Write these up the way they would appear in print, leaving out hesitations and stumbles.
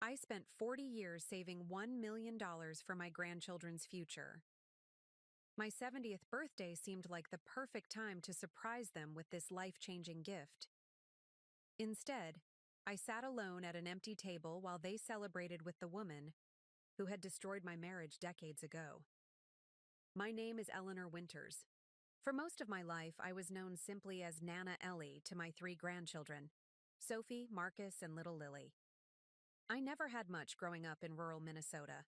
I spent 40 years saving $1 million for my grandchildren's future. My 70th birthday seemed like the perfect time to surprise them with this life-changing gift. Instead, I sat alone at an empty table while they celebrated with the woman who had destroyed my marriage decades ago. My name is Eleanor Winters. For most of my life, I was known simply as Nana Ellie to my 3 grandchildren, Sophie, Marcus, and little Lily. I never had much growing up in rural Minnesota,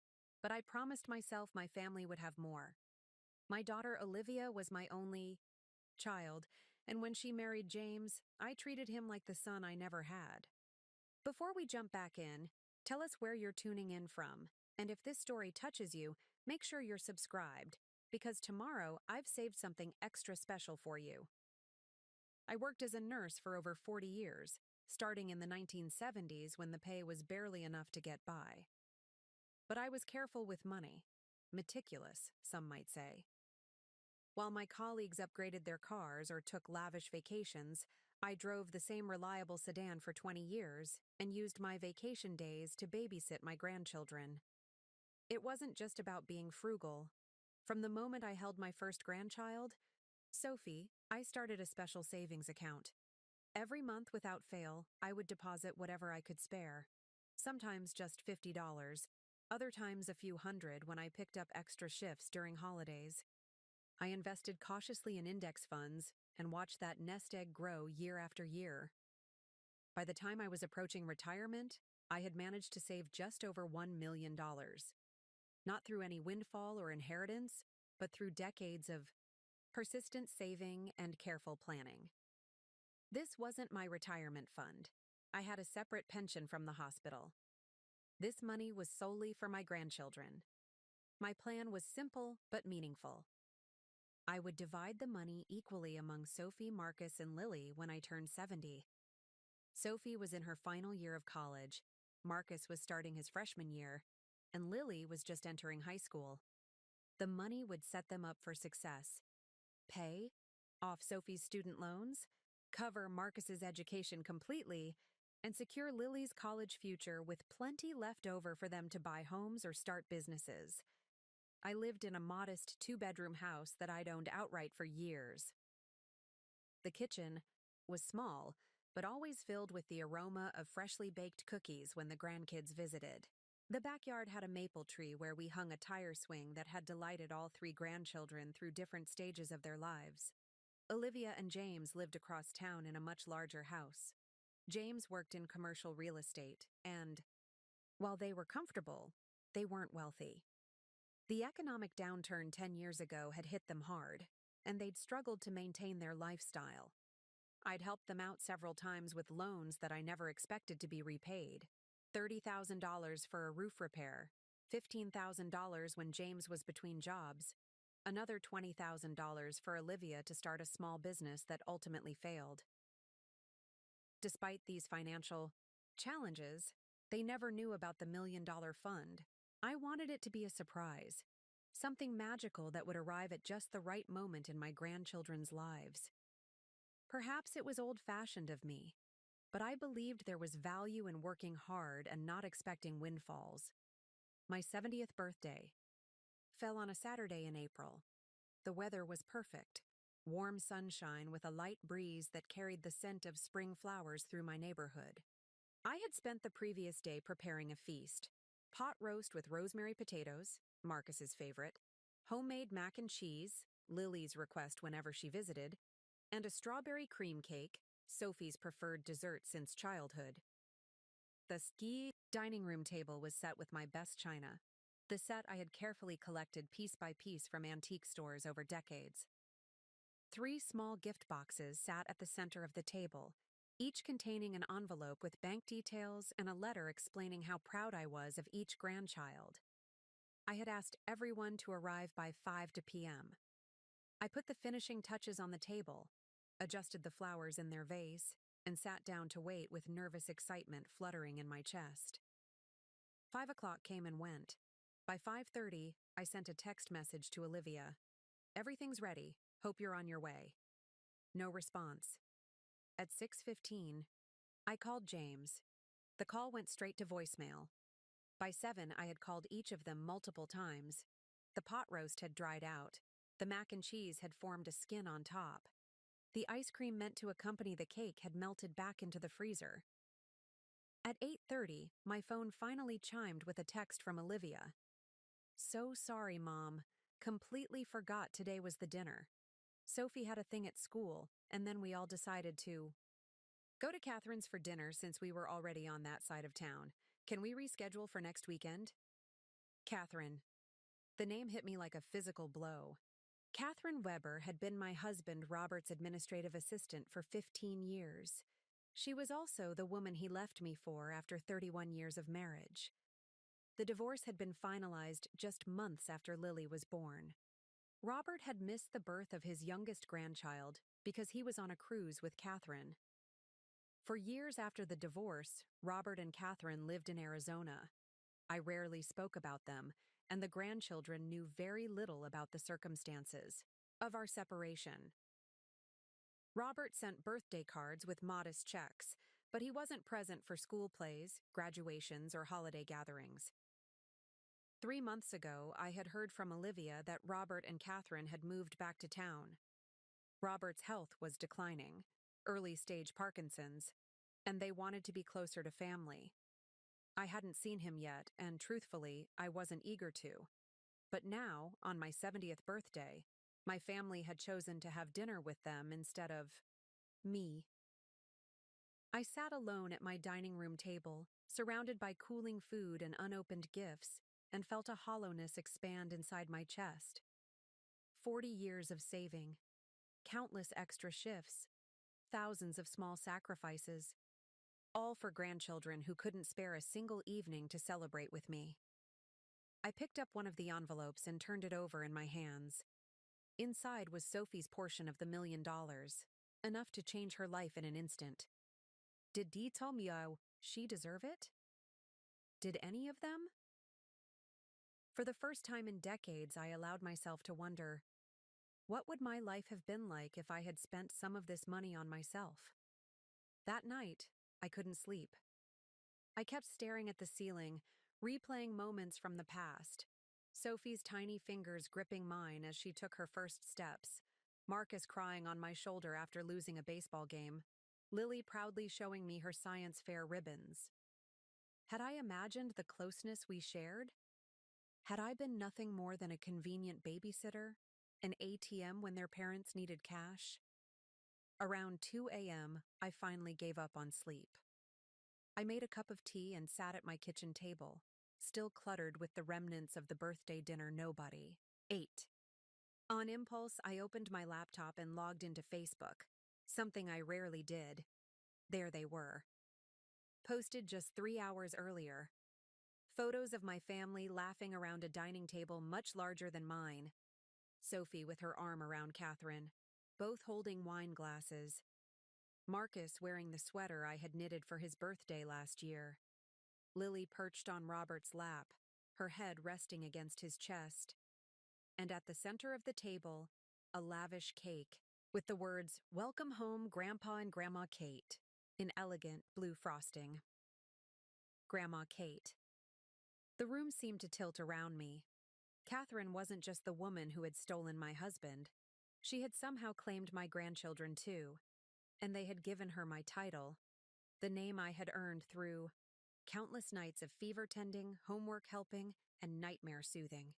but I promised myself my family would have more. My daughter Olivia was my only child, and when she married James, I treated him like the son I never had. Before we jump back in, tell us where you're tuning in from, and if this story touches you, make sure you're subscribed, because tomorrow I've saved something extra special for you. I worked as a nurse for over 40 years, starting in the 1970s when the pay was barely enough to get by. But I was careful with money. Meticulous, some might say. While my colleagues upgraded their cars or took lavish vacations, I drove the same reliable sedan for 20 years and used my vacation days to babysit my grandchildren. It wasn't just about being frugal. From the moment I held my first grandchild, Sophie, I started a special savings account. Every month without fail, I would deposit whatever I could spare. Sometimes just $50, other times a few hundred when I picked up extra shifts during holidays. I invested cautiously in index funds and watched that nest egg grow year after year. By the time I was approaching retirement, I had managed to save just over $1 million. Not through any windfall or inheritance, but through decades of persistent saving and careful planning. This wasn't my retirement fund. I had a separate pension from the hospital. This money was solely for my grandchildren. My plan was simple but meaningful. I would divide the money equally among Sophie, Marcus, and Lily when I turned 70. Sophie was in her final year of college, Marcus was starting his freshman year, and Lily was just entering high school. The money would set them up for success. Pay off Sophie's student loans, cover Marcus's education completely, and secure Lily's college future with plenty left over for them to buy homes or start businesses. I lived in a modest 2-bedroom house that I'd owned outright for years. The kitchen was small, but always filled with the aroma of freshly baked cookies when the grandkids visited. The backyard had a maple tree where we hung a tire swing that had delighted all 3 grandchildren through different stages of their lives. Olivia and James lived across town in a much larger house. James worked in commercial real estate, and, while they were comfortable, they weren't wealthy. The economic downturn 10 years ago had hit them hard, and they'd struggled to maintain their lifestyle. I'd helped them out several times with loans that I never expected to be repaid. $30,000 for a roof repair, $15,000 when James was between jobs, another $20,000 for Olivia to start a small business that ultimately failed. Despite these financial challenges, they never knew about the $1 million fund. I wanted it to be a surprise, something magical that would arrive at just the right moment in my grandchildren's lives. Perhaps it was old-fashioned of me, but I believed there was value in working hard and not expecting windfalls. My 70th birthday fell on a Saturday in April. The weather was perfect, warm sunshine with a light breeze that carried the scent of spring flowers through my neighborhood. I had spent the previous day preparing a feast: pot roast with rosemary potatoes, Marcus's favorite, homemade mac and cheese, Lily's request whenever she visited, and a strawberry cream cake, Sophie's preferred dessert since childhood. The ski dining room table was set with my best china, the set I had carefully collected piece by piece from antique stores over decades. 3 small gift boxes sat at the center of the table, each containing an envelope with bank details and a letter explaining how proud I was of each grandchild. I had asked everyone to arrive by 5 p.m. I put the finishing touches on the table, adjusted the flowers in their vase, and sat down to wait with nervous excitement fluttering in my chest. 5 o'clock came and went. By 5:30, I sent a text message to Olivia. "Everything's ready. Hope you're on your way." No response. At 6:15, I called James. The call went straight to voicemail, By 7, I had called each of them multiple times. The pot roast had dried out. The mac and cheese had formed a skin on top. The ice cream meant to accompany the cake had melted back into the freezer. At 8:30, my phone finally chimed with a text from Olivia. "So sorry, Mom. Completely forgot today was the dinner. Sophie had a thing at school, and then we all decided to go to Catherine's for dinner since we were already on that side of town. Can we reschedule for next weekend?" Catherine. The name hit me like a physical blow. Catherine Weber had been my husband Robert's administrative assistant for 15 years. She was also the woman he left me for after 31 years of marriage. The divorce had been finalized just months after Lily was born. Robert had missed the birth of his youngest grandchild because he was on a cruise with Catherine. For years after the divorce, Robert and Catherine lived in Arizona. I rarely spoke about them, and the grandchildren knew very little about the circumstances of our separation. Robert sent birthday cards with modest checks, but he wasn't present for school plays, graduations, or holiday gatherings. 3 months ago, I had heard from Olivia that Robert and Catherine had moved back to town. Robert's health was declining, early-stage Parkinson's, and they wanted to be closer to family. I hadn't seen him yet, and truthfully, I wasn't eager to. But now, on my 70th birthday, my family had chosen to have dinner with them instead of me. I sat alone at my dining room table, surrounded by cooling food and unopened gifts, and felt a hollowness expand inside my chest. 40 years of saving, countless extra shifts, thousands of small sacrifices, all for grandchildren who couldn't spare a single evening to celebrate with me. I picked up one of the envelopes and turned it over in my hands. Inside was Sophie's portion of the $1 million, enough to change her life in an instant. Did Dee tell me she deserve it? Did any of them? For the first time in decades, I allowed myself to wonder, what would my life have been like if I had spent some of this money on myself? That night, I couldn't sleep. I kept staring at the ceiling, replaying moments from the past. Sophie's tiny fingers gripping mine as she took her first steps, Marcus crying on my shoulder after losing a baseball game, Lily proudly showing me her science fair ribbons. Had I imagined the closeness we shared? Had I been nothing more than a convenient babysitter, an ATM when their parents needed cash? Around 2 a.m., I finally gave up on sleep. I made a cup of tea and sat at my kitchen table, still cluttered with the remnants of the birthday dinner nobody ate. On impulse, I opened my laptop and logged into Facebook, something I rarely did. There they were. Posted just 3 hours earlier. Photos of my family laughing around a dining table much larger than mine. Sophie with her arm around Catherine, both holding wine glasses. Marcus wearing the sweater I had knitted for his birthday last year. Lily perched on Robert's lap, her head resting against his chest. And at the center of the table, a lavish cake with the words, "Welcome home, Grandpa and Grandma Kate," in elegant blue frosting. Grandma Kate. The room seemed to tilt around me. Catherine wasn't just the woman who had stolen my husband. She had somehow claimed my grandchildren too, and they had given her my title, the name I had earned through countless nights of fever tending, homework helping, and nightmare soothing.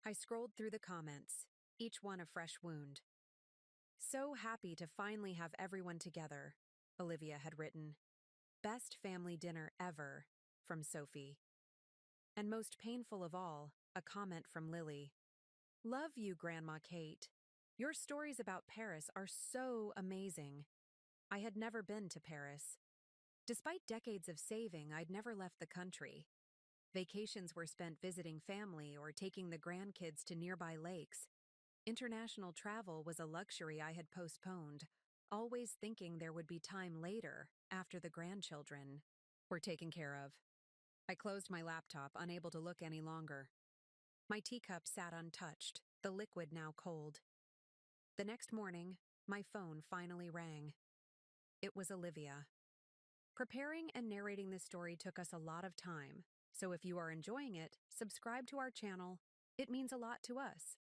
I scrolled through the comments, each one a fresh wound. "So happy to finally have everyone together," Olivia had written. "Best family dinner ever," from Sophie. And most painful of all, a comment from Lily. "Love you, Grandma Kate. Your stories about Paris are so amazing." I had never been to Paris. Despite decades of saving, I'd never left the country. Vacations were spent visiting family or taking the grandkids to nearby lakes. International travel was a luxury I had postponed, always thinking there would be time later, after the grandchildren were taken care of. I closed my laptop, unable to look any longer. My teacup sat untouched, the liquid now cold. The next morning, my phone finally rang. It was Olivia. Preparing and narrating this story took us a lot of time, So if you are enjoying it, subscribe to our channel. It means a lot to us.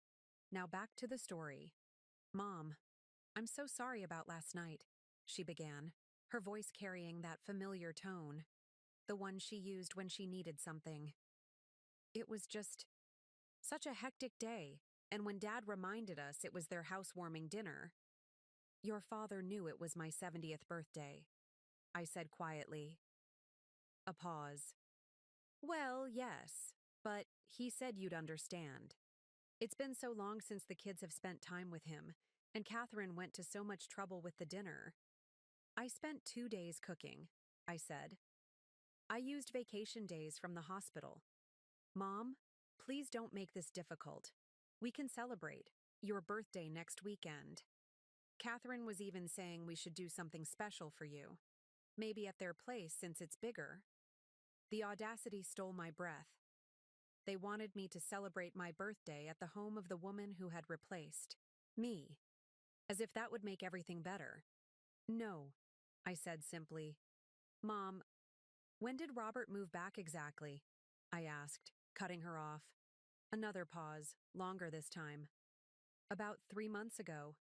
Now back to the story. Mom, I'm so sorry about last night, she began, her voice carrying that familiar tone, the one she used when she needed something. It was just such a hectic day, and when Dad reminded us it was their housewarming dinner, your father knew it was my 70th birthday, I said quietly. A pause. Well, yes, but he said you'd understand. It's been so long since the kids have spent time with him, and Catherine went to so much trouble with the dinner. I spent 2 days cooking, I said. I used vacation days from the hospital. Mom, please don't make this difficult. We can celebrate your birthday next weekend. Catherine was even saying we should do something special for you. Maybe at their place since it's bigger. The audacity stole my breath. They wanted me to celebrate my birthday at the home of the woman who had replaced me, as if that would make everything better. No, I said simply. Mom, when did Robert move back exactly? I asked, cutting her off. Another pause, longer this time. About 3 months ago.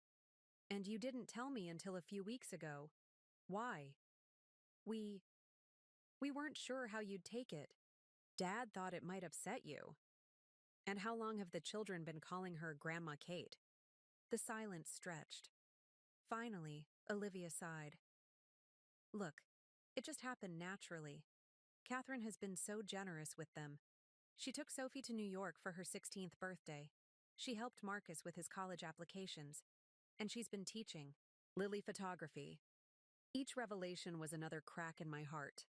And you didn't tell me until a few weeks ago. Why? We weren't sure how you'd take it. Dad thought it might upset you. And how long have the children been calling her Grandma Kate? The silence stretched. Finally, Olivia sighed. Look, it just happened naturally. Catherine has been so generous with them. She took Sophie to New York for her 16th birthday. She helped Marcus with his college applications. And she's been teaching Lily photography. Each revelation was another crack in my heart.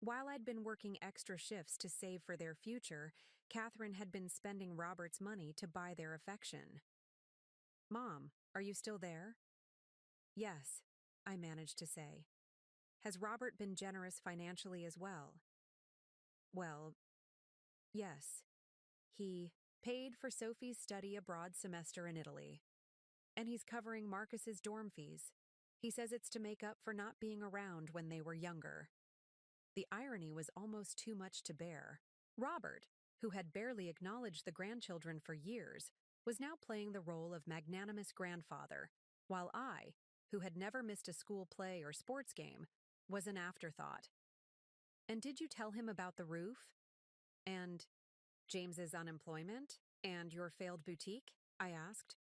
While I'd been working extra shifts to save for their future, Catherine had been spending Robert's money to buy their affection. Mom, are you still there? Yes, I managed to say. Has Robert been generous financially as well? Well, yes. He paid for Sophie's study abroad semester in Italy. And he's covering Marcus's dorm fees. He says it's to make up for not being around when they were younger. The irony was almost too much to bear. Robert, who had barely acknowledged the grandchildren for years, was now playing the role of magnanimous grandfather, while I, who had never missed a school play or sports game, was an afterthought. And did you tell him about the roof? And James's unemployment? And your failed boutique? I asked.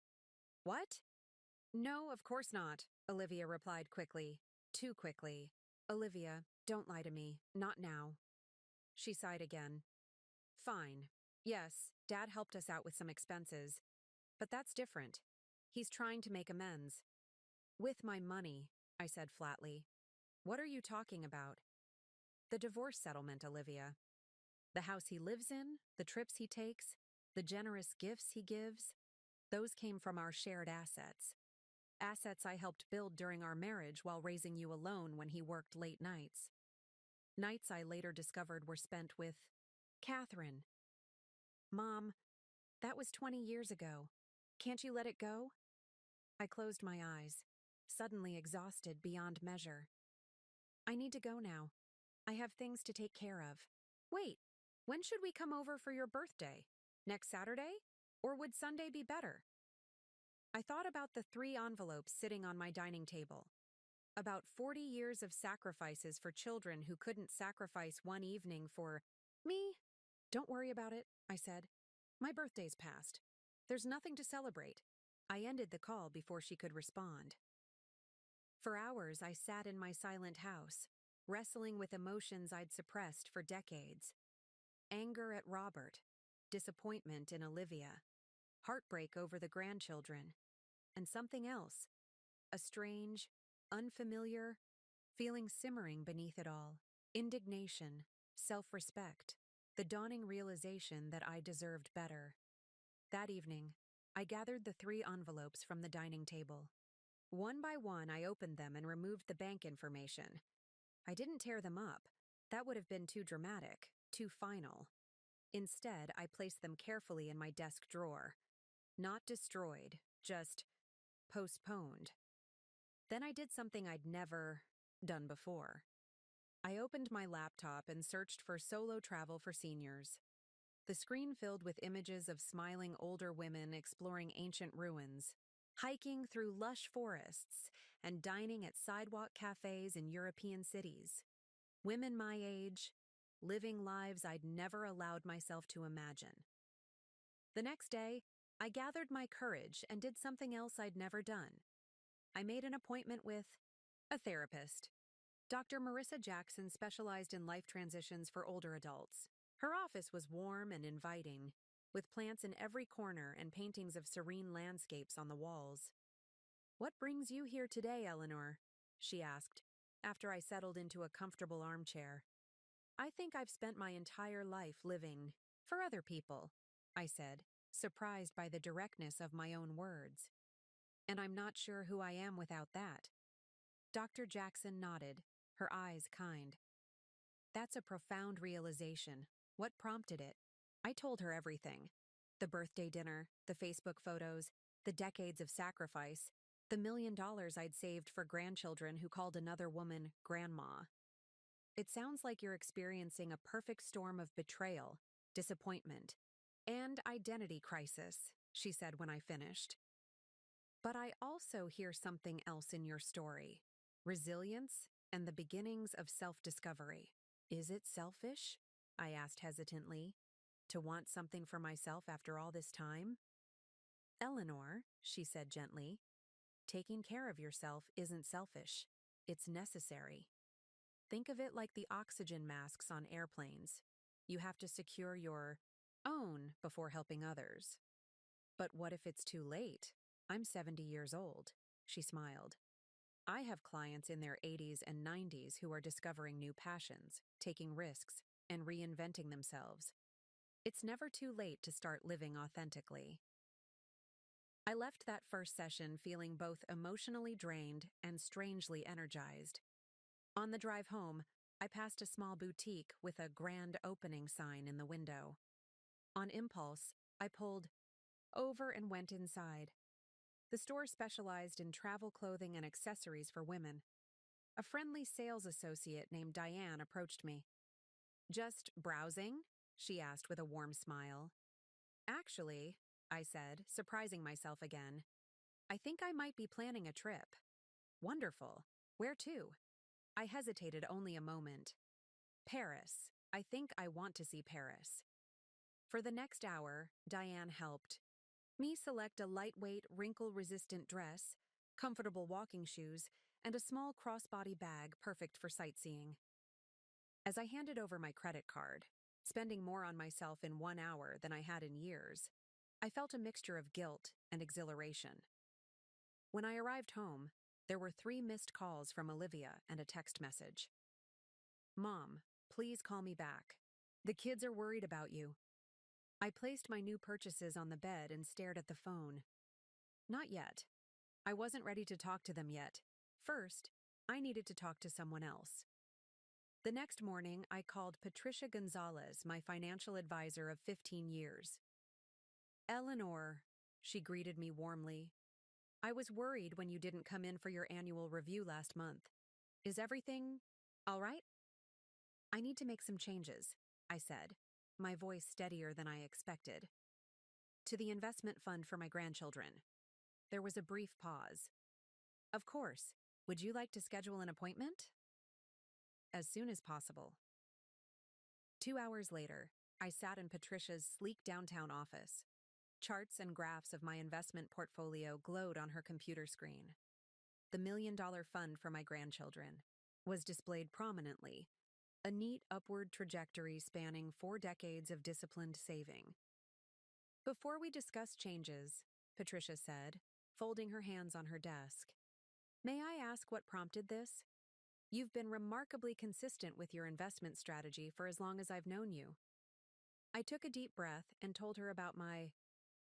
What? No, of course not, Olivia replied quickly. Too quickly. Olivia, don't lie to me. Not now. She sighed again. Fine. Yes, Dad helped us out with some expenses. But that's different. He's trying to make amends. With my money, I said flatly. What are you talking about? The divorce settlement, Olivia. The house he lives in, the trips he takes, the generous gifts he gives, those came from our shared assets. Assets I helped build during our marriage while raising you alone when he worked late nights. Nights I later discovered were spent with Catherine. Mom, that was 20 years ago. Can't you let it go? I closed my eyes, suddenly exhausted beyond measure. I need to go now. I have things to take care of. Wait, when should we come over for your birthday? Next Saturday? Or would Sunday be better? I thought about the 3 envelopes sitting on my dining table. About 40 years of sacrifices for children who couldn't sacrifice one evening for me. Don't worry about it, I said. My birthday's passed. There's nothing to celebrate. I ended the call before she could respond. For hours, I sat in my silent house, wrestling with emotions I'd suppressed for decades. Anger at Robert, disappointment in Olivia, heartbreak over the grandchildren, and something else, a strange, unfamiliar feeling simmering beneath it all. Indignation, self-respect, the dawning realization that I deserved better. That evening, I gathered the 3 envelopes from the dining table. One by one, I opened them and removed the bank information. I didn't tear them up. That would have been too dramatic, too final. Instead, I placed them carefully in my desk drawer. Not destroyed, just postponed. Then I did something I'd never done before. I opened my laptop and searched for solo travel for seniors. The screen filled with images of smiling older women exploring ancient ruins, hiking through lush forests, and dining at sidewalk cafes in European cities. Women my age, living lives I'd never allowed myself to imagine. The next day, I gathered my courage and did something else I'd never done. I made an appointment with a therapist. Dr. Marissa Jackson specialized in life transitions for older adults. Her office was warm and inviting, with plants in every corner and paintings of serene landscapes on the walls. "What brings you here today, Eleanor?" she asked, after I settled into a comfortable armchair. "I think I've spent my entire life living for other people," I said, surprised by the directness of my own words. "And I'm not sure who I am without that." Dr. Jackson nodded, her eyes kind. "That's a profound realization. What prompted it?" I told her everything. The birthday dinner, the Facebook photos, the decades of sacrifice, the $1 million I'd saved for grandchildren who called another woman grandma. "It sounds like you're experiencing a perfect storm of betrayal, disappointment, and identity crisis," she said when I finished. "But I also hear something else in your story: resilience and the beginnings of self-discovery." "Is it selfish?" I asked hesitantly, "to want something for myself after all this time?" "Eleanor," she said gently, "taking care of yourself isn't selfish. It's necessary. Think of it like the oxygen masks on airplanes. You have to secure your own before helping others." "But what if it's too late? I'm 70 years old," she smiled. "I have clients in their 80s and 90s who are discovering new passions, taking risks, and reinventing themselves. It's never too late to start living authentically." I left that first session feeling both emotionally drained and strangely energized. On the drive home, I passed a small boutique with a grand opening sign in the window. On impulse, I pulled over and went inside. The store specialized in travel clothing and accessories for women. A friendly sales associate named Diane approached me. "Just browsing?" she asked with a warm smile. "Actually," I said, surprising myself again, "I think I might be planning a trip." "Wonderful. Where to?" I hesitated only a moment. "Paris. I think I want to see Paris." For the next hour, Diane helped me select a lightweight, wrinkle-resistant dress, comfortable walking shoes, and a small crossbody bag perfect for sightseeing. As I handed over my credit card, spending more on myself in 1 hour than I had in years, I felt a mixture of guilt and exhilaration. When I arrived home, there were 3 missed calls from Olivia and a text message. "Mom, please call me back. The kids are worried about you." I placed my new purchases on the bed and stared at the phone. Not yet. I wasn't ready to talk to them yet. First, I needed to talk to someone else. The next morning, I called Patricia Gonzalez, my financial advisor of 15 years. "Eleanor," she greeted me warmly, "I was worried when you didn't come in for your annual review last month. Is everything all right?" "I need to make some changes," I said, my voice steadier than I expected. "To the investment fund for my grandchildren." There was a brief pause. "Of course. Would you like to schedule an appointment?" "As soon as possible." 2 hours later, I sat in Patricia's sleek downtown office. Charts and graphs of my investment portfolio glowed on her computer screen. The $1 million fund for my grandchildren was displayed prominently, a neat upward trajectory spanning 4 decades of disciplined saving. "Before we discuss changes," Patricia said, folding her hands on her desk, "may I ask what prompted this? You've been remarkably consistent with your investment strategy for as long as I've known you." I took a deep breath and told her about my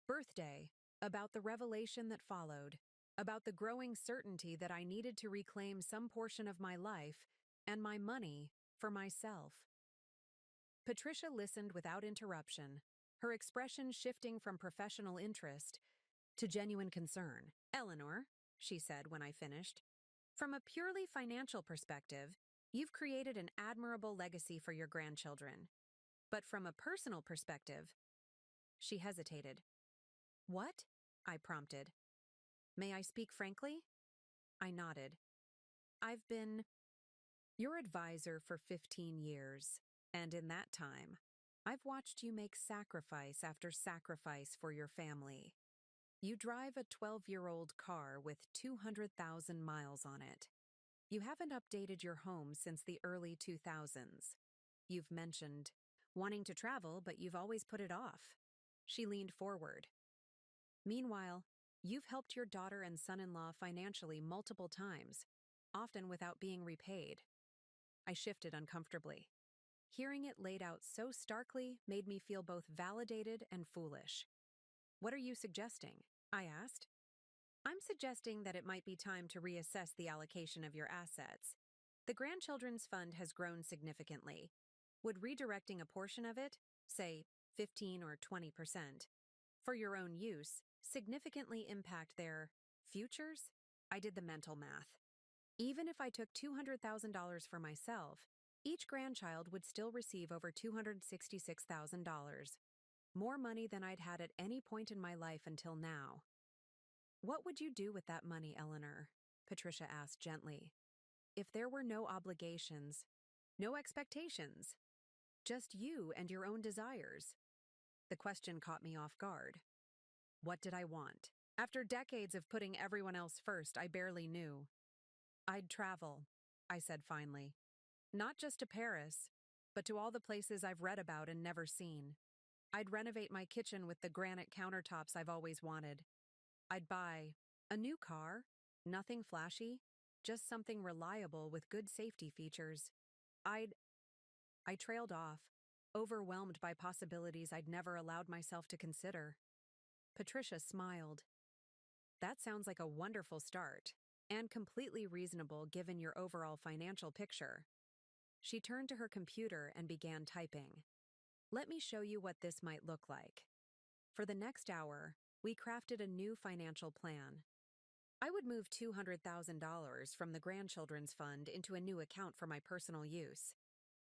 birthday, about the revelation that followed, about the growing certainty that I needed to reclaim some portion of my life and my money for myself. Patricia listened without interruption, her expression shifting from professional interest to genuine concern. "Eleanor," she said when I finished, "from a purely financial perspective, You've created an admirable legacy for your grandchildren. But from a personal perspective, she hesitated. What? I prompted. May I speak frankly? I nodded. I've been your advisor for 15 years, and in that time, I've watched you make sacrifice after sacrifice for your family. You drive a 12-year-old car with 200,000 miles on it. You haven't updated your home since the early 2000s. You've mentioned wanting to travel, but you've always put it off. She leaned forward. Meanwhile, you've helped your daughter and son-in-law financially multiple times, often without being repaid. I shifted uncomfortably. Hearing it laid out so starkly made me feel both validated and foolish. What are you suggesting? I asked. I'm suggesting that it might be time to reassess the allocation of your assets. The Grandchildren's Fund has grown significantly. Would redirecting a portion of it, say 15 or 20%, for your own use, significantly impact their futures? I did the mental math. Even if I took $200,000 for myself, each grandchild would still receive over $266,000, more money than I'd had at any point in my life until now. What would you do with that money, Eleanor? Patricia asked gently. If there were no obligations, no expectations, just you and your own desires. The question caught me off guard. What did I want? After decades of putting everyone else first, I barely knew. I'd travel, I said finally. Not just to Paris, but to all the places I've read about and never seen. I'd renovate my kitchen with the granite countertops I've always wanted. I'd buy a new car, nothing flashy, just something reliable with good safety features. I trailed off, overwhelmed by possibilities I'd never allowed myself to consider. Patricia smiled. That sounds like a wonderful start, and completely reasonable given your overall financial picture. She turned to her computer and began typing. Let me show you what this might look like. For the next hour, we crafted a new financial plan. I would move $200,000 from the Grandchildren's Fund into a new account for my personal use.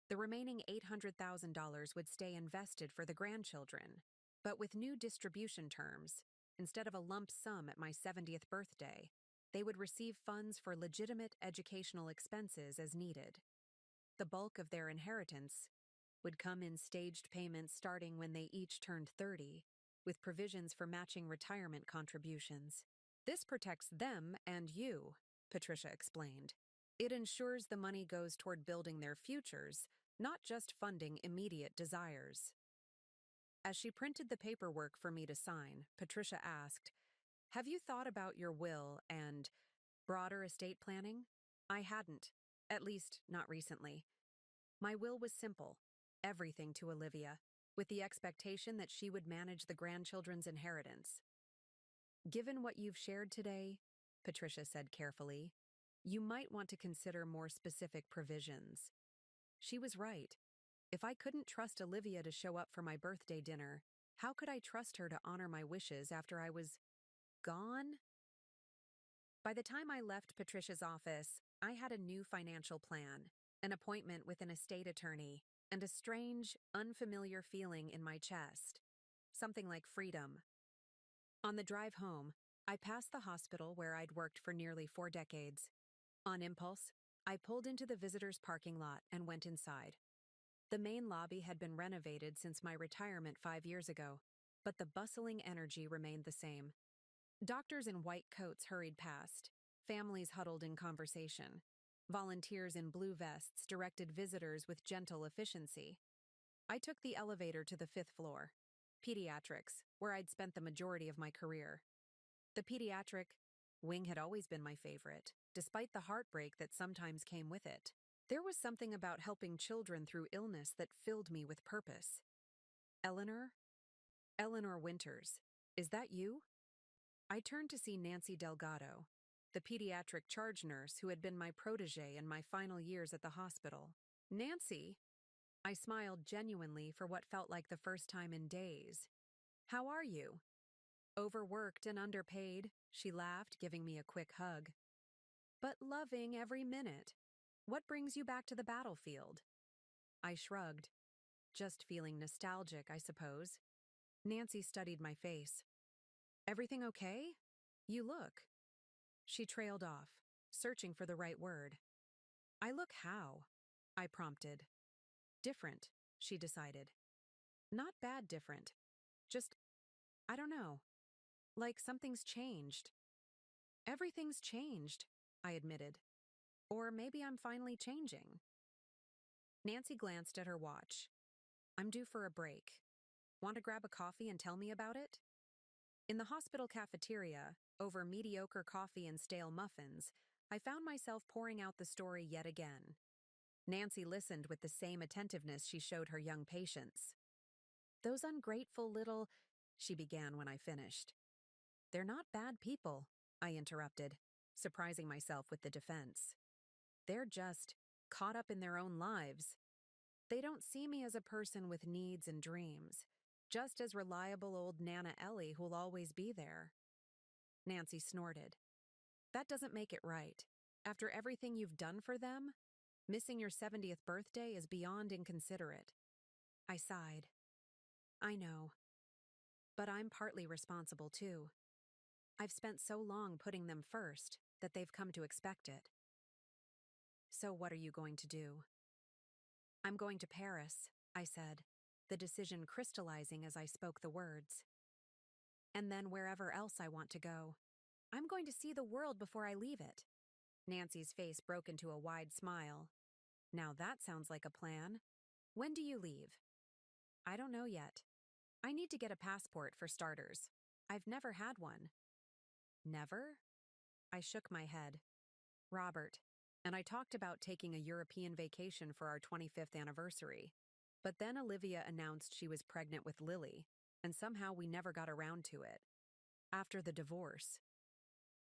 The remaining $800,000 would stay invested for the grandchildren, but with new distribution terms. Instead of a lump sum at my 70th birthday, they would receive funds for legitimate educational expenses as needed. The bulk of their inheritance would come in staged payments starting when they each turned 30, with provisions for matching retirement contributions. This protects them and you, Patricia explained. It ensures the money goes toward building their futures, not just funding immediate desires. As she printed the paperwork for me to sign, Patricia asked, Have you thought about your will and broader estate planning? I hadn't, at least not recently. My will was simple, everything to Olivia, with the expectation that she would manage the grandchildren's inheritance. Given what you've shared today, Patricia said carefully, you might want to consider more specific provisions. She was right. If I couldn't trust Olivia to show up for my birthday dinner, how could I trust her to honor my wishes after I was gone? By the time I left Patricia's office, I had a new financial plan, an appointment with an estate attorney, and a strange, unfamiliar feeling in my chest. Something like freedom. On the drive home, I passed the hospital where I'd worked for nearly 4 decades. On impulse, I pulled into the visitors' parking lot and went inside. The main lobby had been renovated since my retirement 5 years ago, but the bustling energy remained the same. Doctors in white coats hurried past, families huddled in conversation. Volunteers in blue vests directed visitors with gentle efficiency. I took the elevator to the 5th floor, pediatrics, where I'd spent the majority of my career. The pediatric wing had always been my favorite, despite the heartbreak that sometimes came with it. There was something about helping children through illness that filled me with purpose. Eleanor? Eleanor Winters, is that you? I turned to see Nancy Delgado, the pediatric charge nurse who had been my protégé in my final years at the hospital. Nancy? I smiled genuinely for what felt like the first time in days. How are you? Overworked and underpaid, she laughed, giving me a quick hug. But loving every minute. What brings you back to the battlefield? I shrugged, just feeling nostalgic, I suppose. Nancy studied my face. Everything okay? You look. She trailed off, searching for the right word. I look how? I prompted. Different, she decided. Not bad different. Just, I don't know. Like something's changed. Everything's changed, I admitted. Or maybe I'm finally changing. Nancy glanced at her watch. I'm due for a break. Want to grab a coffee and tell me about it? In the hospital cafeteria, over mediocre coffee and stale muffins, I found myself pouring out the story yet again. Nancy listened with the same attentiveness she showed her young patients. Those ungrateful little, she began when I finished. They're not bad people, I interrupted, surprising myself with the defense. They're just caught up in their own lives. They don't see me as a person with needs and dreams, just as reliable old Nana Ellie who'll always be there. Nancy snorted. That doesn't make it right. After everything you've done for them, missing your 70th birthday is beyond inconsiderate. I sighed. I know. But I'm partly responsible too. I've spent so long putting them first that they've come to expect it. So what are you going to do? I'm going to Paris, I said, the decision crystallizing as I spoke the words. And then wherever else I want to go. I'm going to see the world before I leave it. Nancy's face broke into a wide smile. Now that sounds like a plan. When do you leave? I don't know yet. I need to get a passport for starters. I've never had one. Never? I shook my head. Robert, and I talked about taking a European vacation for our 25th anniversary. But then Olivia announced she was pregnant with Lily, and somehow we never got around to it. After the divorce.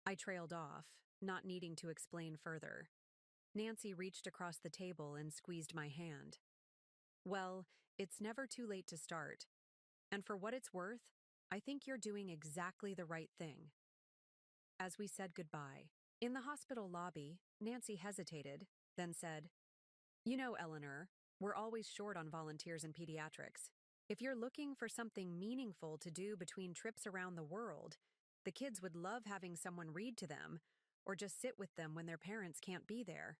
I trailed off, not needing to explain further. Nancy reached across the table and squeezed my hand. Well, it's never too late to start. And for what it's worth, I think you're doing exactly the right thing. As we said goodbye, in the hospital lobby, Nancy hesitated, then said, You know, Eleanor, we're always short on volunteers in pediatrics. If you're looking for something meaningful to do between trips around the world, the kids would love having someone read to them, or just sit with them when their parents can't be there.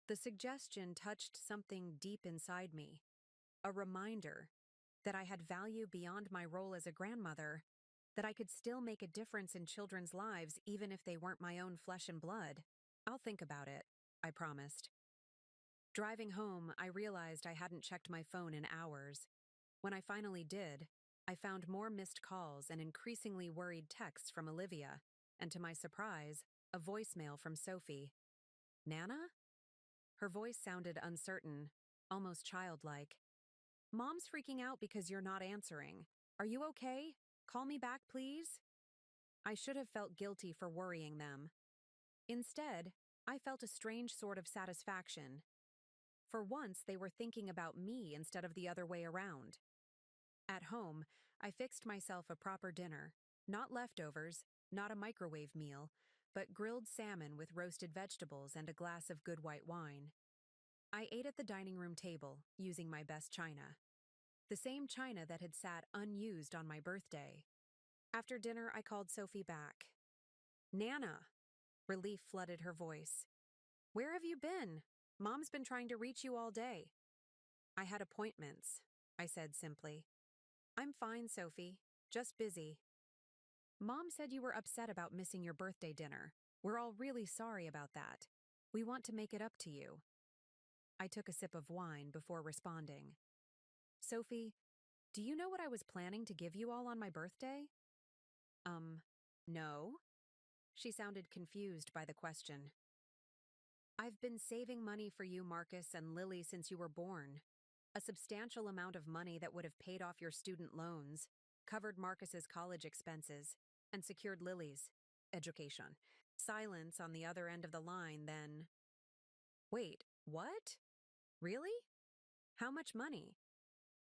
The suggestion touched something deep inside me, a reminder that I had value beyond my role as a grandmother, that I could still make a difference in children's lives even if they weren't my own flesh and blood. I'll think about it, I promised. Driving home, I realized I hadn't checked my phone in hours. When I finally did, I found more missed calls and increasingly worried texts from Olivia, and to my surprise, a voicemail from Sophie. Nana? Her voice sounded uncertain, almost childlike. Mom's freaking out because you're not answering. Are you okay? Call me back, please? I should have felt guilty for worrying them. Instead, I felt a strange sort of satisfaction. For once, they were thinking about me instead of the other way around. At home, I fixed myself a proper dinner. Not leftovers, not a microwave meal, but grilled salmon with roasted vegetables and a glass of good white wine. I ate at the dining room table, using my best china. The same china that had sat unused on my birthday. After dinner, I called Sophie back. Nana! Relief flooded her voice. Where have you been? Mom's been trying to reach you all day. I had appointments, I said simply. I'm fine, Sophie. Just busy. Mom said you were upset about missing your birthday dinner. We're all really sorry about that. We want to make it up to you. I took a sip of wine before responding. Sophie, do you know what I was planning to give you all on my birthday? No? She sounded confused by the question. I've been saving money for you, Marcus and Lily, since you were born. A substantial amount of money that would have paid off your student loans, covered Marcus's college expenses, and secured Lily's education. Silence on the other end of the line, then... Wait, what? Really? How much money?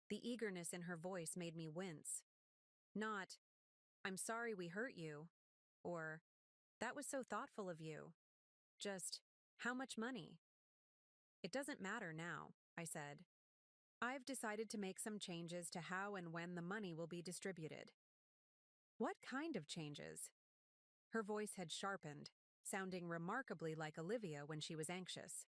The eagerness in her voice made me wince. Not, I'm sorry we hurt you, or, that was so thoughtful of you. Just, How much money? It doesn't matter now, I said. I've decided to make some changes to how and when the money will be distributed. What kind of changes? Her voice had sharpened, sounding remarkably like Olivia when she was anxious.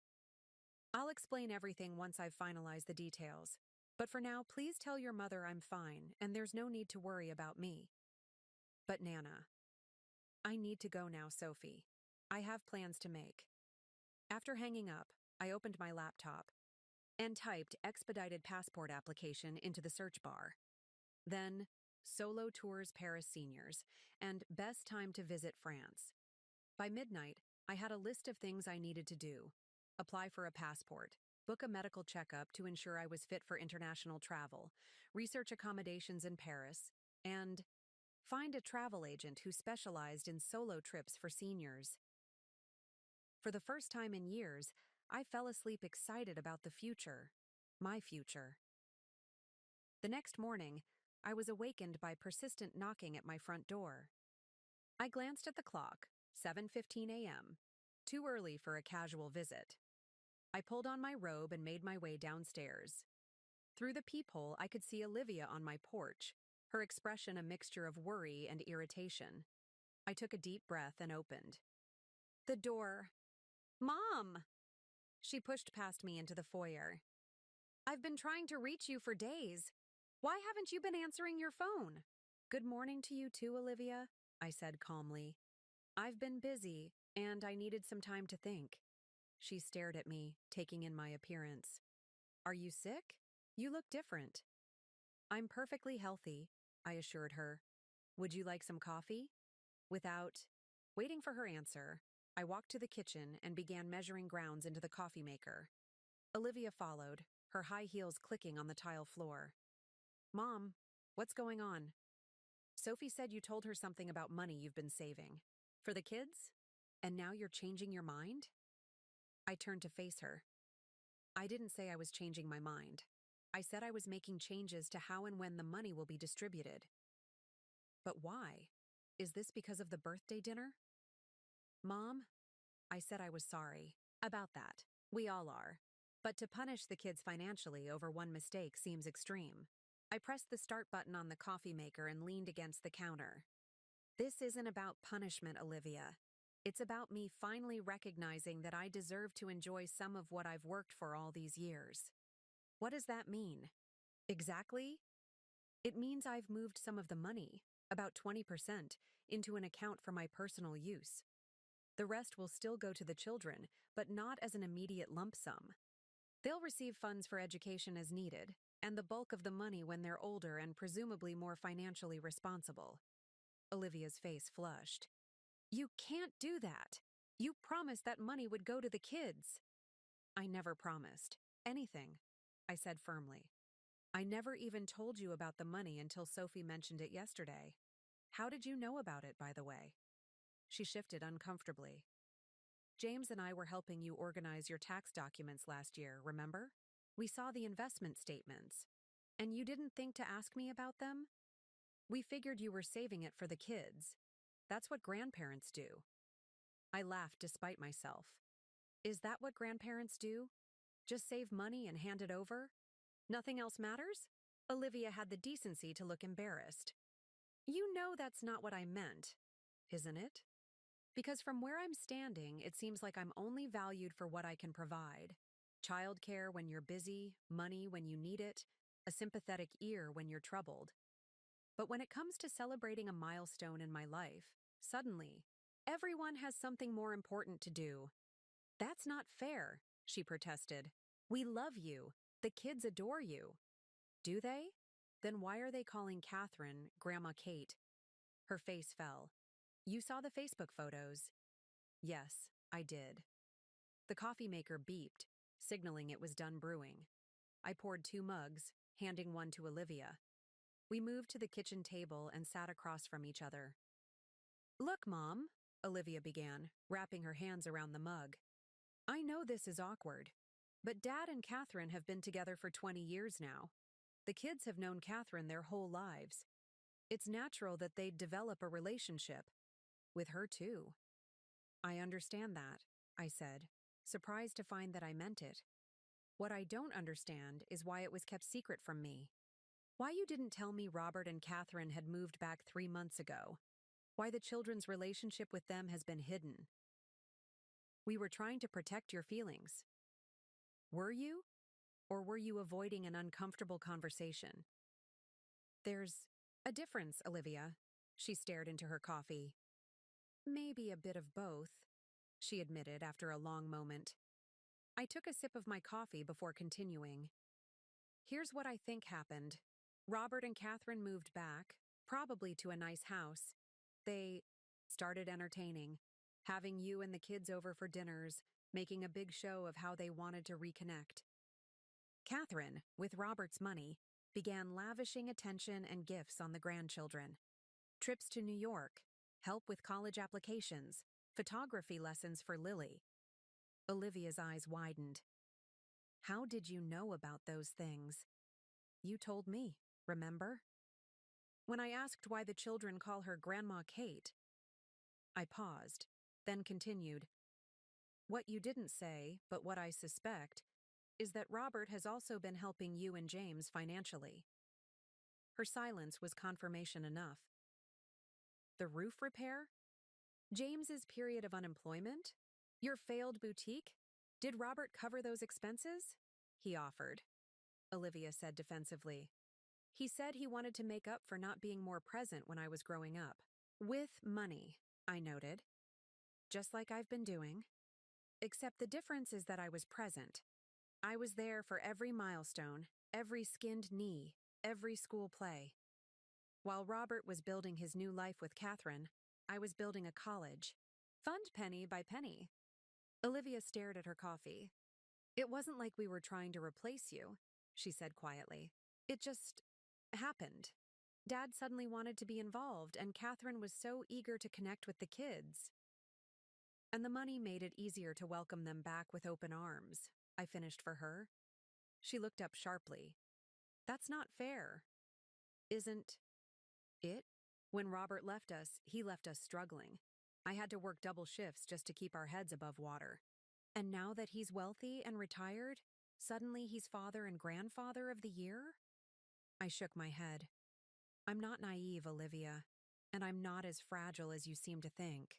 I'll explain everything once I've finalized the details. But for now, please tell your mother I'm fine and there's no need to worry about me. But Nana. I need to go now, Sophie. I have plans to make. After hanging up, I opened my laptop and typed expedited passport application into the search bar. Then, solo tours Paris seniors and best time to visit France. By midnight, I had a list of things I needed to do. Apply for a passport, book a medical checkup to ensure I was fit for international travel, research accommodations in Paris, and find a travel agent who specialized in solo trips for seniors. For the first time in years, I fell asleep excited about the future. My future. The next morning, I was awakened by persistent knocking at my front door. I glanced at the clock, 7:15 a.m., too early for a casual visit. I pulled on my robe and made my way downstairs. Through the peephole, I could see Olivia on my porch, her expression a mixture of worry and irritation. I took a deep breath and opened the door. Mom! She pushed past me into the foyer. I've been trying to reach you for days. Why haven't you been answering your phone? Good morning to you too, Olivia, I said calmly. I've been busy, and I needed some time to think. She stared at me, taking in my appearance. Are you sick? You look different. I'm perfectly healthy, I assured her. Would you like some coffee? Without waiting for her answer, I walked to the kitchen and began measuring grounds into the coffee maker. Olivia followed, her high heels clicking on the tile floor. Mom, what's going on? Sophie said you told her something about money you've been saving. For the kids? And now you're changing your mind? I turned to face her. I didn't say I was changing my mind. I said I was making changes to how and when the money will be distributed. But why? Is this because of the birthday dinner? Mom, I said I was sorry. About that. We all are. But to punish the kids financially over one mistake seems extreme. I pressed the start button on the coffee maker and leaned against the counter. This isn't about punishment, Olivia. It's about me finally recognizing that I deserve to enjoy some of what I've worked for all these years. What does that mean? Exactly? It means I've moved some of the money, about 20%, into an account for my personal use. The rest will still go to the children, but not as an immediate lump sum. They'll receive funds for education as needed, and the bulk of the money when they're older and presumably more financially responsible. Olivia's face flushed. You can't do that. You promised that money would go to the kids. I never promised anything, I said firmly. I never even told you about the money until Sophie mentioned it yesterday. How did you know about it, by the way? She shifted uncomfortably. James and I were helping you organize your tax documents last year, remember? We saw the investment statements. And you didn't think to ask me about them? We figured you were saving it for the kids. That's what grandparents do. I laughed despite myself. Is that what grandparents do? Just save money and hand it over? Nothing else matters? Olivia had the decency to look embarrassed. You know that's not what I meant, isn't it? Because from where I'm standing, it seems like I'm only valued for what I can provide. Childcare when you're busy, money when you need it, a sympathetic ear when you're troubled. But when it comes to celebrating a milestone in my life, suddenly, everyone has something more important to do. That's not fair, she protested. We love you. The kids adore you. Do they? Then why are they calling Catherine Grandma Kate? Her face fell. You saw the Facebook photos. Yes, I did. The coffee maker beeped, signaling it was done brewing. I poured 2 mugs, handing one to Olivia. We moved to the kitchen table and sat across from each other. Look, Mom, Olivia began, wrapping her hands around the mug. I know this is awkward, but Dad and Catherine have been together for 20 years now. The kids have known Catherine their whole lives. It's natural that they'd develop a relationship. With her, too. I understand that, I said. surprised to find that I meant it. What I don't understand is why it was kept secret from me. Why you didn't tell me Robert and Catherine had moved back 3 months ago. Why the children's relationship with them has been hidden. We were trying to protect your feelings. Were you? Or were you avoiding an uncomfortable conversation? There's a difference, Olivia. She stared into her coffee. Maybe a bit of both, she admitted after a long moment. I took a sip of my coffee before continuing. Here's what I think happened. Robert and Catherine moved back, probably to a nice house. They started entertaining, having you and the kids over for dinners, making a big show of how they wanted to reconnect. Catherine, with Robert's money, began lavishing attention and gifts on the grandchildren. Trips to New York, help with college applications, photography lessons for Lily. Olivia's eyes widened. How did you know about those things? You told me, remember? When I asked why the children call her Grandma Kate, I paused, then continued. What you didn't say, but what I suspect, is that Robert has also been helping you and James financially. Her silence was confirmation enough. The roof repair? James's period of unemployment? Your failed boutique? Did Robert cover those expenses? He offered. Olivia said defensively. He said he wanted to make up for not being more present when I was growing up. With money, I noted. Just like I've been doing. Except the difference is that I was present. I was there for every milestone, every skinned knee, every school play. While Robert was building his new life with Catherine, I was building a college. Fund penny by penny. Olivia stared at her coffee. It wasn't like we were trying to replace you, she said quietly. It just happened. Dad suddenly wanted to be involved, and Catherine was so eager to connect with the kids. And the money made it easier to welcome them back with open arms, I finished for her. She looked up sharply. That's not fair. Isn't it? When Robert left us, he left us struggling. I had to work double shifts just to keep our heads above water. And now that he's wealthy and retired, suddenly he's father and grandfather of the year? I shook my head. I'm not naive, Olivia, and I'm not as fragile as you seem to think.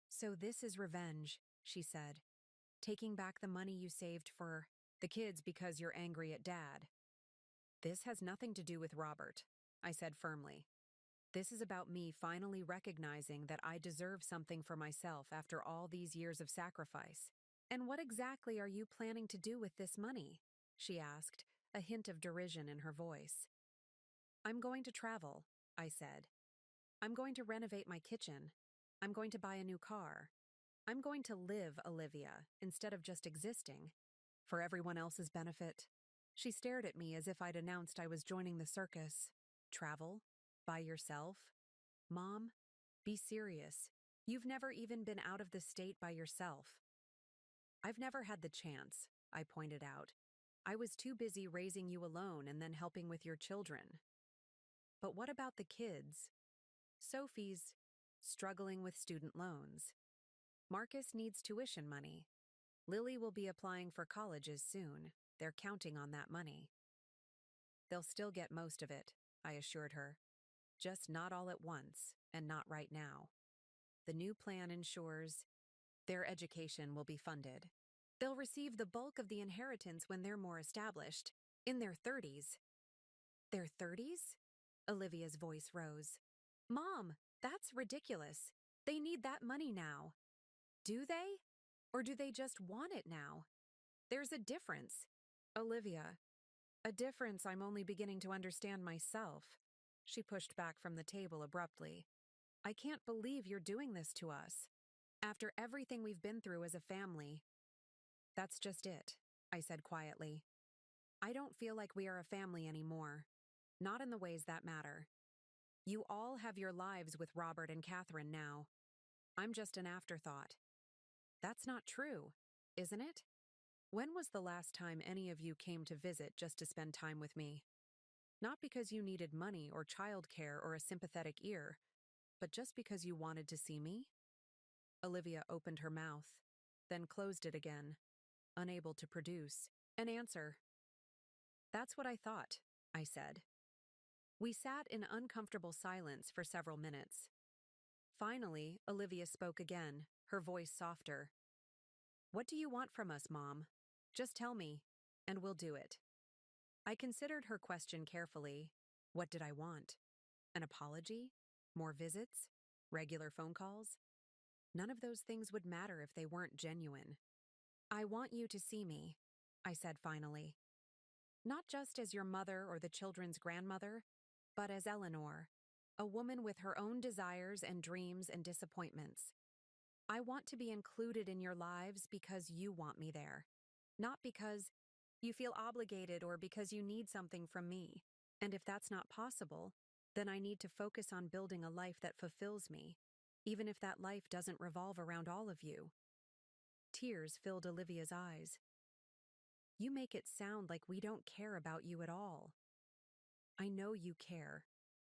So this is revenge, she said. Taking back the money you saved for the kids because you're angry at Dad. This has nothing to do with Robert, I said firmly. This is about me finally recognizing that I deserve something for myself after all these years of sacrifice. And what exactly are you planning to do with this money? She asked, a hint of derision in her voice. I'm going to travel, I said. I'm going to renovate my kitchen. I'm going to buy a new car. I'm going to live, Olivia, instead of just existing. For everyone else's benefit. She stared at me as if I'd announced I was joining the circus. Travel? By yourself? Mom, be serious. You've never even been out of the state by yourself. I've never had the chance, I pointed out. I was too busy raising you alone and then helping with your children. But what about the kids? Sophie's struggling with student loans. Marcus needs tuition money. Lily will be applying for colleges soon. They're counting on that money. They'll still get most of it, I assured her. Just not all at once, and not right now. The new plan ensures their education will be funded. They'll receive the bulk of the inheritance when they're more established, in their 30s. Their 30s? Olivia's voice rose. Mom, that's ridiculous. They need that money now. Do they? Or do they just want it now? There's a difference. Olivia, a difference I'm only beginning to understand myself. She pushed back from the table abruptly. I can't believe you're doing this to us. After everything we've been through as a family. That's just it, I said quietly. I don't feel like we are a family anymore. Not in the ways that matter. You all have your lives with Robert and Catherine now. I'm just an afterthought. That's not true, isn't it? When was the last time any of you came to visit just to spend time with me? Not because you needed money or childcare or a sympathetic ear, but just because you wanted to see me? Olivia opened her mouth. then closed it again, unable to produce an answer. "That's what I thought," I said. We sat in uncomfortable silence for several minutes. Finally, Olivia spoke again, her voice softer. "What do you want from us, Mom? Just tell me, and we'll do it." I considered her question carefully. What did I want? An apology? More visits? Regular phone calls? None of those things would matter if they weren't genuine. "I want you to see me," I said finally. "Not just as your mother or the children's grandmother, but as Eleanor, a woman with her own desires and dreams and disappointments. I want to be included in your lives because you want me there, not because you feel obligated or because you need something from me. And if that's not possible, then I need to focus on building a life that fulfills me, even if that life doesn't revolve around all of you." Tears filled Olivia's eyes. "You make it sound like we don't care about you at all." "I know you care,"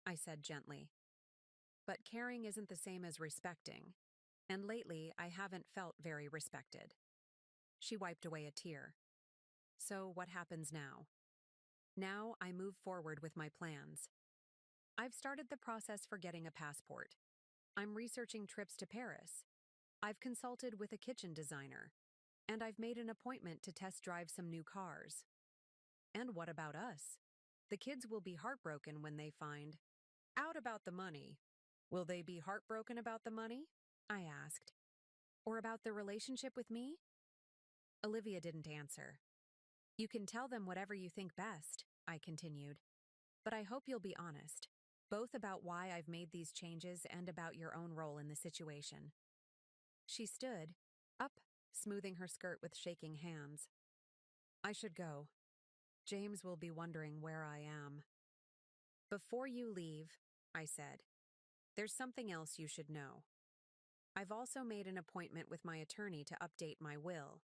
I said gently. "But caring isn't the same as respecting, and lately I haven't felt very respected." She wiped away a tear. "So what happens now?" "Now I move forward with my plans. I've started the process for getting a passport. I'm researching trips to Paris. I've consulted with a kitchen designer, and I've made an appointment to test drive some new cars." "And what about us? The kids will be heartbroken when they find out about the money." "Will they be heartbroken about the money?" I asked. "Or about the relationship with me?" Olivia didn't answer. "You can tell them whatever you think best," I continued. "But I hope you'll be honest, both about why I've made these changes and about your own role in the situation." She stood up, smoothing her skirt with shaking hands. "I should go. James will be wondering where I am." "Before you leave," I said, "there's something else you should know. I've also made an appointment with my attorney to update my will.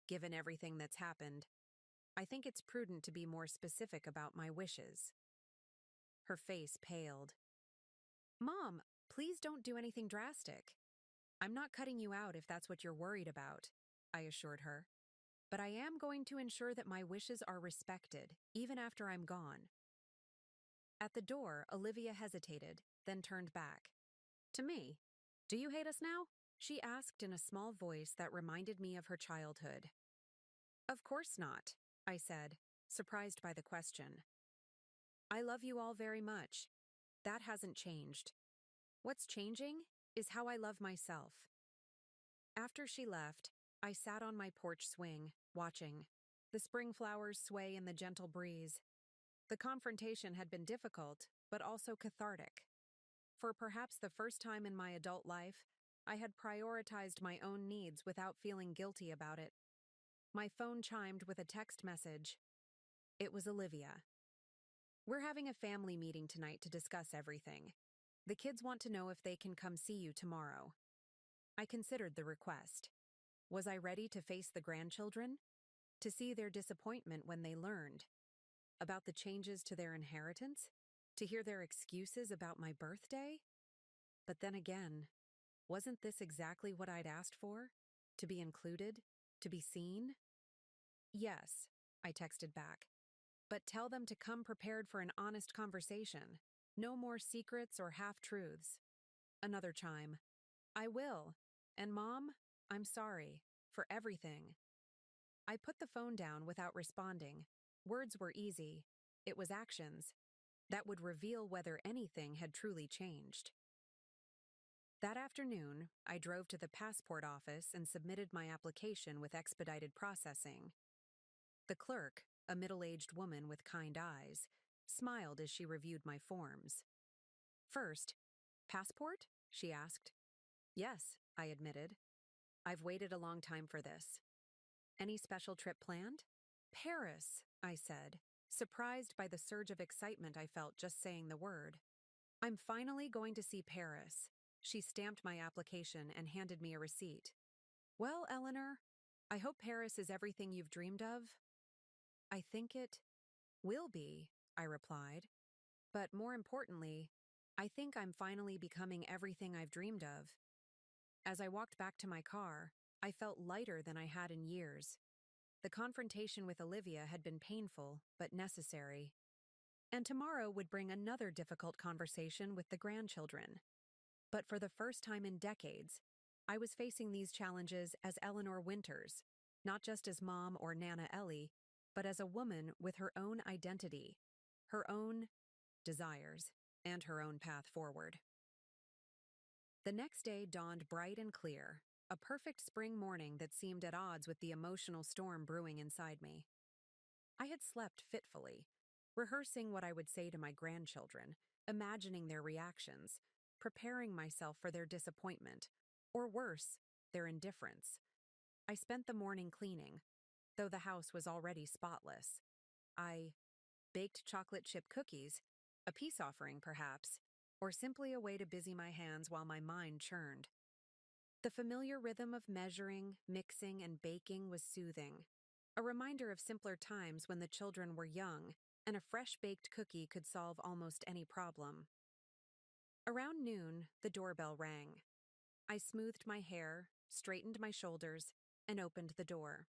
Given everything that's happened, I think it's prudent to be more specific about my wishes." Her face paled. "Mom, please don't do anything drastic." "I'm not cutting you out if that's what you're worried about," I assured her. "But I am going to ensure that my wishes are respected, even after I'm gone." At the door, Olivia hesitated, then turned back. "To me? Do you hate us now?" she asked in a small voice that reminded me of her childhood. "Of course not," I said, surprised by the question. "I love you all very much. That hasn't changed. What's changing is how I love myself." After she left, I sat on my porch swing, watching the spring flowers sway in the gentle breeze. The confrontation had been difficult, but also cathartic. For perhaps the first time in my adult life, I had prioritized my own needs without feeling guilty about it. My phone chimed with a text message. It was Olivia. "We're having a family meeting tonight to discuss everything. The kids want to know if they can come see you tomorrow." I considered the request. Was I ready to face the grandchildren? To see their disappointment when they learned about the changes to their inheritance? To hear their excuses about my birthday? But then again, wasn't this exactly what I'd asked for? To be included? To be seen? "Yes," I texted back. "But tell them to come prepared for an honest conversation. No more secrets or half-truths." Another chime. "I will. And Mom, I'm sorry. For everything." I put the phone down without responding. Words were easy. It was actions that would reveal whether anything had truly changed. That afternoon, I drove to the passport office and submitted my application with expedited processing. The clerk, a middle-aged woman with kind eyes, smiled as she reviewed my forms. "First, passport?" she asked. "Yes," I admitted. "I've waited a long time for this." "Any special trip planned?" "Paris," I said, surprised by the surge of excitement I felt just saying the word. "I'm finally going to see Paris." She stamped my application and handed me a receipt. "Well, Eleanor, I hope Paris is everything you've dreamed of." "I think it will be," I replied. "But more importantly, I think I'm finally becoming everything I've dreamed of." As I walked back to my car, I felt lighter than I had in years. The confrontation with Olivia had been painful, but necessary. And tomorrow would bring another difficult conversation with the grandchildren. But for the first time in decades, I was facing these challenges as Eleanor Winters, not just as Mom or Nana Ellie, but as a woman with her own identity, her own desires, and her own path forward. The next day dawned bright and clear, a perfect spring morning that seemed at odds with the emotional storm brewing inside me. I had slept fitfully, rehearsing what I would say to my grandchildren, imagining their reactions, preparing myself for their disappointment, or worse, their indifference. I spent the morning cleaning, though the house was already spotless. I baked chocolate chip cookies, a peace offering perhaps, or simply a way to busy my hands while my mind churned. The familiar rhythm of measuring, mixing, and baking was soothing, a reminder of simpler times when the children were young and a fresh-baked cookie could solve almost any problem. Around noon, the doorbell rang. I smoothed my hair, straightened my shoulders, and opened the door.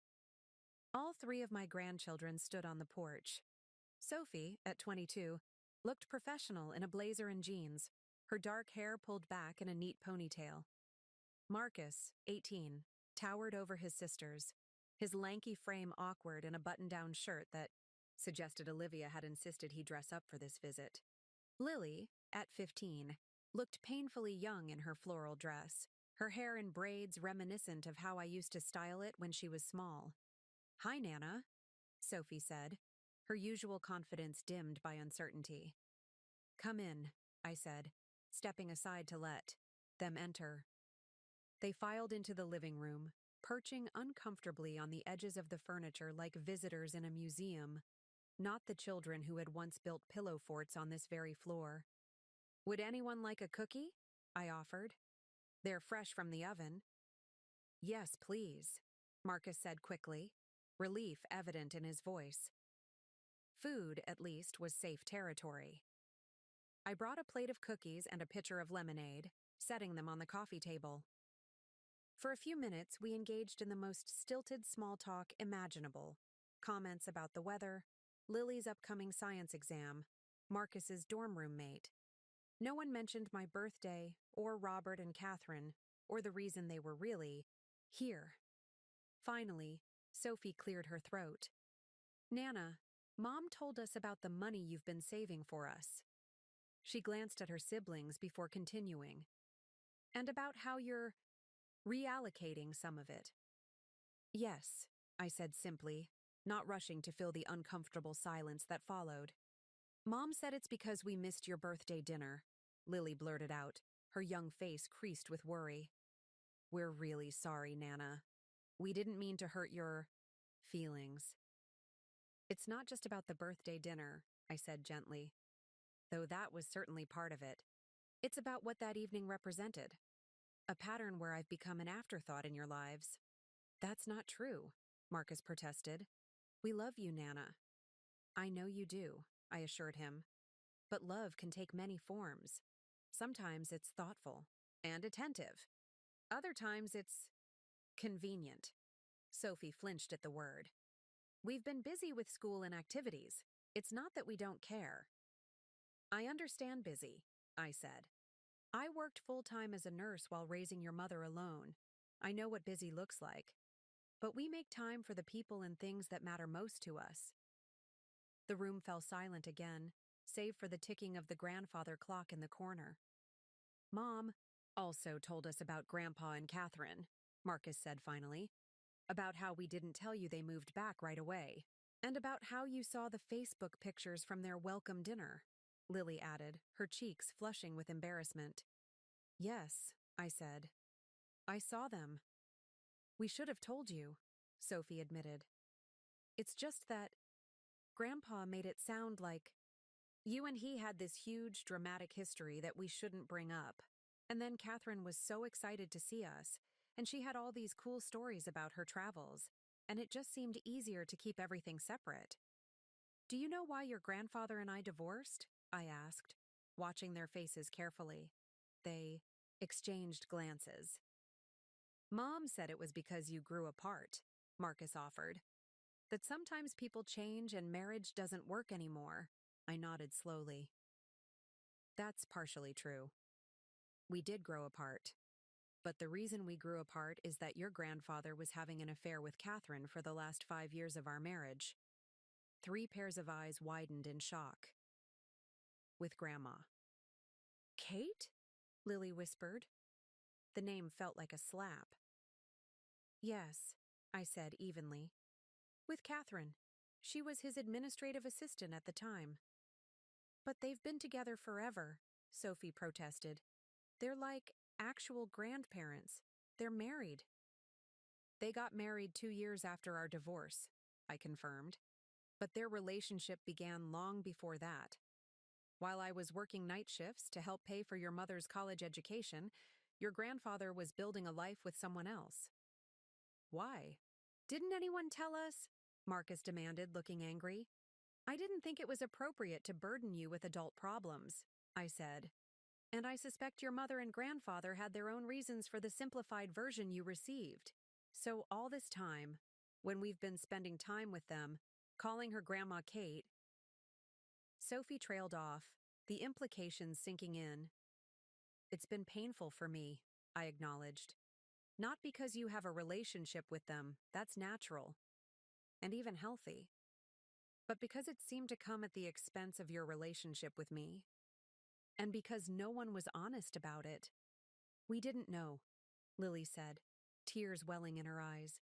All three of my grandchildren stood on the porch. Sophie, at 22, looked professional in a blazer and jeans, her dark hair pulled back in a neat ponytail. Marcus, 18, towered over his sisters, his lanky frame awkward in a button-down shirt that suggested Olivia had insisted he dress up for this visit. Lily, at 15, looked painfully young in her floral dress, her hair in braids reminiscent of how I used to style it when she was small. "Hi, Nana," Sophie said, her usual confidence dimmed by uncertainty. "Come in," I said, stepping aside to let them enter. They filed into the living room, perching uncomfortably on the edges of the furniture like visitors in a museum, not the children who had once built pillow forts on this very floor. "Would anyone like a cookie?" I offered. "They're fresh from the oven." "Yes, please," Marcus said quickly, relief evident in his voice. Food, at least, was safe territory. I brought a plate of cookies and a pitcher of lemonade, setting them on the coffee table. For a few minutes, we engaged in the most stilted small talk imaginable. Comments about the weather, Lily's upcoming science exam, Marcus's dorm roommate. No one mentioned my birthday, or Robert and Catherine, or the reason they were really here. Finally, Sophie cleared her throat. "Nana, Mom told us about the money you've been saving for us." She glanced at her siblings before continuing. "And about how you're reallocating some of it." "Yes," I said simply, not rushing to fill the uncomfortable silence that followed. "Mom said it's because we missed your birthday dinner," Lily blurted out, her young face creased with worry. "We're really sorry, Nana. We didn't mean to hurt your feelings." "It's not just about the birthday dinner," I said gently, though that was certainly part of it. "It's about what that evening represented. A pattern where I've become an afterthought in your lives." "That's not true," Marcus protested. "We love you, Nana." "I know you do," I assured him. "But love can take many forms. Sometimes it's thoughtful and attentive. Other times it's convenient." Sophie flinched at the word. "We've been busy with school and activities. It's not that we don't care." "I understand busy," I said. "I worked full-time as a nurse while raising your mother alone. I know what busy looks like. But we make time for the people and things that matter most to us." The room fell silent again, save for the ticking of the grandfather clock in the corner. "Mom also told us about Grandpa and Catherine," Marcus said finally. "About how we didn't tell you they moved back right away. And about how you saw the Facebook pictures from their welcome dinner," Lily added, her cheeks flushing with embarrassment. "Yes," I said. "I saw them." "We should have told you," Sophie admitted. "It's just that Grandpa made it sound like you and he had this huge, dramatic history that we shouldn't bring up. And then Catherine was so excited to see us, and she had all these cool stories about her travels, and it just seemed easier to keep everything separate." "Do you know why your grandfather and I divorced?" I asked, watching their faces carefully. They exchanged glances. Mom said it was because you grew apart, Marcus offered. That sometimes people change and marriage doesn't work anymore. I nodded slowly. That's partially true. We did grow apart. But the reason we grew apart is that your grandfather was having an affair with Catherine for the last 5 years of our marriage. 3 pairs of eyes widened in shock. With Grandma. Kate? Lily whispered. The name felt like a slap. Yes, I said evenly. With Catherine. She was his administrative assistant at the time. But they've been together forever, Sophie protested. They're like actual grandparents. They're married. They got married 2 years after our divorce, I confirmed. But their relationship began long before that. While I was working night shifts to help pay for your mother's college education, your grandfather was building a life with someone else. Why? Didn't anyone tell us? Marcus demanded, looking angry. I didn't think it was appropriate to burden you with adult problems, I said. And I suspect your mother and grandfather had their own reasons for the simplified version you received. So all this time, when we've been spending time with them, calling her Grandma Kate, Sophie trailed off, the implications sinking in. It's been painful for me, I acknowledged. Not because you have a relationship with them, that's natural, and even healthy, but because it seemed to come at the expense of your relationship with me. And because no one was honest about it. We didn't know, Lily said, tears welling in her eyes.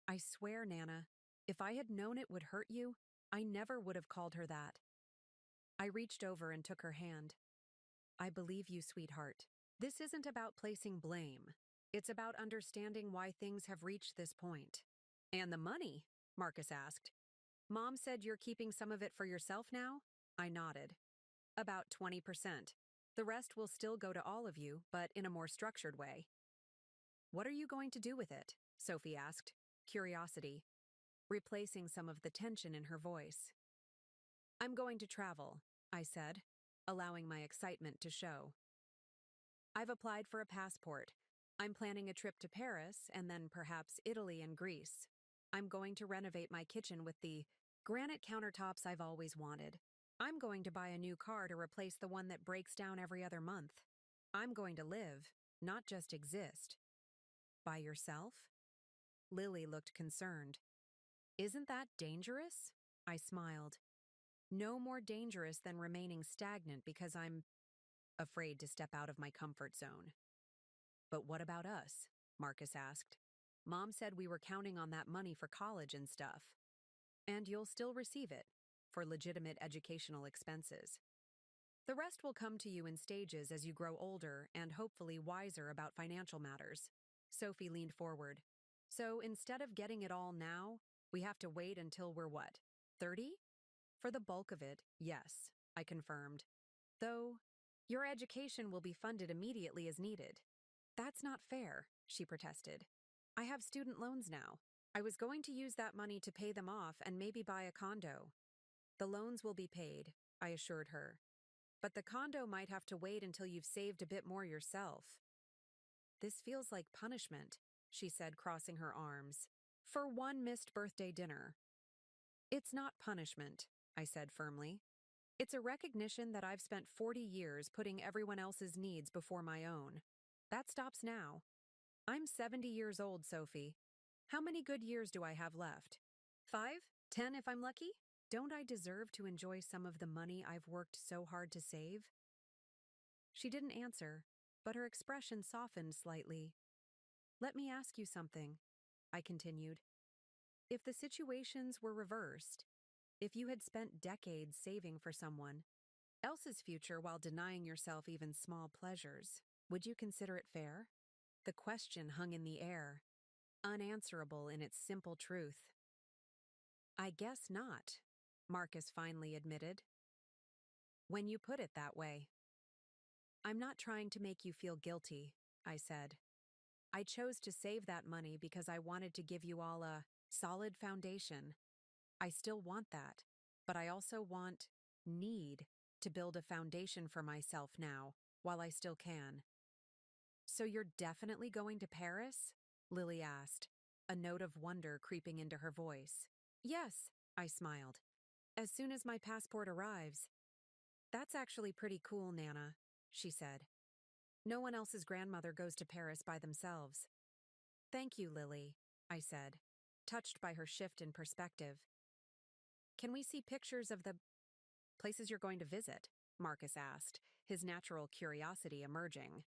I swear, Nana, if I had known it would hurt you, I never would have called her that. I reached over and took her hand. I believe you, sweetheart. This isn't about placing blame. It's about understanding why things have reached this point. And the money? Marcus asked. Mom said you're keeping some of it for yourself now? I nodded. About 20%. The rest will still go to all of you, but in a more structured way. What are you going to do with it? Sophie asked, curiosity, replacing some of the tension in her voice. I'm going to travel, I said, allowing my excitement to show. I've applied for a passport. I'm planning a trip to Paris and then perhaps Italy and Greece. I'm going to renovate my kitchen with the granite countertops I've always wanted. I'm going to buy a new car to replace the one that breaks down every other month. I'm going to live, not just exist. By yourself? Lily looked concerned. Isn't that dangerous? I smiled. No more dangerous than remaining stagnant because I'm afraid to step out of my comfort zone. But what about us? Marcus asked. Mom said we were counting on that money for college and stuff. And you'll still receive it, for legitimate educational expenses. The rest will come to you in stages as you grow older and hopefully wiser about financial matters. Sophie leaned forward. So instead of getting it all now, we have to wait until we're what, 30? For the bulk of it, yes, I confirmed. Though, your education will be funded immediately as needed. That's not fair, she protested. I have student loans now. I was going to use that money to pay them off and maybe buy a condo. The loans will be paid, I assured her. But the condo might have to wait until you've saved a bit more yourself. This feels like punishment, she said, crossing her arms. For one missed birthday dinner. It's not punishment, I said firmly. It's a recognition that I've spent 40 years putting everyone else's needs before my own. That stops now. I'm 70 years old, Sophie. How many good years do I have left? 5? 10 if I'm lucky? Don't I deserve to enjoy some of the money I've worked so hard to save? She didn't answer, but her expression softened slightly. Let me ask you something, I continued. If the situations were reversed, if you had spent decades saving for someone else's future while denying yourself even small pleasures, would you consider it fair? The question hung in the air, unanswerable in its simple truth. I guess not, Marcus finally admitted. When you put it that way. I'm not trying to make you feel guilty, I said. I chose to save that money because I wanted to give you all a solid foundation. I still want that, but I also need to build a foundation for myself now, while I still can. So you're definitely going to Paris? Lily asked, a note of wonder creeping into her voice. Yes, I smiled. As soon as my passport arrives. That's actually pretty cool, Nana, she said. No one else's grandmother goes to Paris by themselves. Thank you, Lily, I said, touched by her shift in perspective. Can we see pictures of the places you're going to visit? Marcus asked, his natural curiosity emerging.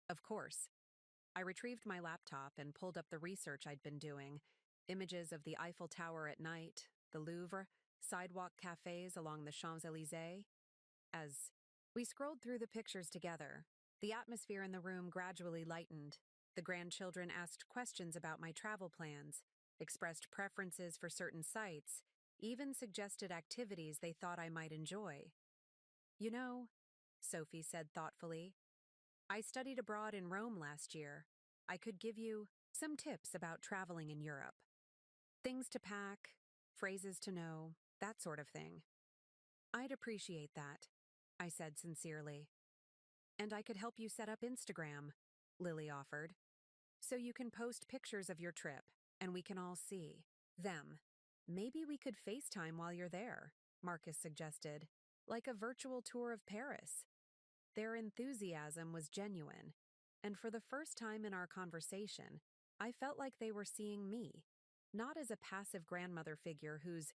Of course. I retrieved my laptop and pulled up the research I'd been doing. Images of the Eiffel Tower at night, the Louvre, sidewalk cafes along the Champs-Élysées. As we scrolled through the pictures together, the atmosphere in the room gradually lightened. The grandchildren asked questions about my travel plans, expressed preferences for certain sites, even suggested activities they thought I might enjoy. You know, Sophie said thoughtfully, I studied abroad in Rome last year. I could give you some tips about traveling in Europe. Things to pack, phrases to know, that sort of thing. I'd appreciate that, I said sincerely. And I could help you set up Instagram, Lily offered, so you can post pictures of your trip, and we can all see them. Maybe we could FaceTime while you're there, Marcus suggested, like a virtual tour of Paris. Their enthusiasm was genuine, and for the first time in our conversation, I felt like they were seeing me, not as a passive grandmother figure whose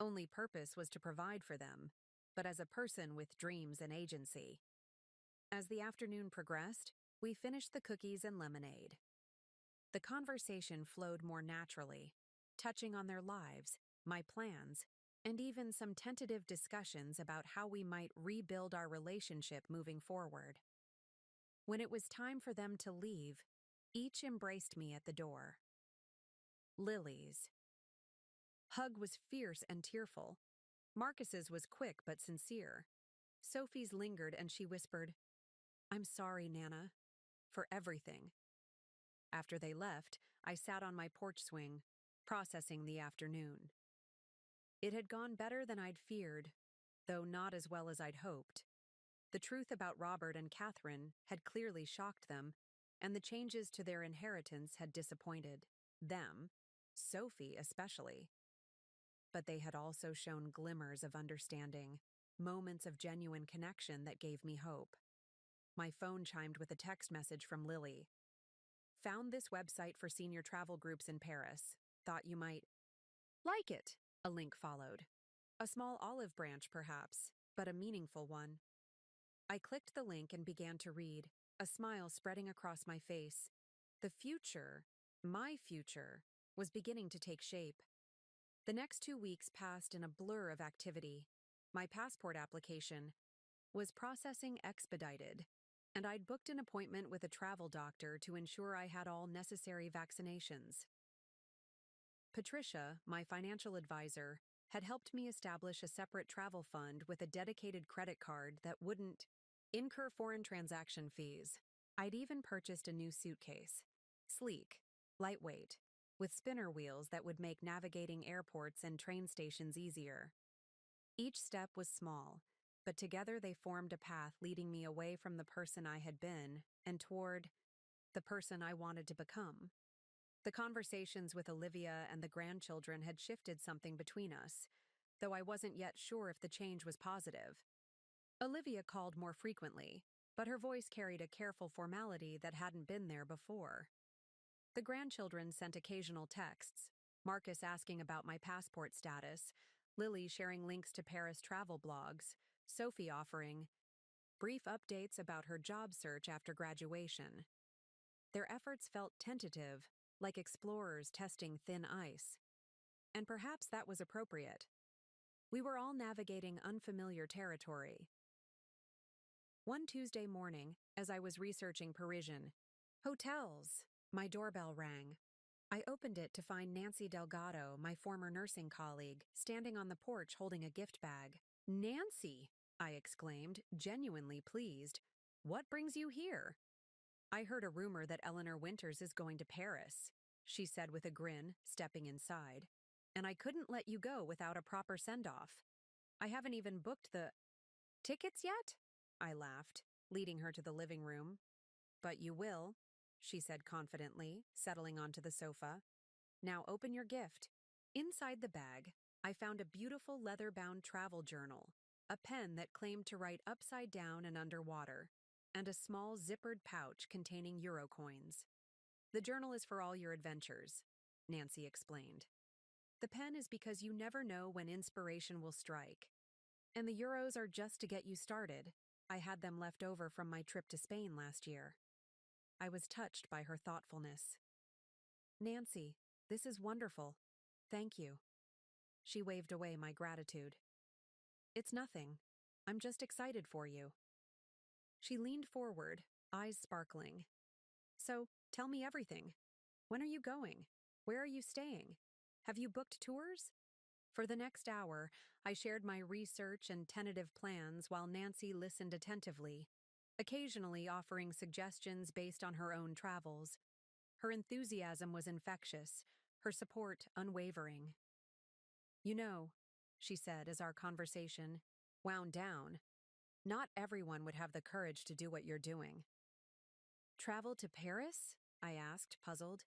only purpose was to provide for them, but as a person with dreams and agency. As the afternoon progressed, we finished the cookies and lemonade. The conversation flowed more naturally, touching on their lives, my plans, and even some tentative discussions about how we might rebuild our relationship moving forward. When it was time for them to leave, each embraced me at the door. Lily's hug was fierce and tearful. Marcus's was quick but sincere. Sophie's lingered and she whispered, I'm sorry, Nana, for everything. After they left, I sat on my porch swing, processing the afternoon. It had gone better than I'd feared, though not as well as I'd hoped. The truth about Robert and Catherine had clearly shocked them, and the changes to their inheritance had disappointed them, Sophie especially. But they had also shown glimmers of understanding, moments of genuine connection that gave me hope. My phone chimed with a text message from Lily. Found this website for senior travel groups in Paris. Thought you might like it. A link followed. A small olive branch, perhaps, but a meaningful one. I clicked the link and began to read, a smile spreading across my face. The future, my future, was beginning to take shape. The next 2 weeks passed in a blur of activity. My passport application was processing expedited, and I'd booked an appointment with a travel doctor to ensure I had all necessary vaccinations. Patricia, my financial advisor, had helped me establish a separate travel fund with a dedicated credit card that wouldn't incur foreign transaction fees. I'd even purchased a new suitcase, sleek, lightweight, with spinner wheels that would make navigating airports and train stations easier. Each step was small, but together they formed a path leading me away from the person I had been and toward the person I wanted to become. The conversations with Olivia and the grandchildren had shifted something between us, though I wasn't yet sure if the change was positive. Olivia called more frequently, but her voice carried a careful formality that hadn't been there before. The grandchildren sent occasional texts, Marcus asking about my passport status, Lily sharing links to Paris travel blogs, Sophie offering brief updates about her job search after graduation. Their efforts felt tentative, like explorers testing thin ice. And perhaps that was appropriate. We were all navigating unfamiliar territory. One Tuesday morning, as I was researching Parisian hotels, my doorbell rang. I opened it to find Nancy Delgado, my former nursing colleague, standing on the porch holding a gift bag. Nancy, I exclaimed, genuinely pleased. What brings you here? I heard a rumor that Eleanor Winters is going to Paris, she said with a grin, stepping inside. And I couldn't let you go without a proper send-off. I haven't even booked the tickets yet? I laughed, leading her to the living room. But you will. she said confidently, settling onto the sofa. Now open your gift. Inside the bag, I found a beautiful leather-bound travel journal, a pen that claimed to write upside down and underwater, and a small zippered pouch containing euro coins. The journal is for all your adventures, Nancy explained. The pen is because you never know when inspiration will strike. And the euros are just to get you started. I had them left over from my trip to Spain last year. I was touched by her thoughtfulness. Nancy, this is wonderful. Thank you. She waved away my gratitude. It's nothing. I'm just excited for you. She leaned forward, eyes sparkling. So, tell me everything. When are you going? Where are you staying? Have you booked tours? For the next hour, I shared my research and tentative plans while Nancy listened attentively, occasionally offering suggestions based on her own travels. Her enthusiasm was infectious, her support unwavering. You know, she said as our conversation wound down, not everyone would have the courage to do what you're doing. Travel to Paris? I asked, puzzled.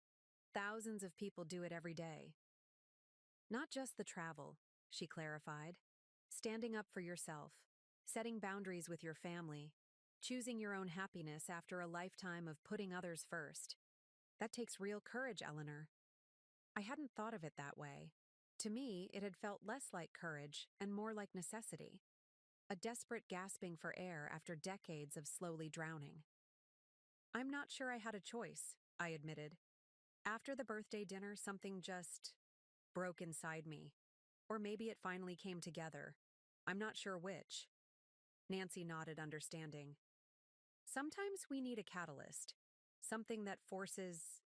Thousands of people do it every day. Not just the travel, she clarified. Standing up for yourself, setting boundaries with your family, choosing your own happiness after a lifetime of putting others first. That takes real courage, Eleanor. I hadn't thought of it that way. To me, it had felt less like courage and more like necessity. A desperate gasping for air after decades of slowly drowning. I'm not sure I had a choice, I admitted. After the birthday dinner, something just broke inside me. Or maybe it finally came together. I'm not sure which. Nancy nodded, understanding. Sometimes we need a catalyst, something that forces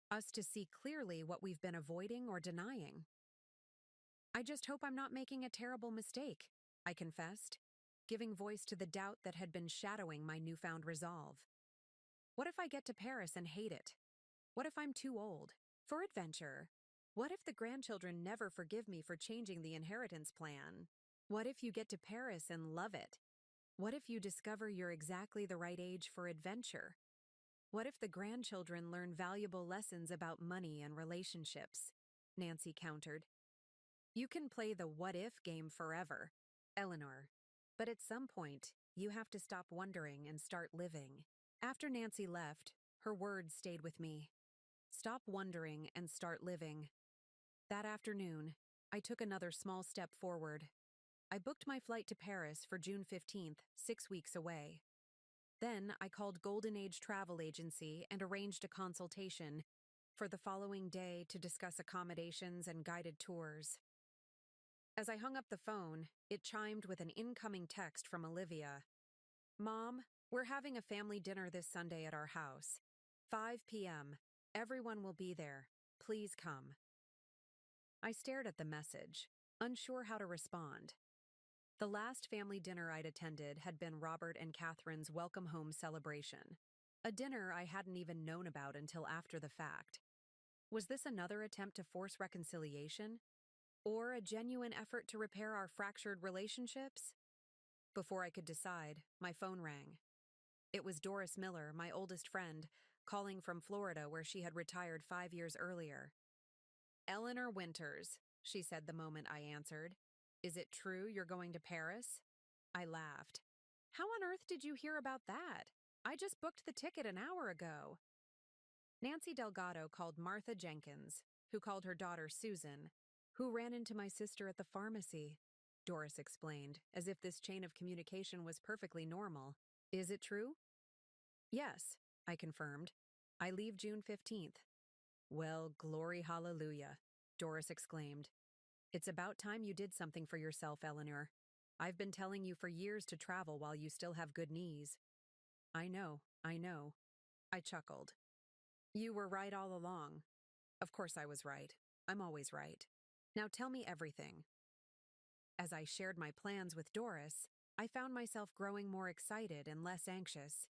us to see clearly what we've been avoiding or denying. I just hope I'm not making a terrible mistake, I confessed, giving voice to the doubt that had been shadowing my newfound resolve. What if I get to Paris and hate it? What if I'm too old for adventure? What if the grandchildren never forgive me for changing the inheritance plan? What if you get to Paris and love it? What if you discover you're exactly the right age for adventure? What if the grandchildren learn valuable lessons about money and relationships? Nancy countered. You can play the what-if game forever, Eleanor. But at some point, you have to stop wondering and start living. After Nancy left, her words stayed with me. Stop wondering and start living. That afternoon, I took another small step forward. I booked my flight to Paris for June 15th, 6 weeks away. Then I called Golden Age Travel Agency and arranged a consultation for the following day to discuss accommodations and guided tours. As I hung up the phone, it chimed with an incoming text from Olivia. Mom, we're having a family dinner this Sunday at our house. 5 p.m. Everyone will be there. Please come. I stared at the message, unsure how to respond. The last family dinner I'd attended had been Robert and Catherine's welcome home celebration, a dinner I hadn't even known about until after the fact. Was this another attempt to force reconciliation? Or a genuine effort to repair our fractured relationships? Before I could decide, my phone rang. It was Doris Miller, my oldest friend, calling from Florida where she had retired 5 years earlier. Eleanor Winters, she said the moment I answered. Is it true you're going to Paris? I laughed. How on earth did you hear about that? I just booked the ticket an hour ago. Nancy Delgado called Martha Jenkins, who called her daughter Susan, who ran into my sister at the pharmacy, Doris explained, as if this chain of communication was perfectly normal. Is it true? Yes, I confirmed. I leave June 15th. Well, glory hallelujah, Doris exclaimed. It's about time you did something for yourself, Eleanor. I've been telling you for years to travel while you still have good knees. I know. I chuckled. You were right all along. Of course I was right. I'm always right. Now tell me everything. As I shared my plans with Doris, I found myself growing more excited and less anxious.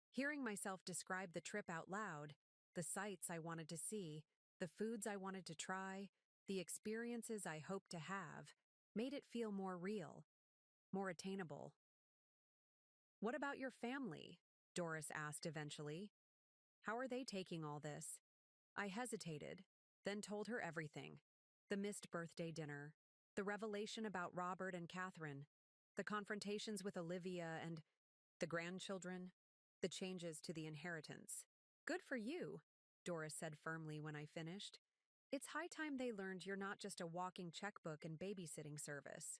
Hearing myself describe the trip out loud, the sights I wanted to see, the foods I wanted to try, the experiences I hoped to have, made it feel more real, more attainable. What about your family? Doris asked eventually. How are they taking all this? I hesitated, then told her everything. The missed birthday dinner, the revelation about Robert and Catherine, the confrontations with Olivia and the grandchildren, the changes to the inheritance. Good for you, Doris said firmly when I finished. It's high time they learned you're not just a walking checkbook and babysitting service.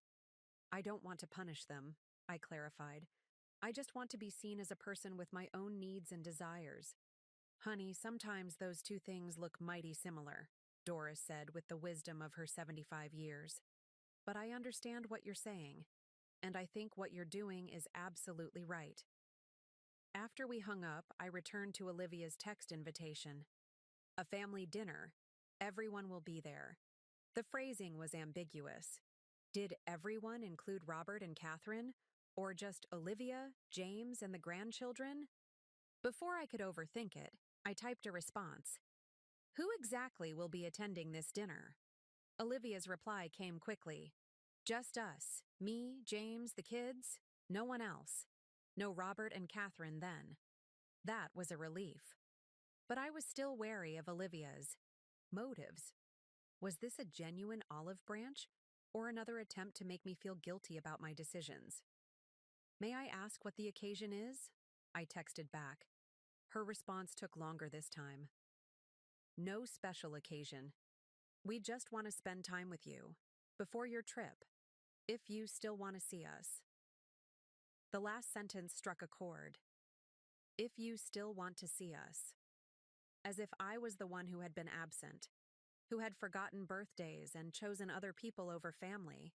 I don't want to punish them, I clarified. I just want to be seen as a person with my own needs and desires. Honey, sometimes those two things look mighty similar, Doris said with the wisdom of her 75 years. But I understand what you're saying, and I think what you're doing is absolutely right. After we hung up, I returned to Olivia's text invitation. A family dinner. Everyone will be there. The phrasing was ambiguous. Did everyone include Robert and Catherine? Or just Olivia, James, and the grandchildren? Before I could overthink it, I typed a response. Who exactly will be attending this dinner? Olivia's reply came quickly. Just us. Me, James, the kids. No one else. No Robert and Catherine then. That was a relief. But I was still wary of Olivia's motives. Was this a genuine olive branch, or another attempt to make me feel guilty about my decisions? May I ask what the occasion is? I texted back. Her response took longer this time. No special occasion. We just want to spend time with you. Before your trip. If you still want to see us. The last sentence struck a chord. If you still want to see us. As if I was the one who had been absent, who had forgotten birthdays and chosen other people over family.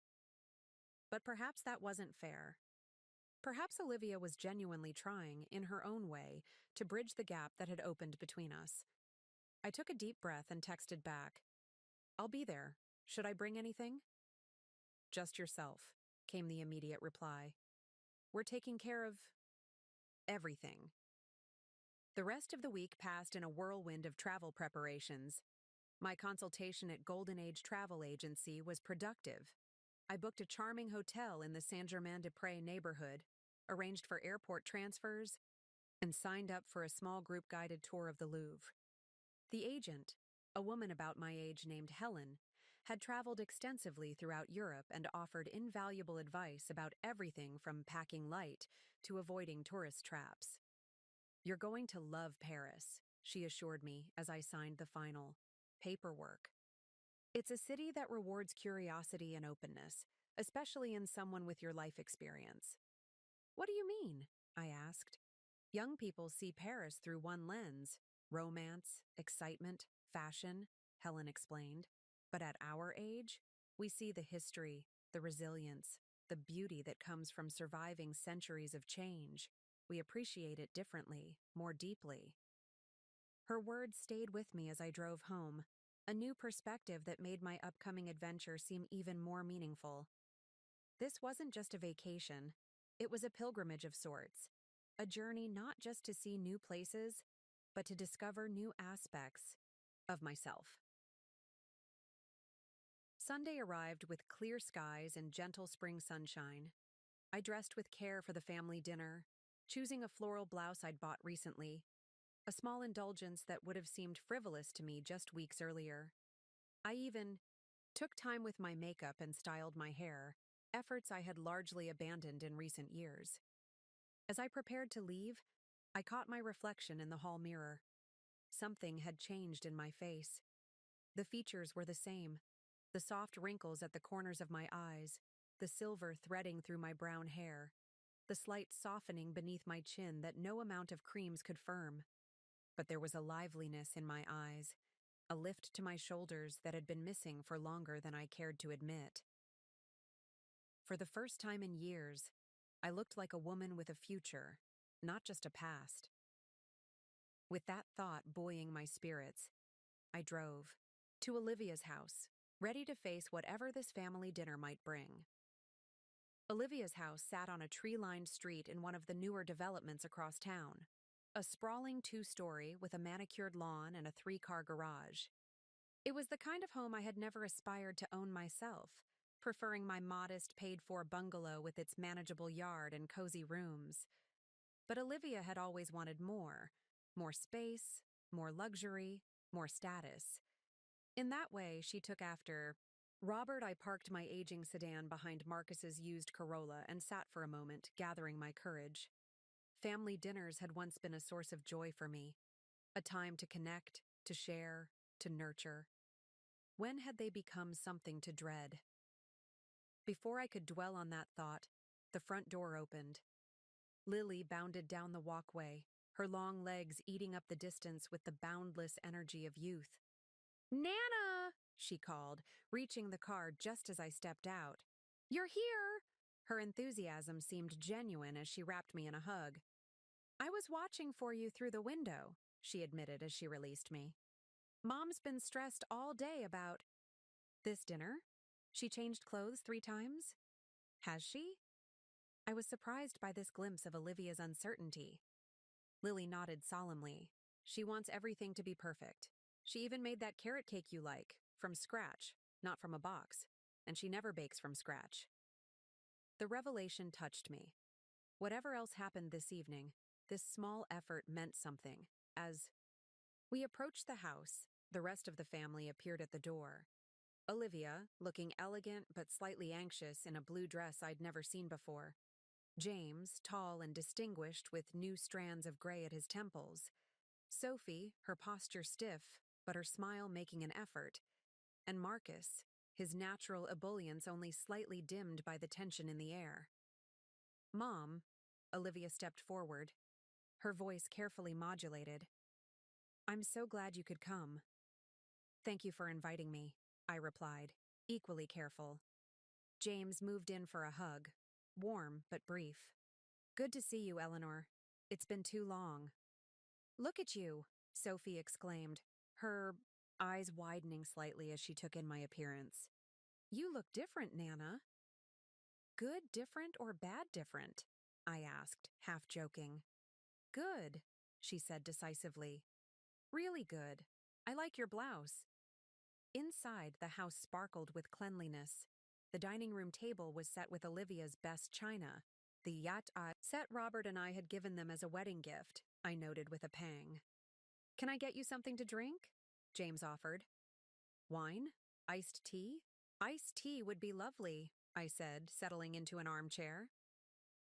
But perhaps that wasn't fair. Perhaps Olivia was genuinely trying, in her own way, to bridge the gap that had opened between us. I took a deep breath and texted back. I'll be there. Should I bring anything? Just yourself, came the immediate reply. We're taking care of everything. The rest of the week passed in a whirlwind of travel preparations. My consultation at Golden Age Travel Agency was productive. I booked a charming hotel in the Saint-Germain-des-Prés neighborhood, arranged for airport transfers, and signed up for a small group guided tour of the Louvre. The agent, a woman about my age named Helen, had traveled extensively throughout Europe and offered invaluable advice about everything from packing light to avoiding tourist traps. You're going to love Paris, she assured me as I signed the final paperwork. It's a city that rewards curiosity and openness, especially in someone with your life experience. What do you mean? I asked. Young people see Paris through one lens: romance, excitement, fashion, Helen explained. But at our age, we see the history, the resilience, the beauty that comes from surviving centuries of change. We appreciate it differently, more deeply. Her words stayed with me as I drove home, a new perspective that made my upcoming adventure seem even more meaningful. This wasn't just a vacation, it was a pilgrimage of sorts, a journey not just to see new places, but to discover new aspects of myself. Sunday arrived with clear skies and gentle spring sunshine. I dressed with care for the family dinner, choosing a floral blouse I'd bought recently, a small indulgence that would have seemed frivolous to me just weeks earlier. I even took time with my makeup and styled my hair, efforts I had largely abandoned in recent years. As I prepared to leave, I caught my reflection in the hall mirror. Something had changed in my face. The features were the same: the soft wrinkles at the corners of my eyes, the silver threading through my brown hair, the slight softening beneath my chin that no amount of creams could firm. But there was a liveliness in my eyes, a lift to my shoulders that had been missing for longer than I cared to admit. For the first time in years, I looked like a woman with a future, not just a past. With that thought buoying my spirits, I drove to Olivia's house, ready to face whatever this family dinner might bring. Olivia's house sat on a tree-lined street in one of the newer developments across town, a sprawling two-story with a manicured lawn and a three-car garage. It was the kind of home I had never aspired to own myself, preferring my modest, paid-for bungalow with its manageable yard and cozy rooms. But Olivia had always wanted more, more space, more luxury, more status. In that way, she took after Robert. I parked my aging sedan behind Marcus's used Corolla and sat for a moment, gathering my courage. Family dinners had once been a source of joy for me, a time to connect, to share, to nurture. When had they become something to dread? Before I could dwell on that thought, the front door opened. Lily bounded down the walkway, her long legs eating up the distance with the boundless energy of youth. "Nana!" she called, reaching the car just as I stepped out. "You're here!" Her enthusiasm seemed genuine as she wrapped me in a hug. "I was watching for you through the window," she admitted as she released me. "Mom's been stressed all day about this dinner. She changed clothes 3 times? Has she?" I was surprised by this glimpse of Olivia's uncertainty. Lily nodded solemnly. "She wants everything to be perfect. She even made that carrot cake you like, from scratch, not from a box. And she never bakes from scratch." The revelation touched me. Whatever else happened this evening, this small effort meant something. As we approached the house, the rest of the family appeared at the door. Olivia, looking elegant but slightly anxious in a blue dress I'd never seen before. James, tall and distinguished with new strands of gray at his temples. Sophie, her posture stiff, but her smile making an effort. And Marcus, his natural ebullience only slightly dimmed by the tension in the air. "Mom," Olivia stepped forward, her voice carefully modulated. "I'm so glad you could come." "Thank you for inviting me," I replied, equally careful. James moved in for a hug, warm but brief. "Good to see you, Eleanor. It's been too long." "Look at you," Sophie exclaimed, her eyes widening slightly as she took in my appearance. "You look different, Nana." "Good different or bad different?" I asked, half joking. "Good," she said decisively. "Really good. I like your blouse." Inside, the house sparkled with cleanliness. The dining room table was set with Olivia's best china, the yacht set Robert and I had given them as a wedding gift, I noted with a pang. "Can I get you something to drink?" James offered. "Wine? Iced tea?" "Iced tea would be lovely," I said, settling into an armchair.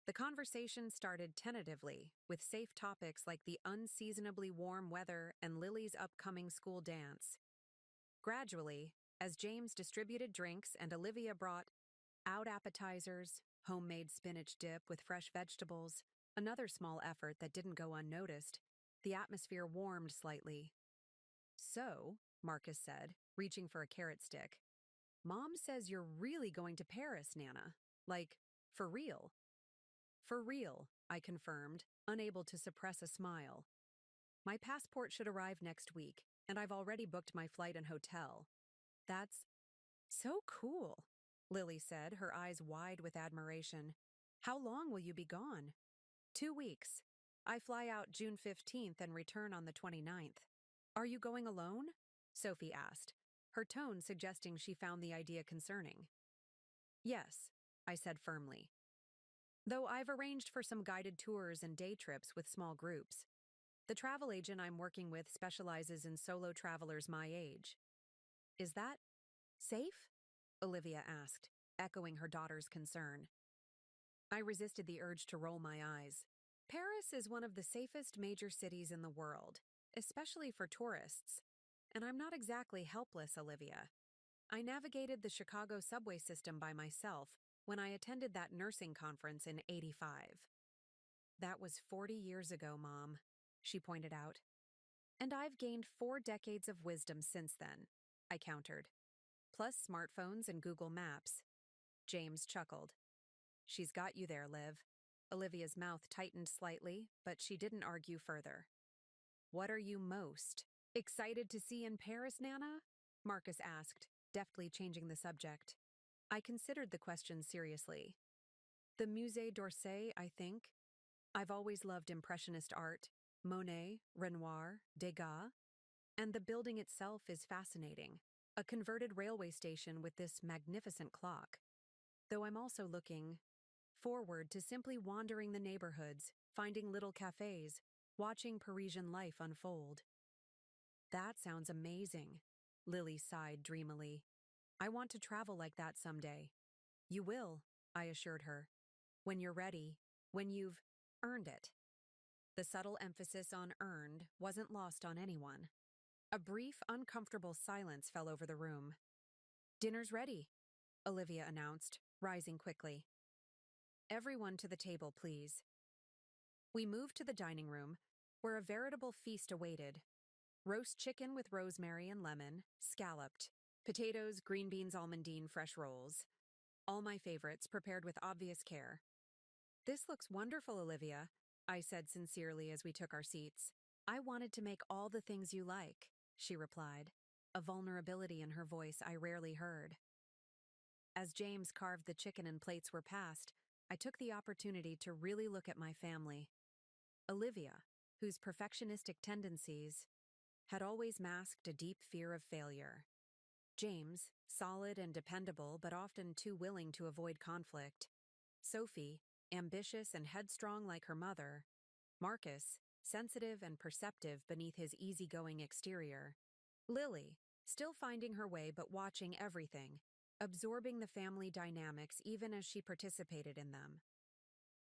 The conversation started tentatively, with safe topics like the unseasonably warm weather and Lily's upcoming school dance. Gradually, as James distributed drinks and Olivia brought out appetizers, homemade spinach dip with fresh vegetables, another small effort that didn't go unnoticed, the atmosphere warmed slightly. "So," Marcus said, reaching for a carrot stick, "Mom says you're really going to Paris, Nana. Like, for real." "For real," I confirmed, unable to suppress a smile. "My passport should arrive next week, and I've already booked my flight and hotel." "That's so cool," Lily said, her eyes wide with admiration. "How long will you be gone?" 2 weeks. I fly out June 15th and return on the 29th. "Are you going alone?" Sophie asked, her tone suggesting she found the idea concerning. "Yes," I said firmly. "Though I've arranged for some guided tours and day trips with small groups. The travel agent I'm working with specializes in solo travelers my age." "Is that safe?" Olivia asked, echoing her daughter's concern. I resisted the urge to roll my eyes. Paris is one of the safest major cities in the world, especially for tourists. And I'm not exactly helpless, Olivia. I navigated the Chicago subway system by myself when I attended that nursing conference in '85. "That was 40 years ago, Mom," she pointed out. "And I've gained 4 decades of wisdom since then," I countered. "Plus smartphones and Google Maps." James chuckled. "She's got you there, Liv." Olivia's mouth tightened slightly, but she didn't argue further. "What are you most excited to see in Paris, Nana?" Marcus asked, deftly changing the subject. I considered the question seriously. "The Musée d'Orsay, I think. I've always loved Impressionist art, Monet, Renoir, Degas, and the building itself is fascinating. A converted railway station with this magnificent clock. Though I'm also looking forward to simply wandering the neighborhoods, finding little cafes, watching Parisian life unfold. That sounds amazing, Lily sighed dreamily. I want to travel like that someday. You will, I assured her. When you're ready, when you've earned it. The subtle emphasis on earned wasn't lost on anyone. A brief, uncomfortable silence fell over the room. Dinner's ready, Olivia announced, rising quickly. Everyone to the table, please. We moved to the dining room, where a veritable feast awaited. Roast chicken with rosemary and lemon, scalloped, potatoes, green beans, almondine, fresh rolls. All my favorites, prepared with obvious care. This looks wonderful, Olivia, I said sincerely as we took our seats. I wanted to make all the things you like, she replied, a vulnerability in her voice I rarely heard. As James carved the chicken and plates were passed, I took the opportunity to really look at my family. Olivia, whose perfectionistic tendencies had always masked a deep fear of failure. James, solid and dependable but often too willing to avoid conflict. Sophie, ambitious and headstrong like her mother. Marcus, sensitive and perceptive beneath his easygoing exterior. Lily, still finding her way but watching everything, absorbing the family dynamics even as she participated in them.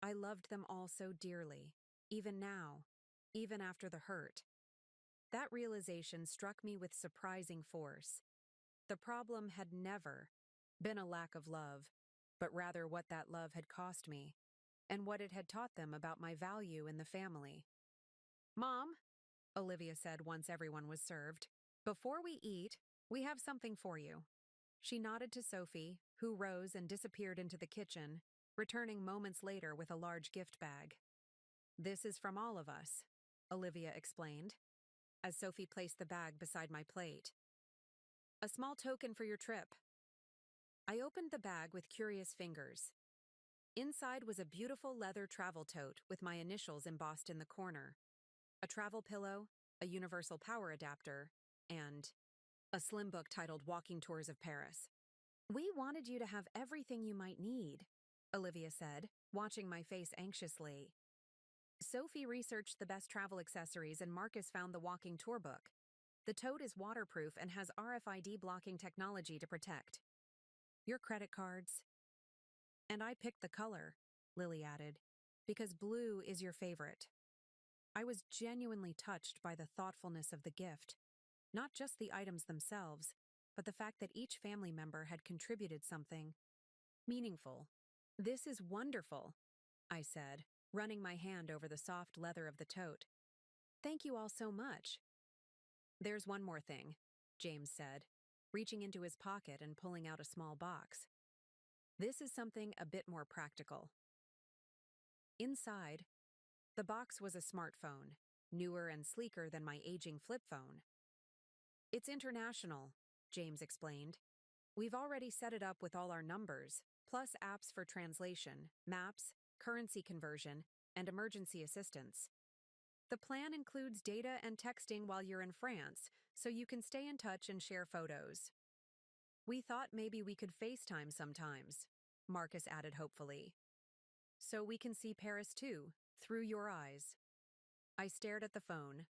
I loved them all so dearly, even now, even after the hurt. That realization struck me with surprising force. The problem had never been a lack of love, but rather what that love had cost me, and what it had taught them about my value in the family. Mom, Olivia said once everyone was served, before we eat, we have something for you. She nodded to Sophie, who rose and disappeared into the kitchen, returning moments later with a large gift bag. This is from all of us, Olivia explained, as Sophie placed the bag beside my plate. A small token for your trip. I opened the bag with curious fingers. Inside was a beautiful leather travel tote with my initials embossed in the corner, a travel pillow, a universal power adapter, and a slim book titled Walking Tours of Paris. We wanted you to have everything you might need, Olivia said, watching my face anxiously. Sophie researched the best travel accessories and Marcus found the walking tour book. The tote is waterproof and has RFID blocking technology to protect. Your credit cards. And I picked the color, Lily added, because blue is your favorite. I was genuinely touched by the thoughtfulness of the gift, not just the items themselves, but the fact that each family member had contributed something meaningful. This is wonderful, I said, running my hand over the soft leather of the tote. Thank you all so much. There's one more thing, James said, reaching into his pocket and pulling out a small box. This is something a bit more practical. Inside, the box was a smartphone, newer and sleeker than my aging flip phone. It's international, James explained. We've already set it up with all our numbers, plus apps for translation, maps, currency conversion, and emergency assistance. The plan includes data and texting while you're in France, so you can stay in touch and share photos. We thought maybe we could FaceTime sometimes, Marcus added hopefully. So we can see Paris too, through your eyes. I stared at the phone,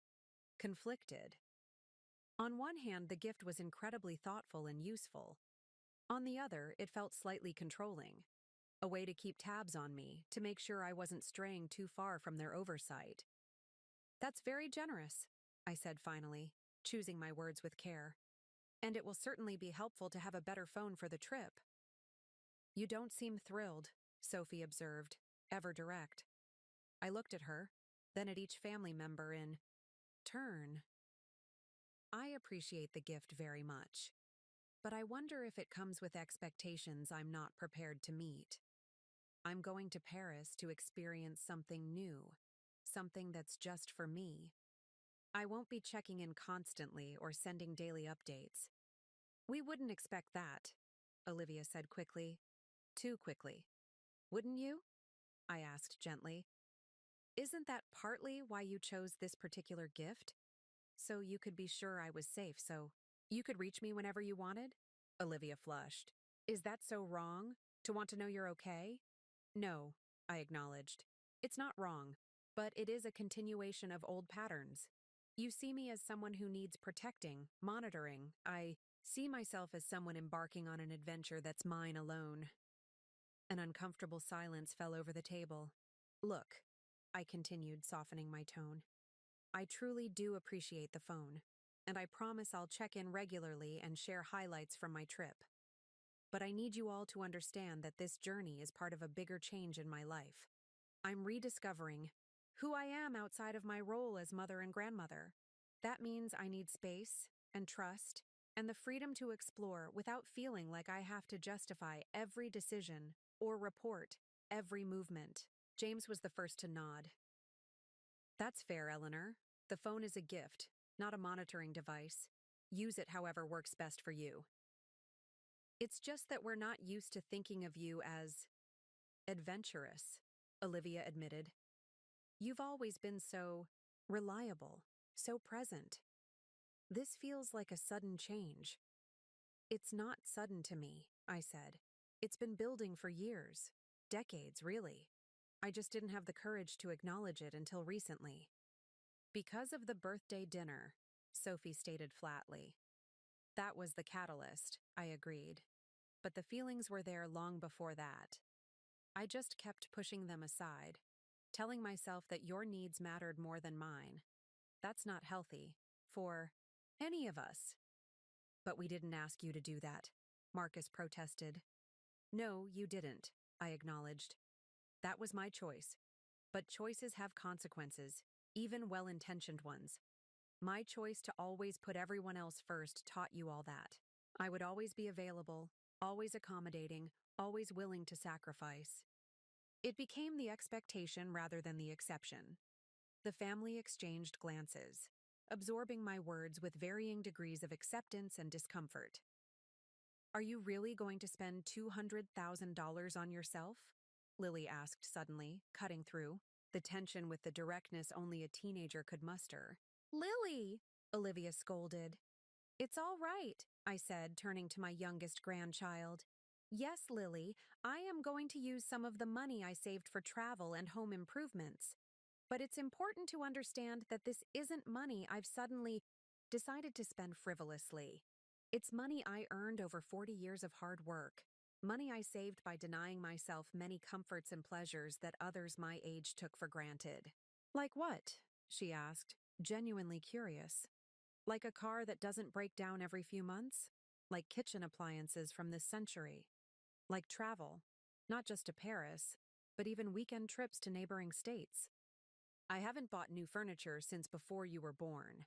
conflicted. On one hand, the gift was incredibly thoughtful and useful. On the other, it felt slightly controlling. A way to keep tabs on me, to make sure I wasn't straying too far from their oversight. That's very generous, I said finally, choosing my words with care. And it will certainly be helpful to have a better phone for the trip. You don't seem thrilled, Sophie observed, ever direct. I looked at her, then at each family member in turn. I appreciate the gift very much, but I wonder if it comes with expectations I'm not prepared to meet. I'm going to Paris to experience something new, something that's just for me. I won't be checking in constantly or sending daily updates. We wouldn't expect that, Olivia said quickly. Too quickly. Wouldn't you? I asked gently. Isn't that partly why you chose this particular gift? So you could be sure I was safe, so you could reach me whenever you wanted? Olivia flushed. Is that so wrong? To want to know you're okay? No, I acknowledged. It's not wrong, but it is a continuation of old patterns. You see me as someone who needs protecting, monitoring. I see myself as someone embarking on an adventure that's mine alone. An uncomfortable silence fell over the table. Look, I continued, softening my tone. I truly do appreciate the phone, and I promise I'll check in regularly and share highlights from my trip. But I need you all to understand that this journey is part of a bigger change in my life. I'm rediscovering who I am outside of my role as mother and grandmother. That means I need space and trust and the freedom to explore without feeling like I have to justify every decision or report every movement. James was the first to nod. That's fair, Eleanor. The phone is a gift, not a monitoring device. Use it however works best for you. It's just that we're not used to thinking of you as adventurous, Olivia admitted. You've always been so reliable, so present. This feels like a sudden change. It's not sudden to me, I said. It's been building for years, decades, really. I just didn't have the courage to acknowledge it until recently. Because of the birthday dinner, Sophie stated flatly. That was the catalyst, I agreed. But the feelings were there long before that. I just kept pushing them aside, telling myself that your needs mattered more than mine. That's not healthy for any of us. But we didn't ask you to do that, Marcus protested. No, you didn't, I acknowledged. That was my choice. But choices have consequences, even well-intentioned ones. My choice to always put everyone else first taught you all that. I would always be available, always accommodating, always willing to sacrifice. It became the expectation rather than the exception. The family exchanged glances, absorbing my words with varying degrees of acceptance and discomfort. Are you really going to spend $200,000 on yourself? Lily asked suddenly, cutting through, the tension with the directness only a teenager could muster. Lily! Olivia scolded. It's all right, I said, turning to my youngest grandchild. Yes, Lily, I am going to use some of the money I saved for travel and home improvements. But it's important to understand that this isn't money I've suddenly decided to spend frivolously. It's money I earned over 40 years of hard work. Money I saved by denying myself many comforts and pleasures that others my age took for granted. Like what? She asked, genuinely curious. Like a car that doesn't break down every few months? Like kitchen appliances from this century? Like travel, not just to Paris, but even weekend trips to neighboring states? I haven't bought new furniture since before you were born.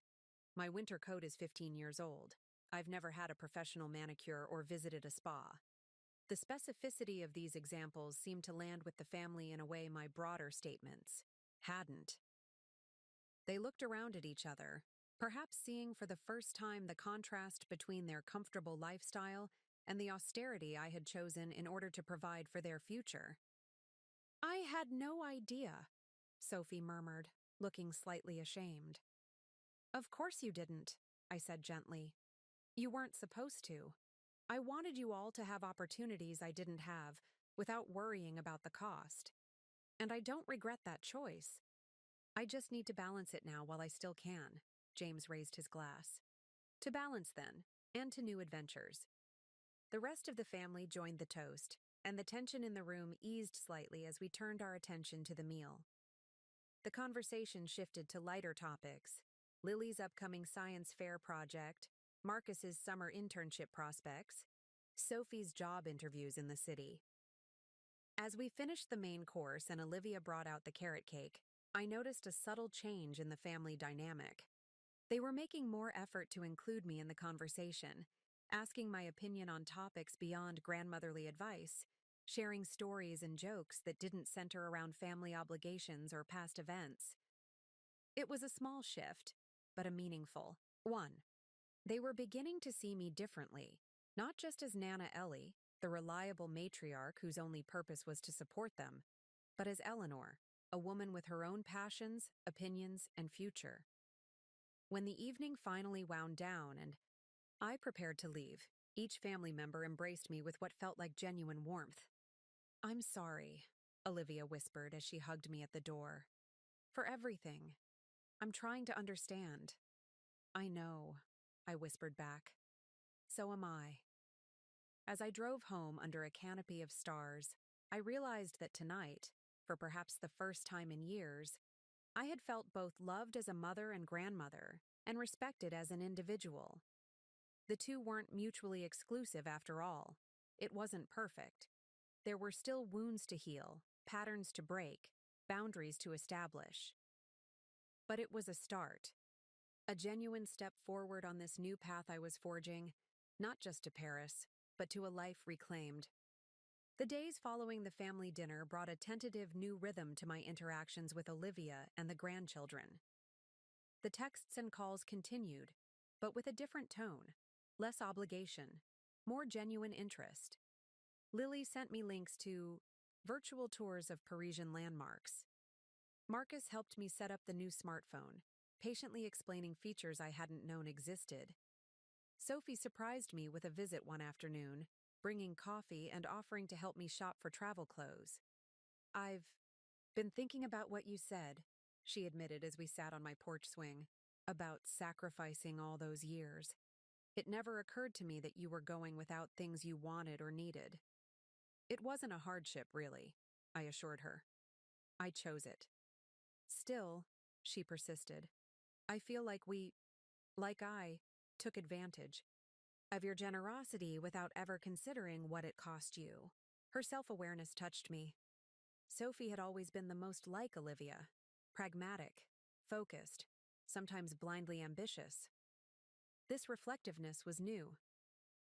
My winter coat is 15 years old. I've never had a professional manicure or visited a spa. The specificity of these examples seemed to land with the family in a way my broader statements hadn't. They looked around at each other, perhaps seeing for the first time the contrast between their comfortable lifestyle and the austerity I had chosen in order to provide for their future. I had no idea, Sophie murmured, looking slightly ashamed. Of course you didn't, I said gently. You weren't supposed to. I wanted you all to have opportunities I didn't have, without worrying about the cost. And I don't regret that choice. I just need to balance it now while I still can. James raised his glass. To balance, then, and to new adventures. The rest of the family joined the toast, and the tension in the room eased slightly as we turned our attention to the meal. The conversation shifted to lighter topics: Lily's upcoming science fair project, Marcus's summer internship prospects, Sophie's job interviews in the city. As we finished the main course and Olivia brought out the carrot cake, I noticed a subtle change in the family dynamic. They were making more effort to include me in the conversation, asking my opinion on topics beyond grandmotherly advice, sharing stories and jokes that didn't center around family obligations or past events. It was a small shift, but a meaningful one. They were beginning to see me differently, not just as Nana Ellie, the reliable matriarch whose only purpose was to support them, but as Eleanor, a woman with her own passions, opinions, and future. When the evening finally wound down and I prepared to leave, each family member embraced me with what felt like genuine warmth. I'm sorry, Olivia whispered as she hugged me at the door. For everything. I'm trying to understand. I know, I whispered back. So am I. As I drove home under a canopy of stars, I realized that tonight, for perhaps the first time in years, I had felt both loved as a mother and grandmother, and respected as an individual. The two weren't mutually exclusive after all. It wasn't perfect. There were still wounds to heal, patterns to break, boundaries to establish. But it was a start. A genuine step forward on this new path I was forging, not just to Paris, but to a life reclaimed. The days following the family dinner brought a tentative new rhythm to my interactions with Olivia and the grandchildren. The texts and calls continued, but with a different tone, less obligation, more genuine interest. Lily sent me links to virtual tours of Parisian landmarks. Marcus helped me set up the new smartphone, patiently explaining features I hadn't known existed. Sophie surprised me with a visit one afternoon, bringing coffee and offering to help me shop for travel clothes. I've been thinking about what you said, she admitted as we sat on my porch swing, about sacrificing all those years. It never occurred to me that you were going without things you wanted or needed. It wasn't a hardship, really, I assured her. I chose it. Still, she persisted, I feel like I, took advantage of your generosity without ever considering what it cost you. Her self-awareness touched me. Sophie had always been the most like Olivia, pragmatic, focused, sometimes blindly ambitious. This reflectiveness was new.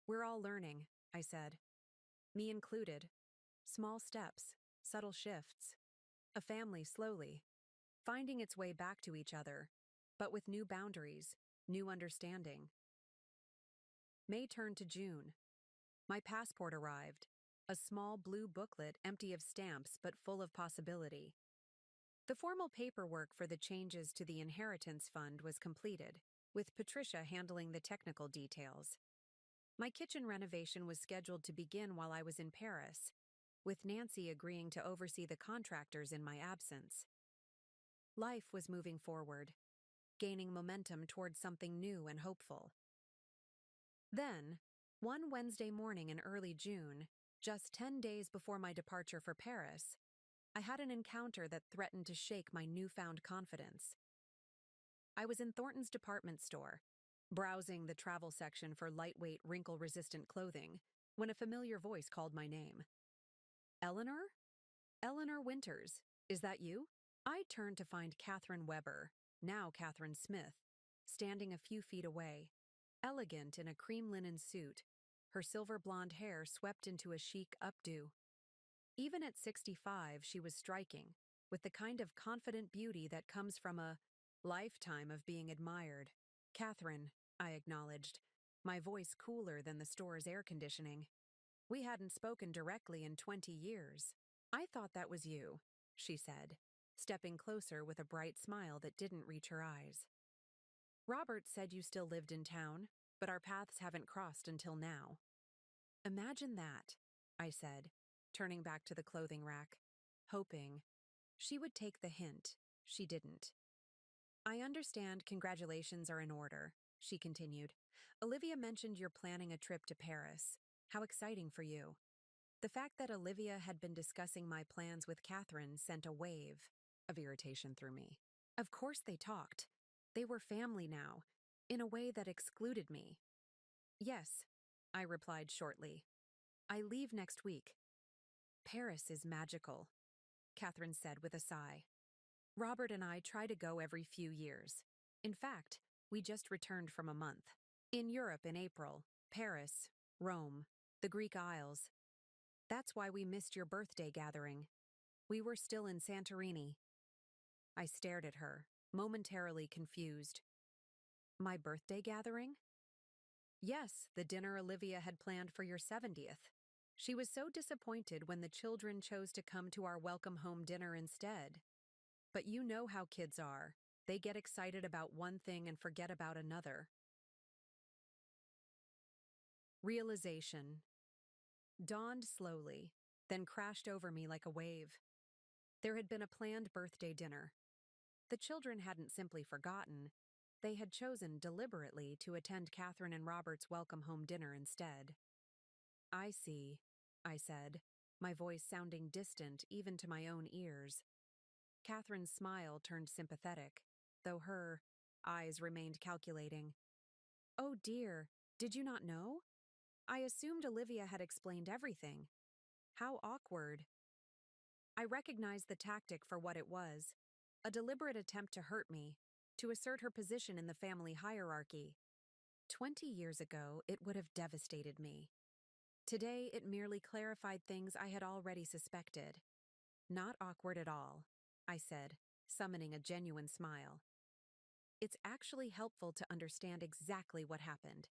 We're all learning, I said. Me included. Small steps, subtle shifts. A family slowly, finding its way back to each other, but with new boundaries, new understanding. May turned to June. My passport arrived, a small blue booklet empty of stamps but full of possibility. The formal paperwork for the changes to the inheritance fund was completed, with Patricia handling the technical details. My kitchen renovation was scheduled to begin while I was in Paris, with Nancy agreeing to oversee the contractors in my absence. Life was moving forward, gaining momentum towards something new and hopeful. Then, one Wednesday morning in early June, just 10 days before my departure for Paris, I had an encounter that threatened to shake my newfound confidence. I was in Thornton's department store, browsing the travel section for lightweight, wrinkle-resistant clothing, when a familiar voice called my name. Eleanor? Eleanor Winters, is that you? I turned to find Catherine Weber, now Catherine Smith, standing a few feet away, elegant in a cream linen suit, her silver blonde hair swept into a chic updo. Even at 65, she was striking, with the kind of confident beauty that comes from a lifetime of being admired. Catherine, I acknowledged, my voice cooler than the store's air conditioning. We hadn't spoken directly in 20 years. I thought that was you, she said, stepping closer with a bright smile that didn't reach her eyes. Robert said you still lived in town, but our paths haven't crossed until now. Imagine that, I said, turning back to the clothing rack, hoping she would take the hint. She didn't. I understand congratulations are in order, she continued. Olivia mentioned you're planning a trip to Paris. How exciting for you. The fact that Olivia had been discussing my plans with Catherine sent a wave of irritation through me. Of course they talked. They were family now, in a way that excluded me. Yes, I replied shortly. I leave next week. Paris is magical, Catherine said with a sigh. Robert and I try to go every few years. In fact, we just returned from a month. In Europe in April, Paris, Rome, the Greek Isles. That's why we missed your birthday gathering. We were still in Santorini. I stared at her, momentarily confused. My birthday gathering? Yes, the dinner Olivia had planned for your 70th. She was so disappointed when the children chose to come to our welcome home dinner instead. But you know how kids are. They get excited about one thing and forget about another. Realization dawned slowly, then crashed over me like a wave. There had been a planned birthday dinner. The children hadn't simply forgotten, they had chosen deliberately to attend Catherine and Robert's welcome home dinner instead. I see, I said, my voice sounding distant even to my own ears. Catherine's smile turned sympathetic, though her eyes remained calculating. Oh dear, did you not know? I assumed Olivia had explained everything. How awkward. I recognized the tactic for what it was, a deliberate attempt to hurt me, to assert her position in the family hierarchy. 20 years ago, it would have devastated me. Today, it merely clarified things I had already suspected. Not awkward at all, I said, summoning a genuine smile. It's actually helpful to understand exactly what happened.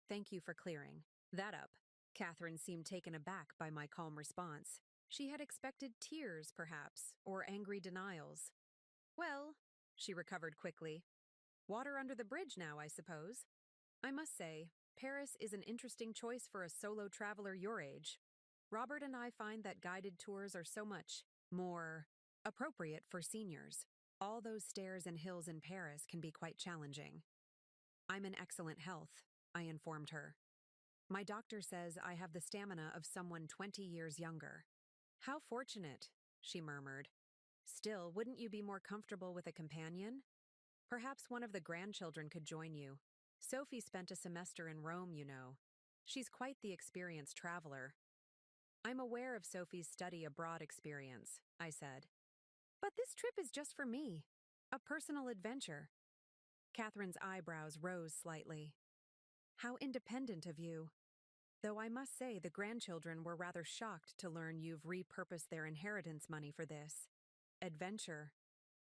Thank you for clearing that up. Catherine seemed taken aback by my calm response. She had expected tears, perhaps, or angry denials. Well, she recovered quickly. Water under the bridge now, I suppose. I must say, Paris is an interesting choice for a solo traveler your age. Robert and I find that guided tours are so much more appropriate for seniors. All those stairs and hills in Paris can be quite challenging. I'm in excellent health, I informed her. My doctor says I have the stamina of someone 20 years younger. How fortunate, she murmured. Still, wouldn't you be more comfortable with a companion? Perhaps one of the grandchildren could join you. Sophie spent a semester in Rome, you know. She's quite the experienced traveler. I'm aware of Sophie's study abroad experience, I said. But this trip is just for me. A personal adventure. Catherine's eyebrows rose slightly. How independent of you. Though I must say the grandchildren were rather shocked to learn you've repurposed their inheritance money for this adventure.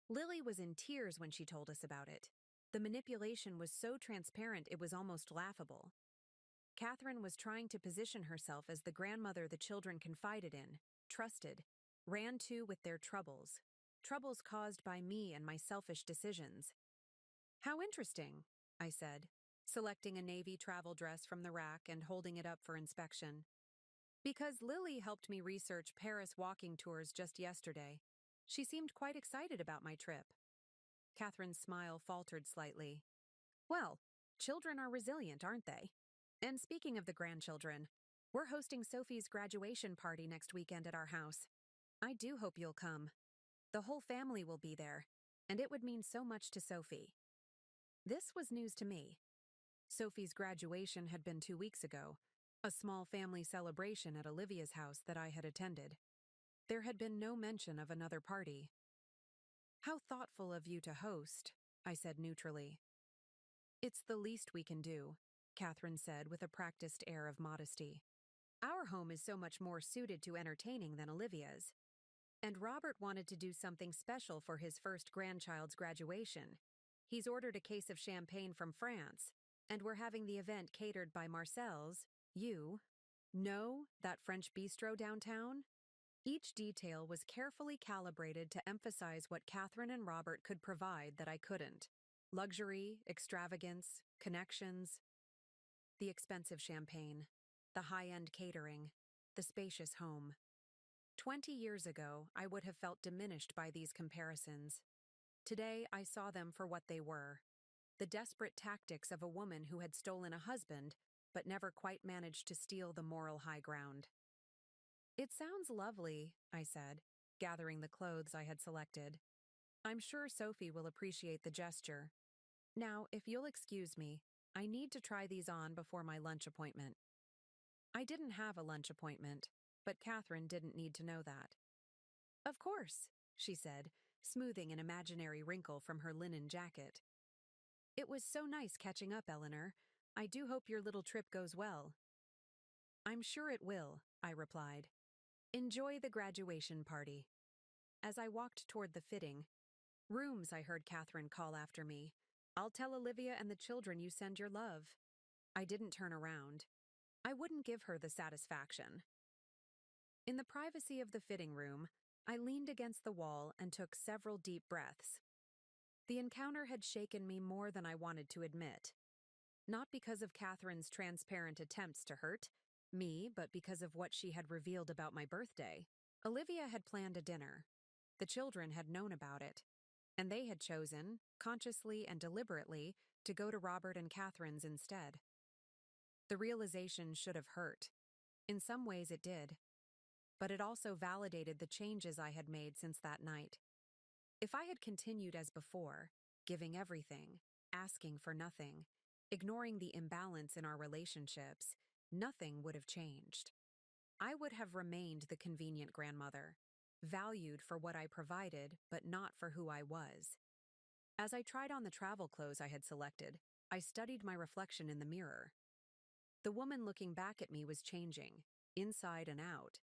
Lily was in tears when she told us about it. The manipulation was so transparent it was almost laughable. Catherine was trying to position herself as the grandmother the children confided in, trusted, ran to with their troubles. Troubles caused by me and my selfish decisions. How interesting, I said, selecting a navy travel dress from the rack and holding it up for inspection. Because Lily helped me research Paris walking tours just yesterday. She seemed quite excited about my trip. Catherine's smile faltered slightly. Well, children are resilient, aren't they? And speaking of the grandchildren, we're hosting Sophie's graduation party next weekend at our house. I do hope you'll come. The whole family will be there, and it would mean so much to Sophie. This was news to me. Sophie's graduation had been 2 weeks ago, a small family celebration at Olivia's house that I had attended. There had been no mention of another party. How thoughtful of you to host, I said neutrally. It's the least we can do, Catherine said with a practiced air of modesty. Our home is so much more suited to entertaining than Olivia's. And Robert wanted to do something special for his first grandchild's graduation. He's ordered a case of champagne from France, and we're having the event catered by Marcel's. You know that French bistro downtown? Each detail was carefully calibrated to emphasize what Catherine and Robert could provide that I couldn't. Luxury, extravagance, connections. The expensive champagne, the high-end catering, the spacious home. 20 years ago, I would have felt diminished by these comparisons. Today, I saw them for what they were. The desperate tactics of a woman who had stolen a husband, but never quite managed to steal the moral high ground. It sounds lovely, I said, gathering the clothes I had selected. I'm sure Sophie will appreciate the gesture. Now, if you'll excuse me, I need to try these on before my lunch appointment. I didn't have a lunch appointment, but Catherine didn't need to know that. Of course, she said, smoothing an imaginary wrinkle from her linen jacket. It was so nice catching up, Eleanor. I do hope your little trip goes well. I'm sure it will, I replied. Enjoy the graduation party. As I walked toward the fitting, rooms, I heard Catherine call after me. I'll tell Olivia and the children you send your love. I didn't turn around. I wouldn't give her the satisfaction. In the privacy of the fitting room, I leaned against the wall and took several deep breaths. The encounter had shaken me more than I wanted to admit. Not because of Catherine's transparent attempts to hurt me, but because of what she had revealed about my birthday. Olivia had planned a dinner. The children had known about it. And they had chosen, consciously and deliberately, to go to Robert and Catherine's instead. The realization should have hurt. In some ways it did. But it also validated the changes I had made since that night. If I had continued as before, giving everything, asking for nothing, ignoring the imbalance in our relationships, nothing would have changed. I would have remained the convenient grandmother, valued for what I provided but not for who I was. As I tried on the travel clothes I had selected, I studied my reflection in the mirror. The woman looking back at me was changing, inside and out.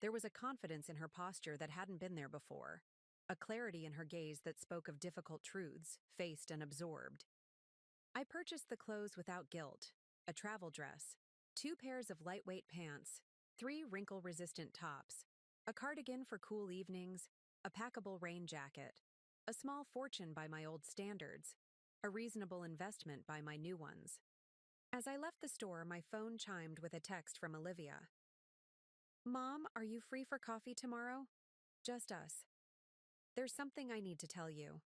There was a confidence in her posture that hadn't been there before, a clarity in her gaze that spoke of difficult truths, faced and absorbed. I purchased the clothes without guilt: a travel dress, 2 pairs of lightweight pants, 3 wrinkle-resistant tops, a cardigan for cool evenings, a packable rain jacket, a small fortune by my old standards, a reasonable investment by my new ones. As I left the store, my phone chimed with a text from Olivia. "Mom, are you free for coffee tomorrow? Just us. There's something I need to tell you."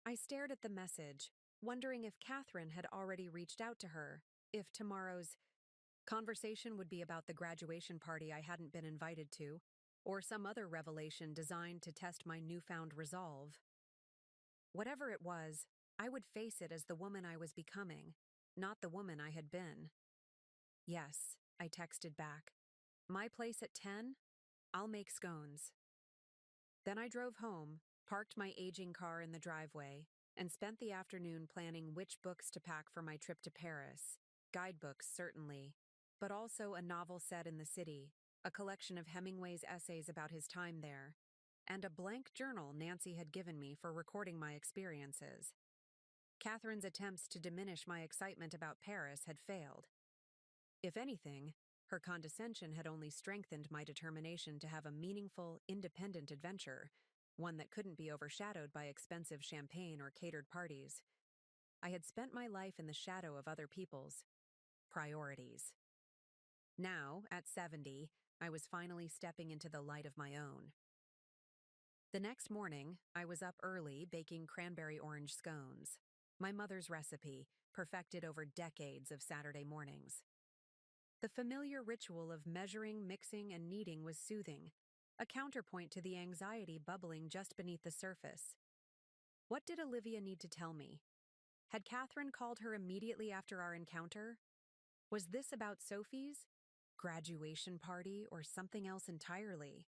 I stared at the message, wondering if Catherine had already reached out to her, if tomorrow's conversation would be about the graduation party I hadn't been invited to, or some other revelation designed to test my newfound resolve. Whatever it was, I would face it as the woman I was becoming, not the woman I had been. "Yes," I texted back. "My place at 10? I'll make scones." Then I drove home, parked my aging car in the driveway, and spent the afternoon planning which books to pack for my trip to Paris. Guidebooks, certainly, but also a novel set in the city, a collection of Hemingway's essays about his time there, and a blank journal Nancy had given me for recording my experiences. Catherine's attempts to diminish my excitement about Paris had failed. If anything, her condescension had only strengthened my determination to have a meaningful, independent adventure, one that couldn't be overshadowed by expensive champagne or catered parties. I had spent my life in the shadow of other people's priorities. Now, at 70, I was finally stepping into the light of my own. The next morning, I was up early baking cranberry orange scones, my mother's recipe, perfected over decades of Saturday mornings. The familiar ritual of measuring, mixing, and kneading was soothing, a counterpoint to the anxiety bubbling just beneath the surface. What did Olivia need to tell me? Had Catherine called her immediately after our encounter? Was this about Sophie's graduation party or something else entirely?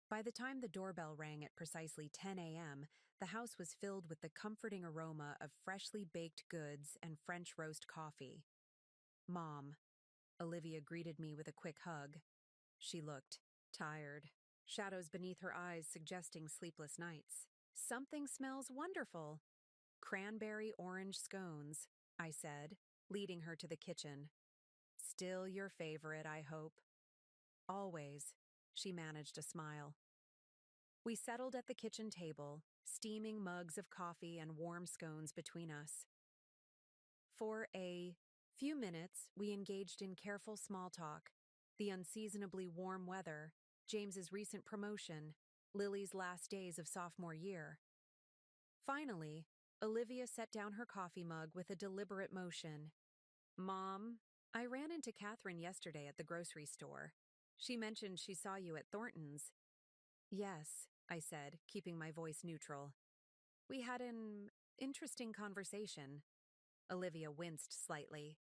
By the time the doorbell rang at precisely 10 a.m., the house was filled with the comforting aroma of freshly baked goods and French roast coffee. "Mom," Olivia greeted me with a quick hug. She looked tired, shadows beneath her eyes suggesting sleepless nights. "Something smells wonderful." "Cranberry orange scones," I said, leading her to the kitchen. "Still your favorite, I hope." "Always," she managed a smile. We settled at the kitchen table, steaming mugs of coffee and warm scones between us. For a few minutes, we engaged in careful small talk: the unseasonably warm weather, James's recent promotion, Lily's last days of sophomore year. Finally, Olivia set down her coffee mug with a deliberate motion. "Mom, I ran into Catherine yesterday at the grocery store. She mentioned she saw you at Thornton's." "Yes," I said, keeping my voice neutral. "We had an interesting conversation." Olivia winced slightly.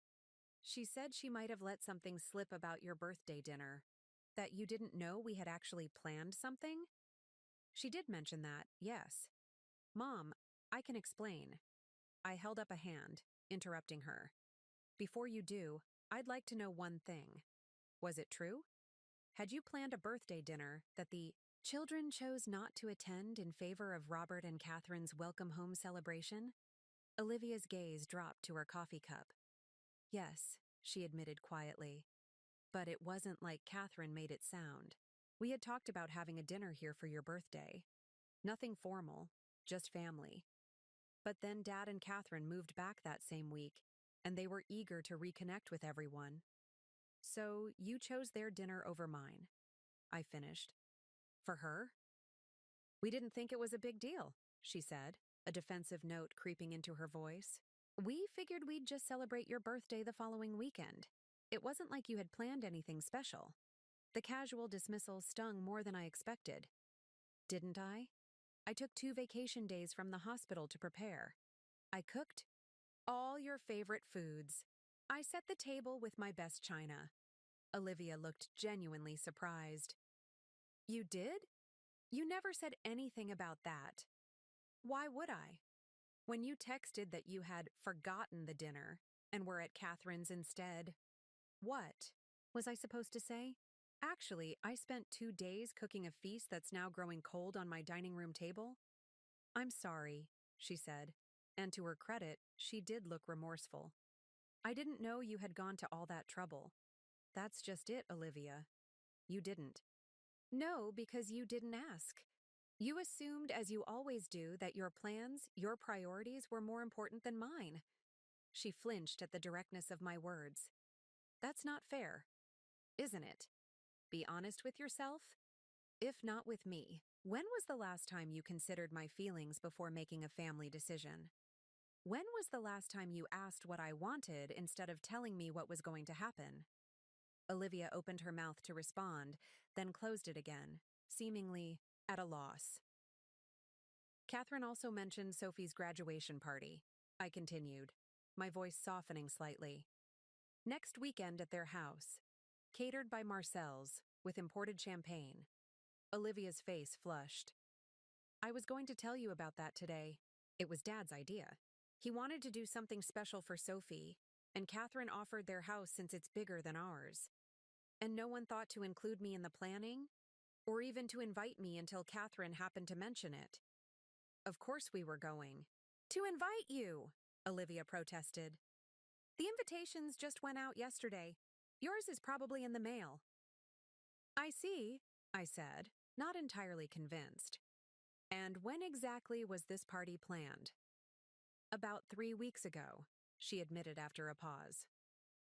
"She said she might have let something slip about your birthday dinner. That you didn't know we had actually planned something?" "She did mention that, yes." "Mom, I can explain." I held up a hand, interrupting her. "Before you do, I'd like to know one thing. Was it true? Had you planned a birthday dinner that the children chose not to attend in favor of Robert and Catherine's welcome home celebration?" Olivia's gaze dropped to her coffee cup. "Yes," she admitted quietly. "But it wasn't like Catherine made it sound. We had talked about having a dinner here for your birthday. Nothing formal, just family. But then Dad and Catherine moved back that same week, and they were eager to reconnect with everyone. So you chose their dinner over mine," I finished. "For her?" We didn't think it was a big deal, she said, a defensive note creeping into her voice. We figured we'd just celebrate your birthday the following weekend. It wasn't like you had planned anything special. The casual dismissal stung more than I expected. Didn't I? I took 2 vacation days from the hospital to prepare. I cooked all your favorite foods. I set the table with my best china. Olivia looked genuinely surprised. You did? You never said anything about that. Why would I? When you texted that you had forgotten the dinner and were at Catherine's instead. What was I supposed to say? Actually, I spent 2 days cooking a feast that's now growing cold on my dining room table. I'm sorry, she said, and to her credit, she did look remorseful. I didn't know you had gone to all that trouble. That's just it, Olivia. You didn't. No, because you didn't ask. You assumed, as you always do, that your plans, your priorities were more important than mine. She flinched at the directness of my words. That's not fair, isn't it? Be honest with yourself. If not with me, when was the last time you considered my feelings before making a family decision? When was the last time you asked what I wanted instead of telling me what was going to happen? Olivia opened her mouth to respond, then closed it again, seemingly at a loss. Catherine also mentioned Sophie's graduation party. I continued, my voice softening slightly. Next weekend at their house, catered by Marcel's, with imported champagne. Olivia's face flushed. I was going to tell you about that today. It was Dad's idea. He wanted to do something special for Sophie, and Catherine offered their house since it's bigger than ours. And no one thought to include me in the planning, or even to invite me until Catherine happened to mention it. Of course we were going. To invite you, Olivia protested. The invitations just went out yesterday. Yours is probably in the mail. I see, I said, not entirely convinced. And when exactly was this party planned? About 3 weeks ago, she admitted after a pause.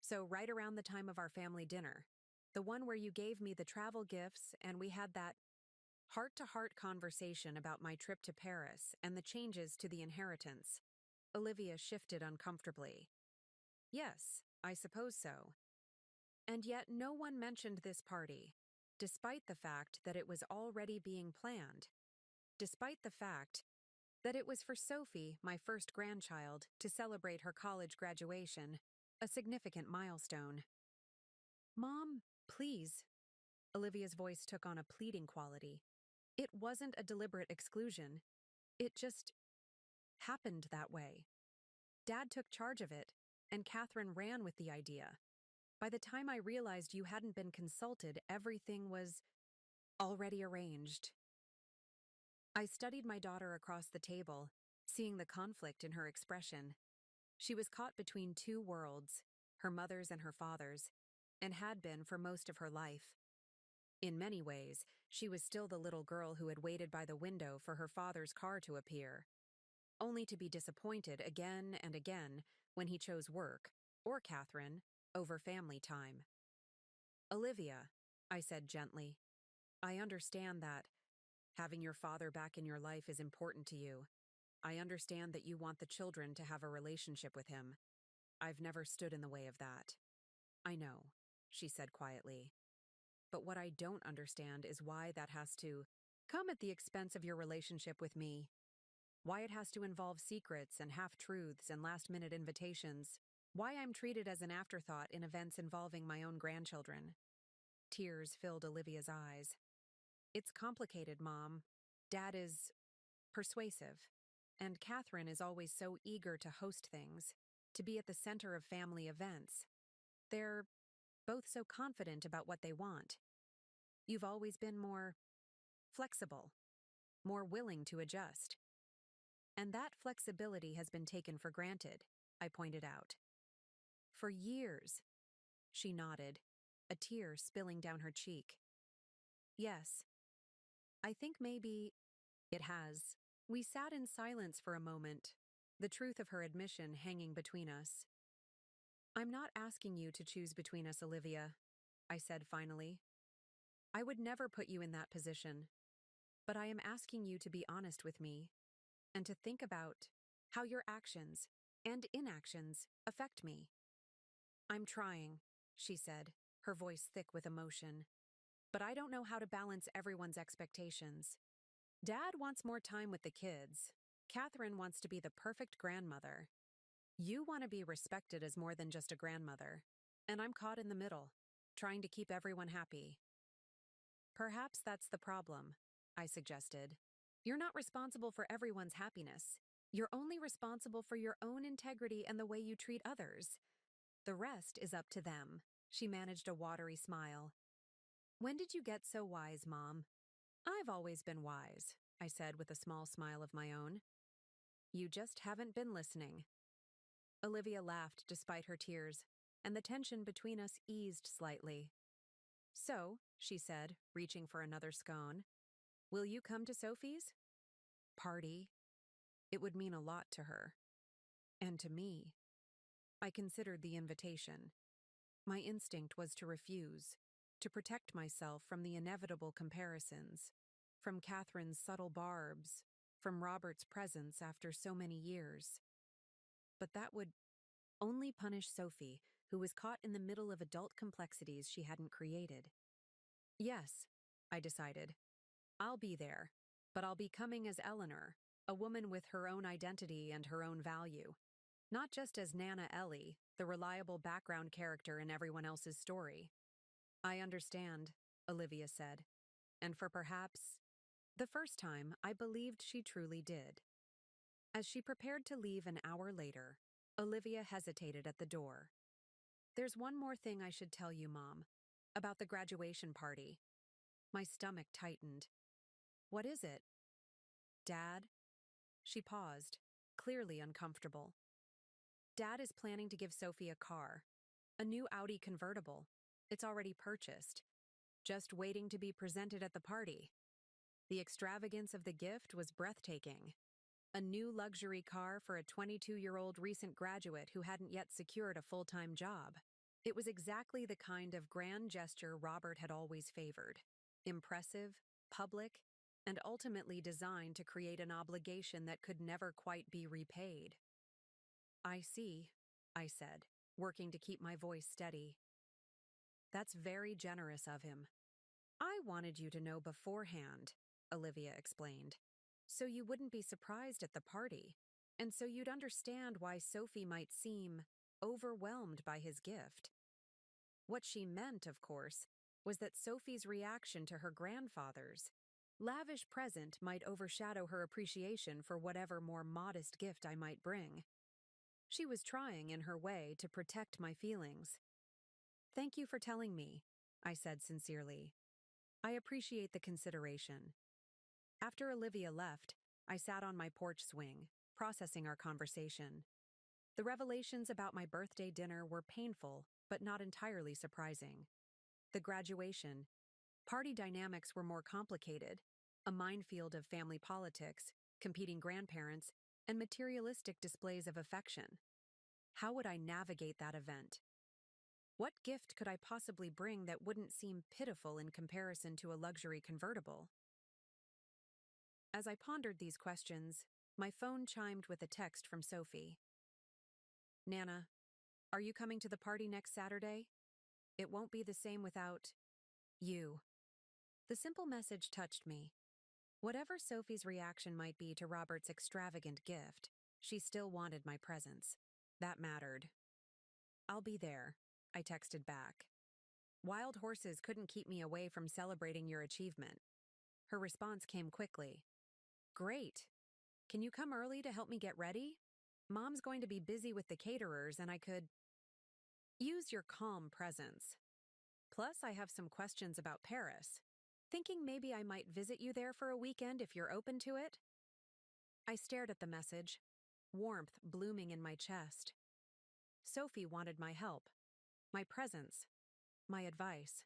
So right around the time of our family dinner, the one where you gave me the travel gifts and we had that heart-to-heart conversation about my trip to Paris and the changes to the inheritance. Olivia shifted uncomfortably. Yes, I suppose so. And yet no one mentioned this party, despite the fact that it was already being planned. Despite the fact that it was for Sophie, my first grandchild, to celebrate her college graduation, a significant milestone. Mom, please. Olivia's voice took on a pleading quality. It wasn't a deliberate exclusion. It just happened that way. Dad took charge of it, and Catherine ran with the idea. By the time I realized you hadn't been consulted, everything was already arranged. I studied my daughter across the table, seeing the conflict in her expression. She was caught between 2 worlds, her mother's and her father's, and had been for most of her life. In many ways, she was still the little girl who had waited by the window for her father's car to appear, only to be disappointed again and again when he chose work, or Catherine, over family time. Olivia, I said gently, I understand that having your father back in your life is important to you. I understand that you want the children to have a relationship with him. I've never stood in the way of that. I know, she said quietly. But what I don't understand is why that has to come at the expense of your relationship with me. Why it has to involve secrets and half-truths and last-minute invitations. Why I'm treated as an afterthought in events involving my own grandchildren. Tears filled Olivia's eyes. It's complicated, Mom. Dad is persuasive, and Catherine is always so eager to host things, to be at the center of family events. They're both so confident about what they want. You've always been more flexible, more willing to adjust. And that flexibility has been taken for granted, I pointed out. For years, she nodded, a tear spilling down her cheek. Yes, I think maybe it has. We sat in silence for a moment, the truth of her admission hanging between us. I'm not asking you to choose between us, Olivia, I said finally. I would never put you in that position. But I am asking you to be honest with me and to think about how your actions and inactions affect me. I'm trying, she said, her voice thick with emotion. But I don't know how to balance everyone's expectations. Dad wants more time with the kids. Catherine wants to be the perfect grandmother. You want to be respected as more than just a grandmother. And I'm caught in the middle, trying to keep everyone happy. Perhaps that's the problem, I suggested. You're not responsible for everyone's happiness. You're only responsible for your own integrity and the way you treat others. The rest is up to them. She managed a watery smile. When did you get so wise, Mom? I've always been wise, I said with a small smile of my own. You just haven't been listening. Olivia laughed despite her tears, and the tension between us eased slightly. So, she said, reaching for another scone, will you come to Sophie's party? It would mean a lot to her. And to me. I considered the invitation. My instinct was to refuse, to protect myself from the inevitable comparisons, from Catherine's subtle barbs, from Robert's presence after so many years. But that would only punish Sophie, who was caught in the middle of adult complexities she hadn't created. Yes, I decided. I'll be there, but I'll be coming as Eleanor, a woman with her own identity and her own value. Not just as Nana Ellie, the reliable background character in everyone else's story. I understand, Olivia said, and for perhaps the first time, I believed she truly did. As she prepared to leave an hour later, Olivia hesitated at the door. There's one more thing I should tell you, Mom, about the graduation party. My stomach tightened. What is it? Dad? She paused, clearly uncomfortable. Dad is planning to give Sophie a car, a new Audi convertible. It's already purchased, just waiting to be presented at the party. The extravagance of the gift was breathtaking. A new luxury car for a 22-year-old recent graduate who hadn't yet secured a full-time job. It was exactly the kind of grand gesture Robert had always favored. Impressive, public, and ultimately designed to create an obligation that could never quite be repaid. I see, I said, working to keep my voice steady. That's very generous of him. I wanted you to know beforehand, Olivia explained, so you wouldn't be surprised at the party, and so you'd understand why Sophie might seem overwhelmed by his gift. What she meant, of course, was that Sophie's reaction to her grandfather's lavish present might overshadow her appreciation for whatever more modest gift I might bring. She was trying, in her way, to protect my feelings. Thank you for telling me, I said sincerely. I appreciate the consideration. After Olivia left, I sat on my porch swing, processing our conversation. The revelations about my birthday dinner were painful, but not entirely surprising. The graduation, party dynamics were more complicated, a minefield of family politics, competing grandparents, and materialistic displays of affection. How would I navigate that event? What gift could I possibly bring that wouldn't seem pitiful in comparison to a luxury convertible? As I pondered these questions, my phone chimed with a text from Sophie. Nana, are you coming to the party next Saturday? It won't be the same without you. The simple message touched me. Whatever Sophie's reaction might be to Robert's extravagant gift, she still wanted my presence. That mattered. I'll be there, I texted back. Wild horses couldn't keep me away from celebrating your achievement. Her response came quickly. Great. Can you come early to help me get ready? Mom's going to be busy with the caterers and I could use your calm presence. Plus, I have some questions about Paris. Thinking maybe I might visit you there for a weekend if you're open to it? I stared at the message, warmth blooming in my chest. Sophie wanted my help, my presence, my advice.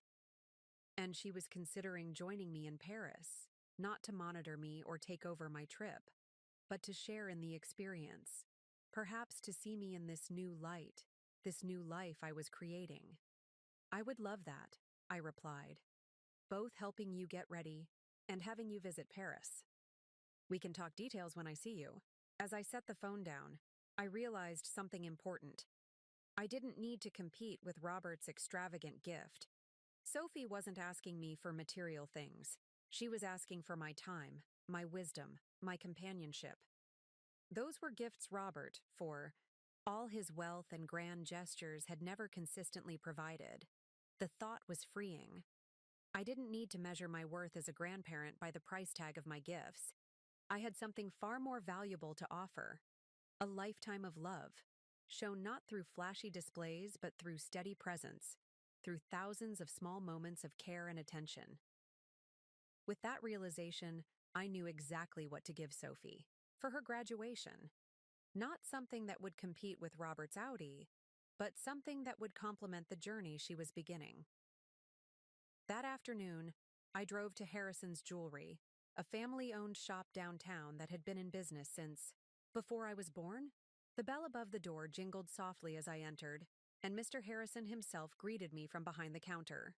And she was considering joining me in Paris, not to monitor me or take over my trip, but to share in the experience, perhaps to see me in this new light, this new life I was creating. I would love that, I replied. Both helping you get ready and having you visit Paris. We can talk details when I see you. As I set the phone down, I realized something important. I didn't need to compete with Robert's extravagant gift. Sophie wasn't asking me for material things. She was asking for my time, my wisdom, my companionship. Those were gifts Robert, for all his wealth and grand gestures, had never consistently provided. The thought was freeing. I didn't need to measure my worth as a grandparent by the price tag of my gifts. I had something far more valuable to offer. A lifetime of love, shown not through flashy displays but through steady presence, through thousands of small moments of care and attention. With that realization, I knew exactly what to give Sophie for her graduation. Not something that would compete with Robert's Audi, but something that would complement the journey she was beginning. That afternoon, I drove to Harrison's Jewelry, a family-owned shop downtown that had been in business since before I was born. The bell above the door jingled softly as I entered, and Mr. Harrison himself greeted me from behind the counter.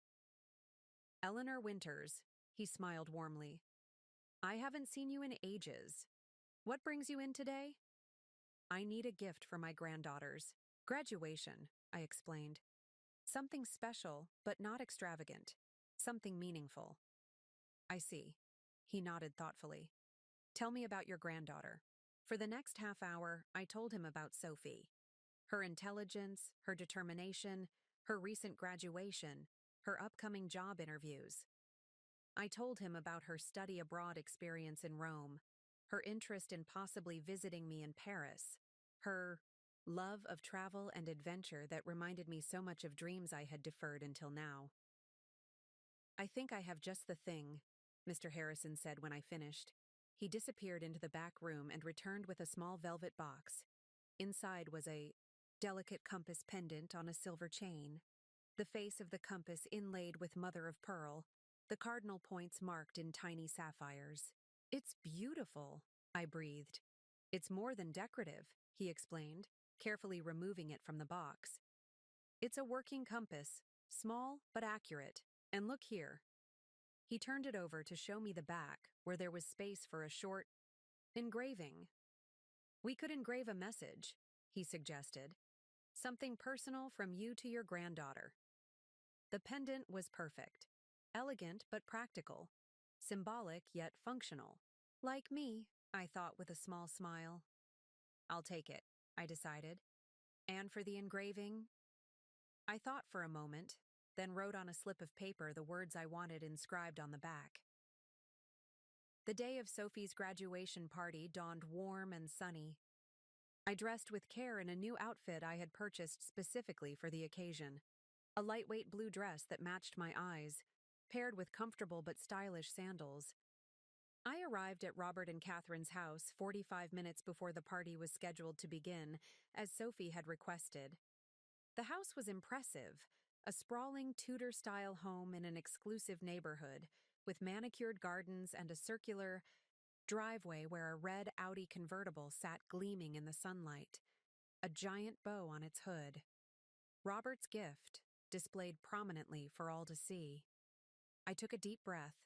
"Eleanor Winters," he smiled warmly. "I haven't seen you in ages. What brings you in today?" "I need a gift for my granddaughters. Graduation," I explained. "Something special, but not extravagant. Something meaningful." "I see." He nodded thoughtfully. "Tell me about your granddaughter." For the next half hour, I told him about Sophie. Her intelligence, her determination, her recent graduation, her upcoming job interviews. I told him about her study abroad experience in Rome, her interest in possibly visiting me in Paris, her love of travel and adventure that reminded me so much of dreams I had deferred until now. "I think I have just the thing," Mr. Harrison said when I finished. He disappeared into the back room and returned with a small velvet box. Inside was a delicate compass pendant on a silver chain, the face of the compass inlaid with mother of pearl, the cardinal points marked in tiny sapphires. "It's beautiful," I breathed. "It's more than decorative," he explained, carefully removing it from the box. "It's a working compass, small but accurate. And look here." He turned it over to show me the back, where there was space for a short engraving. "We could engrave a message," he suggested. "Something personal from you to your granddaughter." The pendant was perfect. Elegant but practical. Symbolic yet functional. Like me, I thought with a small smile. "I'll take it," I decided. "And for the engraving?" I thought for a moment, then wrote on a slip of paper the words I wanted inscribed on the back. The day of Sophie's graduation party dawned warm and sunny. I dressed with care in a new outfit I had purchased specifically for the occasion. A lightweight blue dress that matched my eyes, paired with comfortable but stylish sandals. I arrived at Robert and Catherine's house 45 minutes before the party was scheduled to begin, as Sophie had requested. The house was impressive, a sprawling Tudor-style home in an exclusive neighborhood, with manicured gardens and a circular driveway where a red Audi convertible sat gleaming in the sunlight, a giant bow on its hood. Robert's gift, displayed prominently for all to see. I took a deep breath,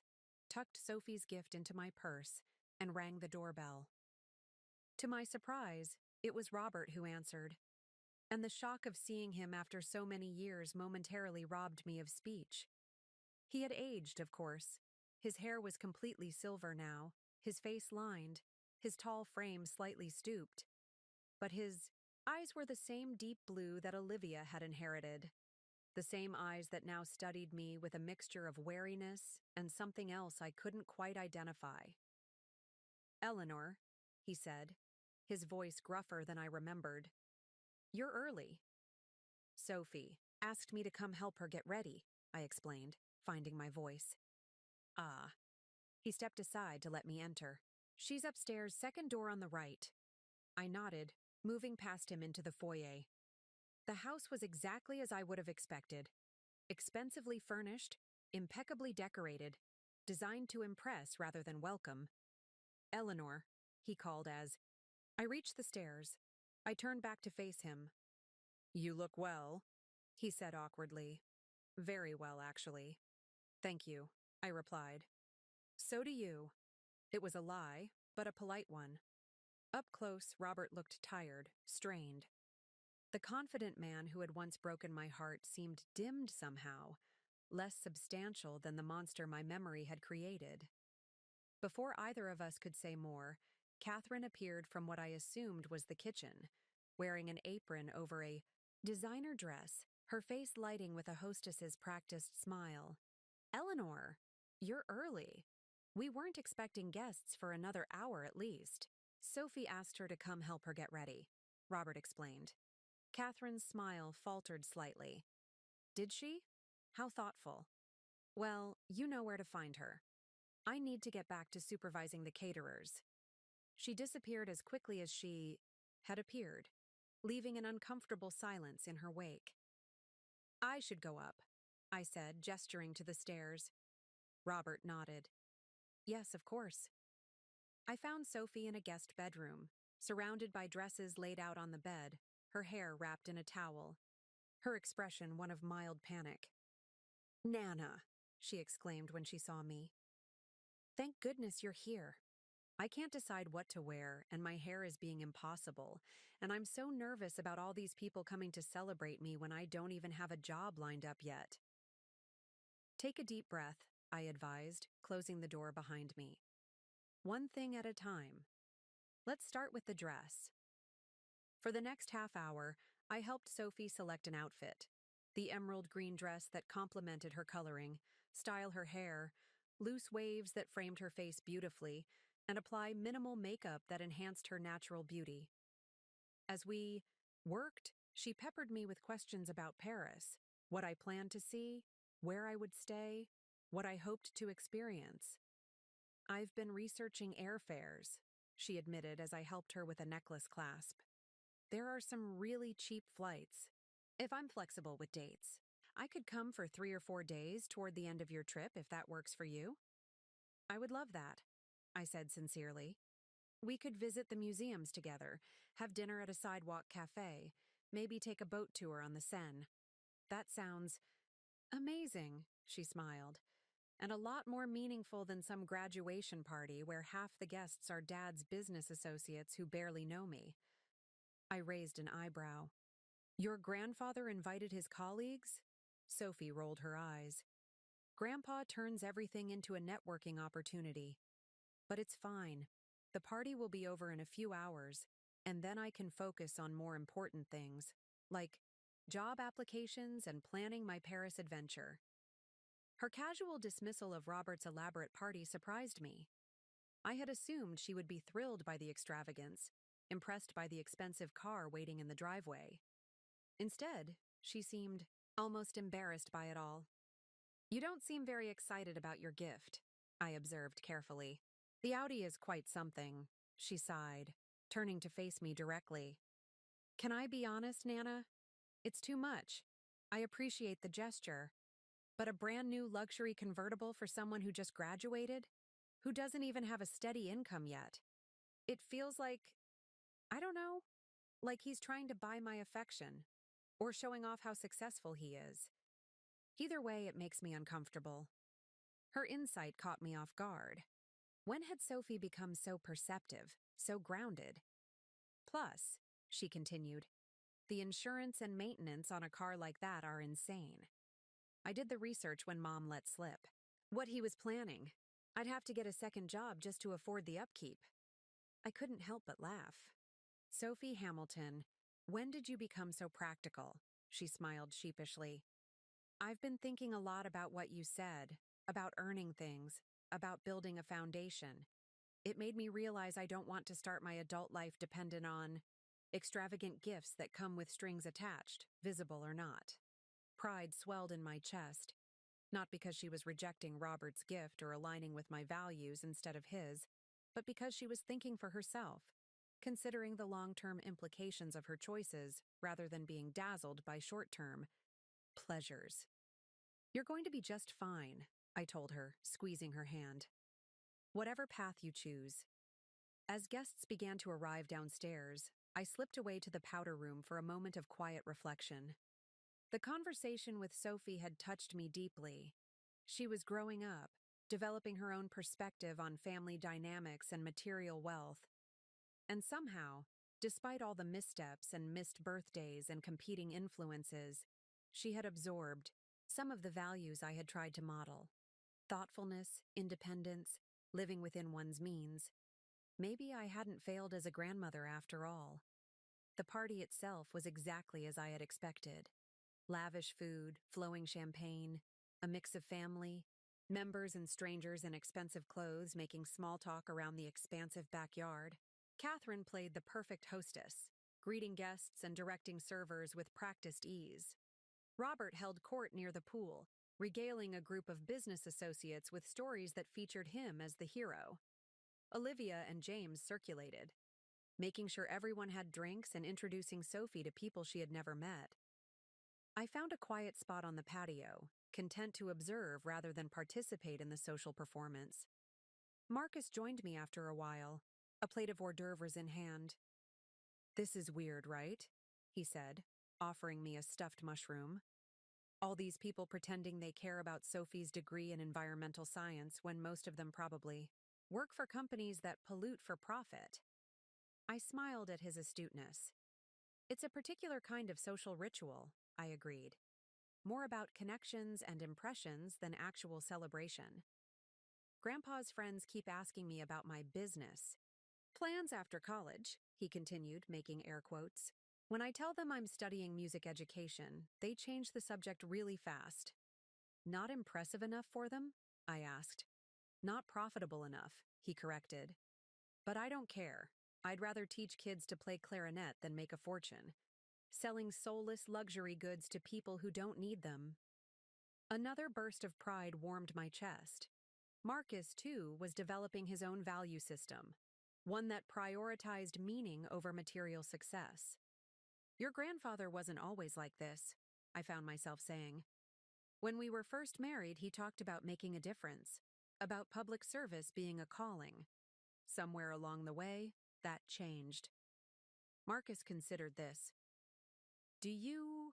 tucked Sophie's gift into my purse, and rang the doorbell. To my surprise, it was Robert who answered, and the shock of seeing him after so many years momentarily robbed me of speech. He had aged, of course. His hair was completely silver now, his face lined, his tall frame slightly stooped. But his eyes were the same deep blue that Olivia had inherited, the same eyes that now studied me with a mixture of wariness and something else I couldn't quite identify. "Eleanor," he said, his voice gruffer than I remembered. "You're early." "Sophie asked me to come help her get ready," I explained, finding my voice. "Ah." He stepped aside to let me enter. "She's upstairs, second door on the right." I nodded, moving past him into the foyer. The house was exactly as I would have expected. Expensively furnished, impeccably decorated, designed to impress rather than welcome. "Eleanor," he called as I reached the stairs. I turned back to face him. "You look well," he said awkwardly. "Very well, actually." "Thank you," I replied. So do you. It was a lie, but a polite one. Up close, Robert looked tired, strained. The confident man who had once broken my heart seemed dimmed somehow, less substantial than the monster my memory had created. Before either of us could say more, Catherine appeared from what I assumed was the kitchen, wearing an apron over a designer dress, her face lighting with a hostess's practiced smile. Eleanor, you're early. We weren't expecting guests for another hour at least. Sophie asked her to come help her get ready, Robert explained. Catherine's smile faltered slightly. Did she? How thoughtful. Well, you know where to find her. I need to get back to supervising the caterers. She disappeared as quickly as she had appeared, leaving an uncomfortable silence in her wake. I should go up, I said, gesturing to the stairs. Robert nodded. Yes, of course. I found Sophie in a guest bedroom, surrounded by dresses laid out on the bed, her hair wrapped in a towel, her expression one of mild panic. Nana, she exclaimed when she saw me. Thank goodness you're here. I can't decide what to wear, and my hair is being impossible, and I'm so nervous about all these people coming to celebrate me when I don't even have a job lined up yet. Take a deep breath, I advised, closing the door behind me. One thing at a time. Let's start with the dress. For the next half hour, I helped Sophie select an outfit. The emerald green dress that complemented her coloring, style her hair, loose waves that framed her face beautifully, and apply minimal makeup that enhanced her natural beauty. As we worked, she peppered me with questions about Paris, what I planned to see, where I would stay, what I hoped to experience. I've been researching airfares, she admitted as I helped her with a necklace clasp. There are some really cheap flights. If I'm flexible with dates, I could come for 3 or 4 days toward the end of your trip if that works for you. I would love that, I said sincerely. We could visit the museums together, have dinner at a sidewalk cafe, maybe take a boat tour on the Seine. That sounds amazing, she smiled, and a lot more meaningful than some graduation party where half the guests are Dad's business associates who barely know me. I raised an eyebrow. Your grandfather invited his colleagues? Sophie rolled her eyes. Grandpa turns everything into a networking opportunity. But it's fine. The party will be over in a few hours, and then I can focus on more important things, like job applications and planning my Paris adventure. Her casual dismissal of Robert's elaborate party surprised me. I had assumed she would be thrilled by the extravagance, impressed by the expensive car waiting in the driveway. Instead, she seemed almost embarrassed by it all. You don't seem very excited about your gift, I observed carefully. The Audi is quite something, she sighed, turning to face me directly. Can I be honest, Nana? It's too much. I appreciate the gesture. But a brand new luxury convertible for someone who just graduated? Who doesn't even have a steady income yet? It feels like, I don't know, like he's trying to buy my affection, or showing off how successful he is. Either way, it makes me uncomfortable. Her insight caught me off guard. When had Sophie become so perceptive, so grounded? Plus, she continued, the insurance and maintenance on a car like that are insane. I did the research when Mom let slip. What he was planning. I'd have to get a second job just to afford the upkeep. I couldn't help but laugh. Sophie Hamilton, when did you become so practical? She smiled sheepishly. I've been thinking a lot about what you said, about earning things, about building a foundation. It made me realize I don't want to start my adult life dependent on extravagant gifts that come with strings attached, visible or not. Pride swelled in my chest, not because she was rejecting Robert's gift or aligning with my values instead of his, but because she was thinking for herself, considering the long-term implications of her choices rather than being dazzled by short-term pleasures. You're going to be just fine, I told her, squeezing her hand. Whatever path you choose. As guests began to arrive downstairs, I slipped away to the powder room for a moment of quiet reflection. The conversation with Sophie had touched me deeply. She was growing up, developing her own perspective on family dynamics and material wealth. And somehow, despite all the missteps and missed birthdays and competing influences, she had absorbed some of the values I had tried to model: thoughtfulness, independence, living within one's means. Maybe I hadn't failed as a grandmother after all. The party itself was exactly as I had expected: lavish food, flowing champagne, a mix of family, members and strangers in expensive clothes making small talk around the expansive backyard. Catherine played the perfect hostess, greeting guests and directing servers with practiced ease. Robert held court near the pool, regaling a group of business associates with stories that featured him as the hero. Olivia and James circulated, making sure everyone had drinks and introducing Sophie to people she had never met. I found a quiet spot on the patio, content to observe rather than participate in the social performance. Marcus joined me after a while, a plate of hors d'oeuvres in hand. "This is weird, right?" he said, offering me a stuffed mushroom. "All these people pretending they care about Sophie's degree in environmental science when most of them probably work for companies that pollute for profit." I smiled at his astuteness. "It's a particular kind of social ritual," I agreed. "More about connections and impressions than actual celebration." Grandpa's friends keep asking me about my business plans after college, he continued, making air quotes. When I tell them I'm studying music education, they change the subject really fast. "Not impressive enough for them?" I asked. "Not profitable enough," he corrected. "But I don't care. I'd rather teach kids to play clarinet than make a fortune, selling soulless luxury goods to people who don't need them." Another burst of pride warmed my chest. Marcus, too, was developing his own value system, one that prioritized meaning over material success. "Your grandfather wasn't always like this," I found myself saying. "When we were first married, he talked about making a difference, about public service being a calling. Somewhere along the way, that changed." Marcus considered this. "Do you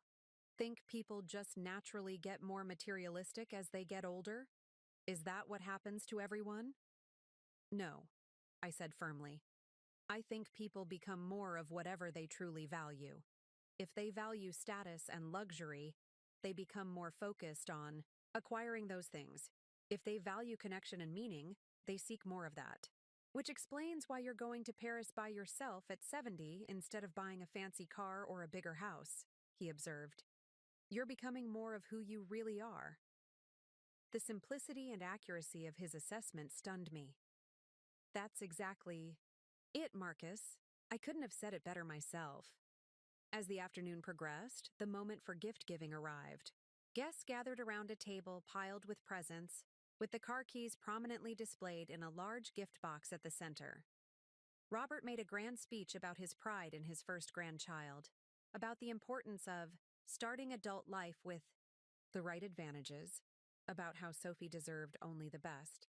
think people just naturally get more materialistic as they get older? Is that what happens to everyone?" "No," I said firmly. "I think people become more of whatever they truly value. If they value status and luxury, they become more focused on acquiring those things. If they value connection and meaning, they seek more of that. Which explains why you're going to Paris by yourself at 70 instead of buying a fancy car or a bigger house," he observed. "You're becoming more of who you really are." The simplicity and accuracy of his assessment stunned me. "That's exactly it, Marcus. I couldn't have said it better myself." As the afternoon progressed, the moment for gift-giving arrived. Guests gathered around a table piled with presents, with the car keys prominently displayed in a large gift box at the center. Robert made a grand speech about his pride in his first grandchild, about the importance of starting adult life with the right advantages, about how Sophie deserved only the best.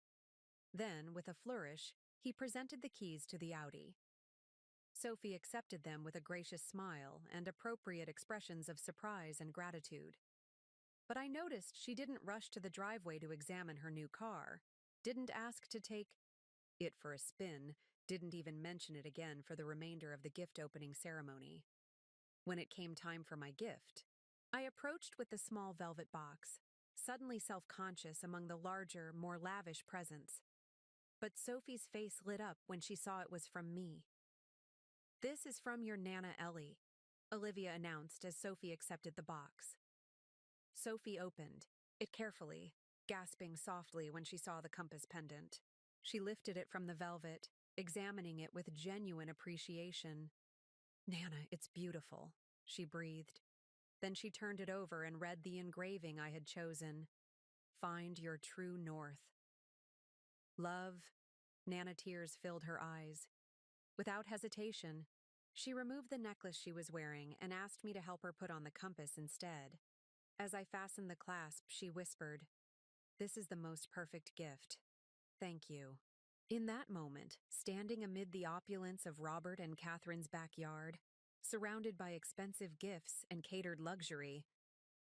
Then, with a flourish, he presented the keys to the Audi. Sophie accepted them with a gracious smile and appropriate expressions of surprise and gratitude. But I noticed she didn't rush to the driveway to examine her new car, didn't ask to take it for a spin, didn't even mention it again for the remainder of the gift-opening ceremony. When it came time for my gift, I approached with the small velvet box, suddenly self-conscious among the larger, more lavish presents. But Sophie's face lit up when she saw it was from me. "This is from your Nana Ellie," Olivia announced as Sophie accepted the box. Sophie opened it carefully, gasping softly when she saw the compass pendant. She lifted it from the velvet, examining it with genuine appreciation. "Nana, it's beautiful," she breathed. Then she turned it over and read the engraving I had chosen. "Find your true north." "Love." Nana, tears filled her eyes. Without hesitation, she removed the necklace she was wearing and asked me to help her put on the compass instead. As I fastened the clasp, she whispered, "This is the most perfect gift. Thank you." In that moment, standing amid the opulence of Robert and Catherine's backyard, surrounded by expensive gifts and catered luxury,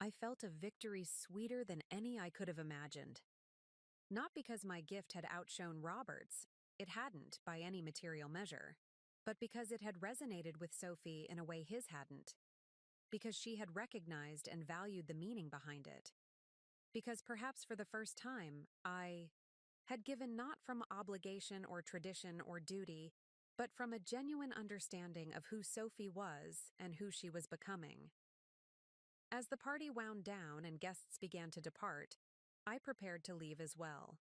I felt a victory sweeter than any I could have imagined. Not because my gift had outshone Robert's, it hadn't by any material measure, but because it had resonated with Sophie in a way his hadn't, because she had recognized and valued the meaning behind it, because perhaps for the first time I had given not from obligation or tradition or duty, but from a genuine understanding of who Sophie was and who she was becoming. As the party wound down and guests began to depart, I prepared to leave as well.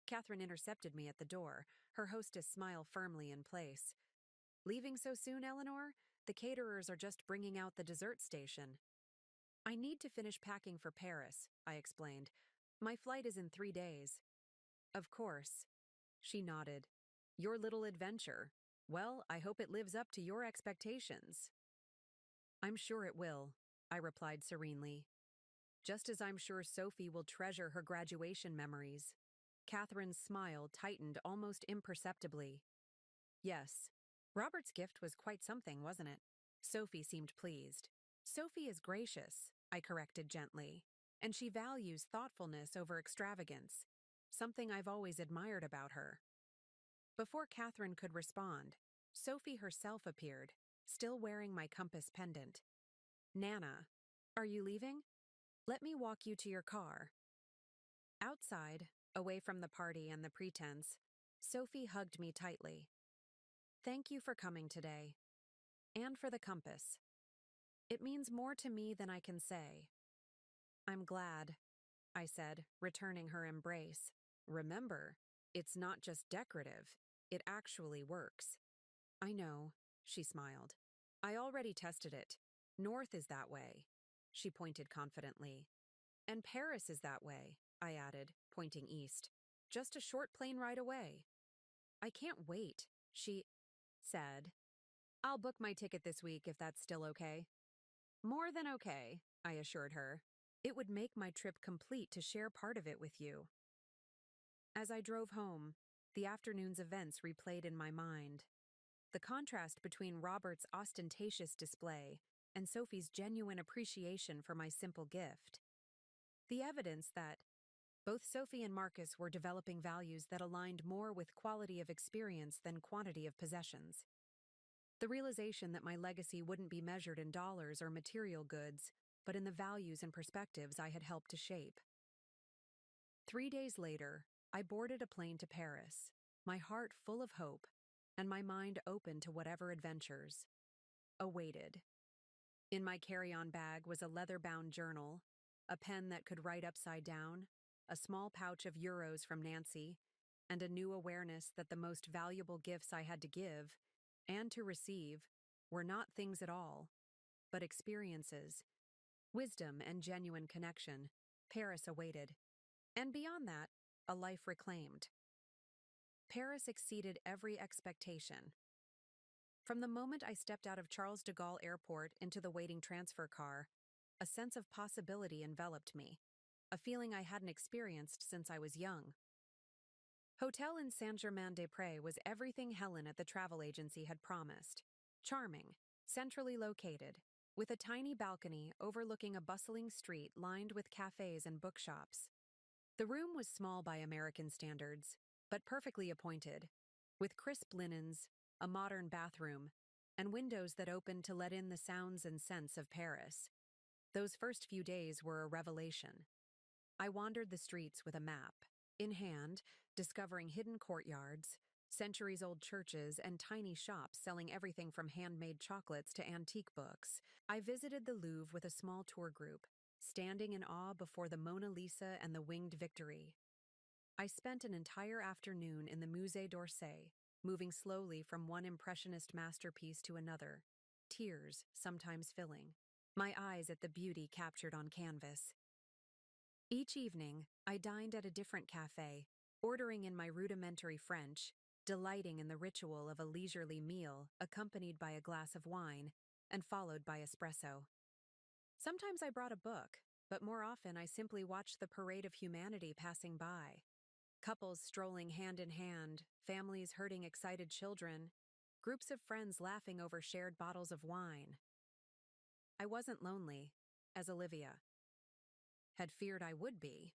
Catherine intercepted me at the door, her hostess smile firmly in place. "Leaving so soon, Eleanor? The caterers are just bringing out the dessert station." "I need to finish packing for Paris," I explained. "My flight is in 3 days." "Of course." She nodded. "Your little adventure. Well, I hope it lives up to your expectations." "I'm sure it will," I replied serenely. "Just as I'm sure Sophie will treasure her graduation memories." Catherine's smile tightened almost imperceptibly. "Yes. Robert's gift was quite something, wasn't it?" Sophie seemed pleased. "Sophie is gracious," I corrected gently, "and she values thoughtfulness over extravagance, something I've always admired about her." Before Catherine could respond, Sophie herself appeared, still wearing my compass pendant. "Nana, are you leaving? Let me walk you to your car." Outside, away from the party and the pretense, Sophie hugged me tightly. "Thank you for coming today. And for the compass. It means more to me than I can say." "I'm glad," I said, returning her embrace. "Remember, it's not just decorative. It actually works." "I know," she smiled. "I already tested it. North is that way." She pointed confidently. "And Paris is that way," I added, pointing east. "Just a short plane ride away." "I can't wait," she said. "I'll book my ticket this week if that's still okay." "More than okay," I assured her. "It would make my trip complete to share part of it with you." As I drove home, the afternoon's events replayed in my mind. The contrast between Robert's ostentatious display and Sophie's genuine appreciation for my simple gift. The evidence that both Sophie and Marcus were developing values that aligned more with quality of experience than quantity of possessions. The realization that my legacy wouldn't be measured in dollars or material goods, but in the values and perspectives I had helped to shape. 3 days later, I boarded a plane to Paris, my heart full of hope, and my mind open to whatever adventures awaited. In my carry-on bag was a leather-bound journal, a pen that could write upside down, a small pouch of euros from Nancy, and a new awareness that the most valuable gifts I had to give, and to receive, were not things at all, but experiences, wisdom and genuine connection. Paris awaited. And beyond that, a life reclaimed. Paris exceeded every expectation. From the moment I stepped out of Charles de Gaulle Airport into the waiting transfer car, a sense of possibility enveloped me, a feeling I hadn't experienced since I was young. Hotel in Saint-Germain-des-Prés was everything Helen at the travel agency had promised. Charming, centrally located, with a tiny balcony overlooking a bustling street lined with cafes and bookshops. The room was small by American standards, but perfectly appointed, with crisp linens, a modern bathroom, and windows that opened to let in the sounds and scents of Paris. Those first few days were a revelation. I wandered the streets with a map in hand, discovering hidden courtyards, centuries-old churches, and tiny shops selling everything from handmade chocolates to antique books. I visited the Louvre with a small tour group, standing in awe before the Mona Lisa and the Winged Victory. I spent an entire afternoon in the Musée d'Orsay, moving slowly from one impressionist masterpiece to another, tears sometimes filling my eyes at the beauty captured on canvas. Each evening, I dined at a different cafe, ordering in my rudimentary French, delighting in the ritual of a leisurely meal accompanied by a glass of wine and followed by espresso. Sometimes I brought a book, but more often I simply watched the parade of humanity passing by. Couples strolling hand in hand, families herding excited children, groups of friends laughing over shared bottles of wine. I wasn't lonely, as Olivia had feared I would be.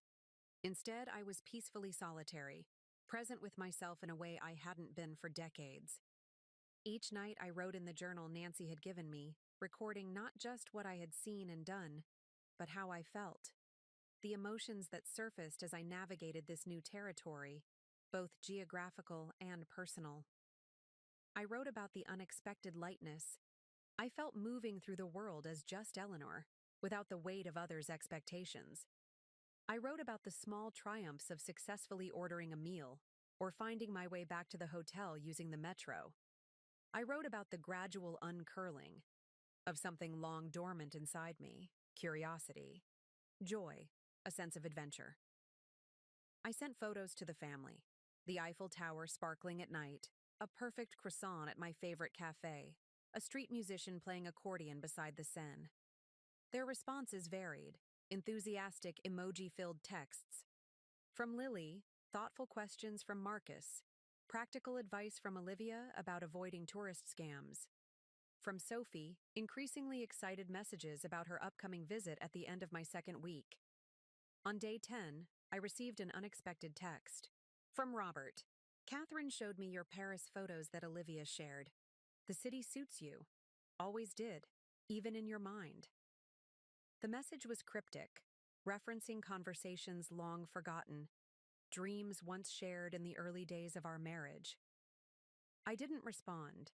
Instead, I was peacefully solitary, present with myself in a way I hadn't been for decades. Each night, I wrote in the journal Nancy had given me, recording not just what I had seen and done, but how I felt. The emotions that surfaced as I navigated this new territory, both geographical and personal. I wrote about the unexpected lightness. I felt moving through the world as just Eleanor, without the weight of others' expectations. I wrote about the small triumphs of successfully ordering a meal, or finding my way back to the hotel using the metro. I wrote about the gradual uncurling of something long dormant inside me, curiosity, joy, a sense of adventure. I sent photos to the family, the Eiffel Tower sparkling at night, a perfect croissant at my favorite cafe, a street musician playing accordion beside the Seine. Their responses varied, enthusiastic emoji-filled texts. From Lily, thoughtful questions from Marcus, practical advice from Olivia about avoiding tourist scams. From Sophie, increasingly excited messages about her upcoming visit at the end of my second week. On day 10, I received an unexpected text. From Robert. Catherine showed me your Paris photos that Olivia shared. The city suits you. Always did, even in your mind. The message was cryptic, referencing conversations long forgotten, dreams once shared in the early days of our marriage. I didn't respond,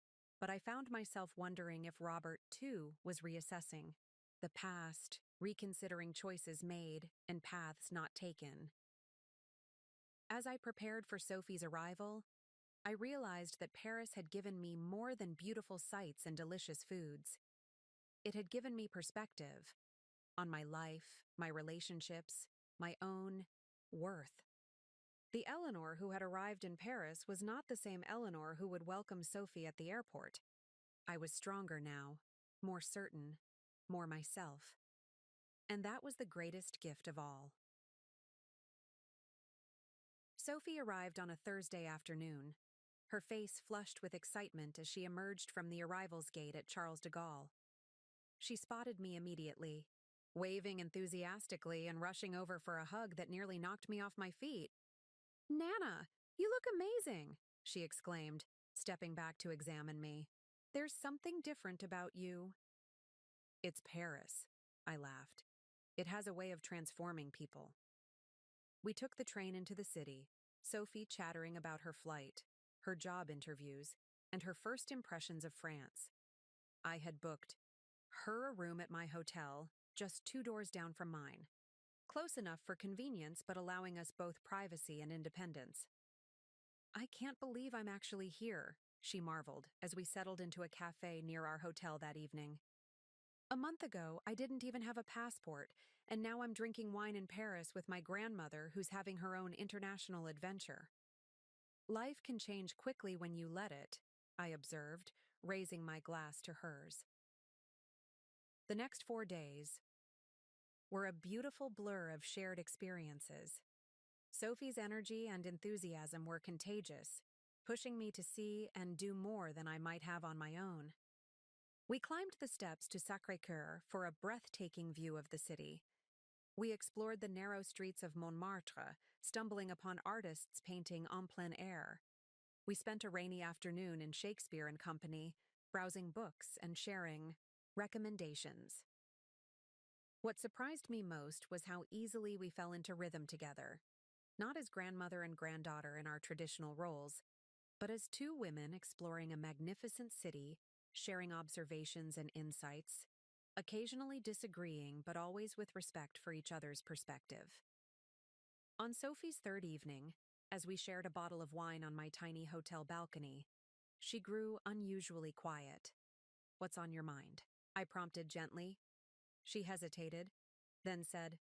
but I found myself wondering if Robert, too, was reassessing the past, reconsidering choices made and paths not taken. As I prepared for Sophie's arrival, I realized that Paris had given me more than beautiful sights and delicious foods. It had given me perspective on my life, my relationships, my own worth. The Eleanor who had arrived in Paris was not the same Eleanor who would welcome Sophie at the airport. I was stronger now, more certain, more myself. And that was the greatest gift of all. Sophie arrived on a Thursday afternoon, her face flushed with excitement as she emerged from the arrivals gate at Charles de Gaulle. She spotted me immediately, waving enthusiastically and rushing over for a hug that nearly knocked me off my feet. "Nana, you look amazing," she exclaimed, stepping back to examine me. "There's something different about you." "It's Paris," I laughed. "It has a way of transforming people." We took the train into the city, Sophie chattering about her flight, her job interviews, and her first impressions of France. I had booked her a room at my hotel, just 2 doors down from mine. Close enough for convenience, but allowing us both privacy and independence. "I can't believe I'm actually here," she marveled as we settled into a cafe near our hotel that evening. "A month ago, I didn't even have a passport, and now I'm drinking wine in Paris with my grandmother who's having her own international adventure." "Life can change quickly when you let it," I observed, raising my glass to hers. The next 4 days were a beautiful blur of shared experiences. Sophie's energy and enthusiasm were contagious, pushing me to see and do more than I might have on my own. We climbed the steps to Sacré-Cœur for a breathtaking view of the city. We explored the narrow streets of Montmartre, stumbling upon artists painting en plein air. We spent a rainy afternoon in Shakespeare and Company, browsing books and sharing recommendations. What surprised me most was how easily we fell into rhythm together, not as grandmother and granddaughter in our traditional roles, but as two women exploring a magnificent city, sharing observations and insights, occasionally disagreeing but always with respect for each other's perspective. On Sophie's third evening, as we shared a bottle of wine on my tiny hotel balcony, she grew unusually quiet. "What's on your mind?" I prompted gently. She hesitated, then said,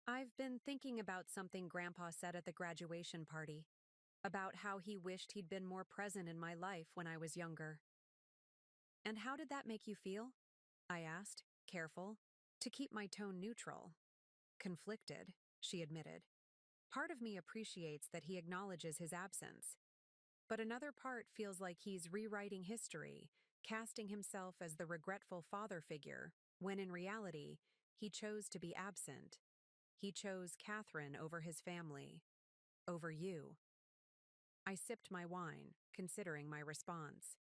"I've been thinking about something Grandpa said at the graduation party, about how he wished he'd been more present in my life when I was younger." "And how did that make you feel?" I asked, careful to keep my tone neutral. "Conflicted," she admitted. "Part of me appreciates that he acknowledges his absence, but another part feels like he's rewriting history, casting himself as the regretful father figure, when in reality, he chose to be absent. He chose Catherine over his family, over you. I sipped my wine, considering my response.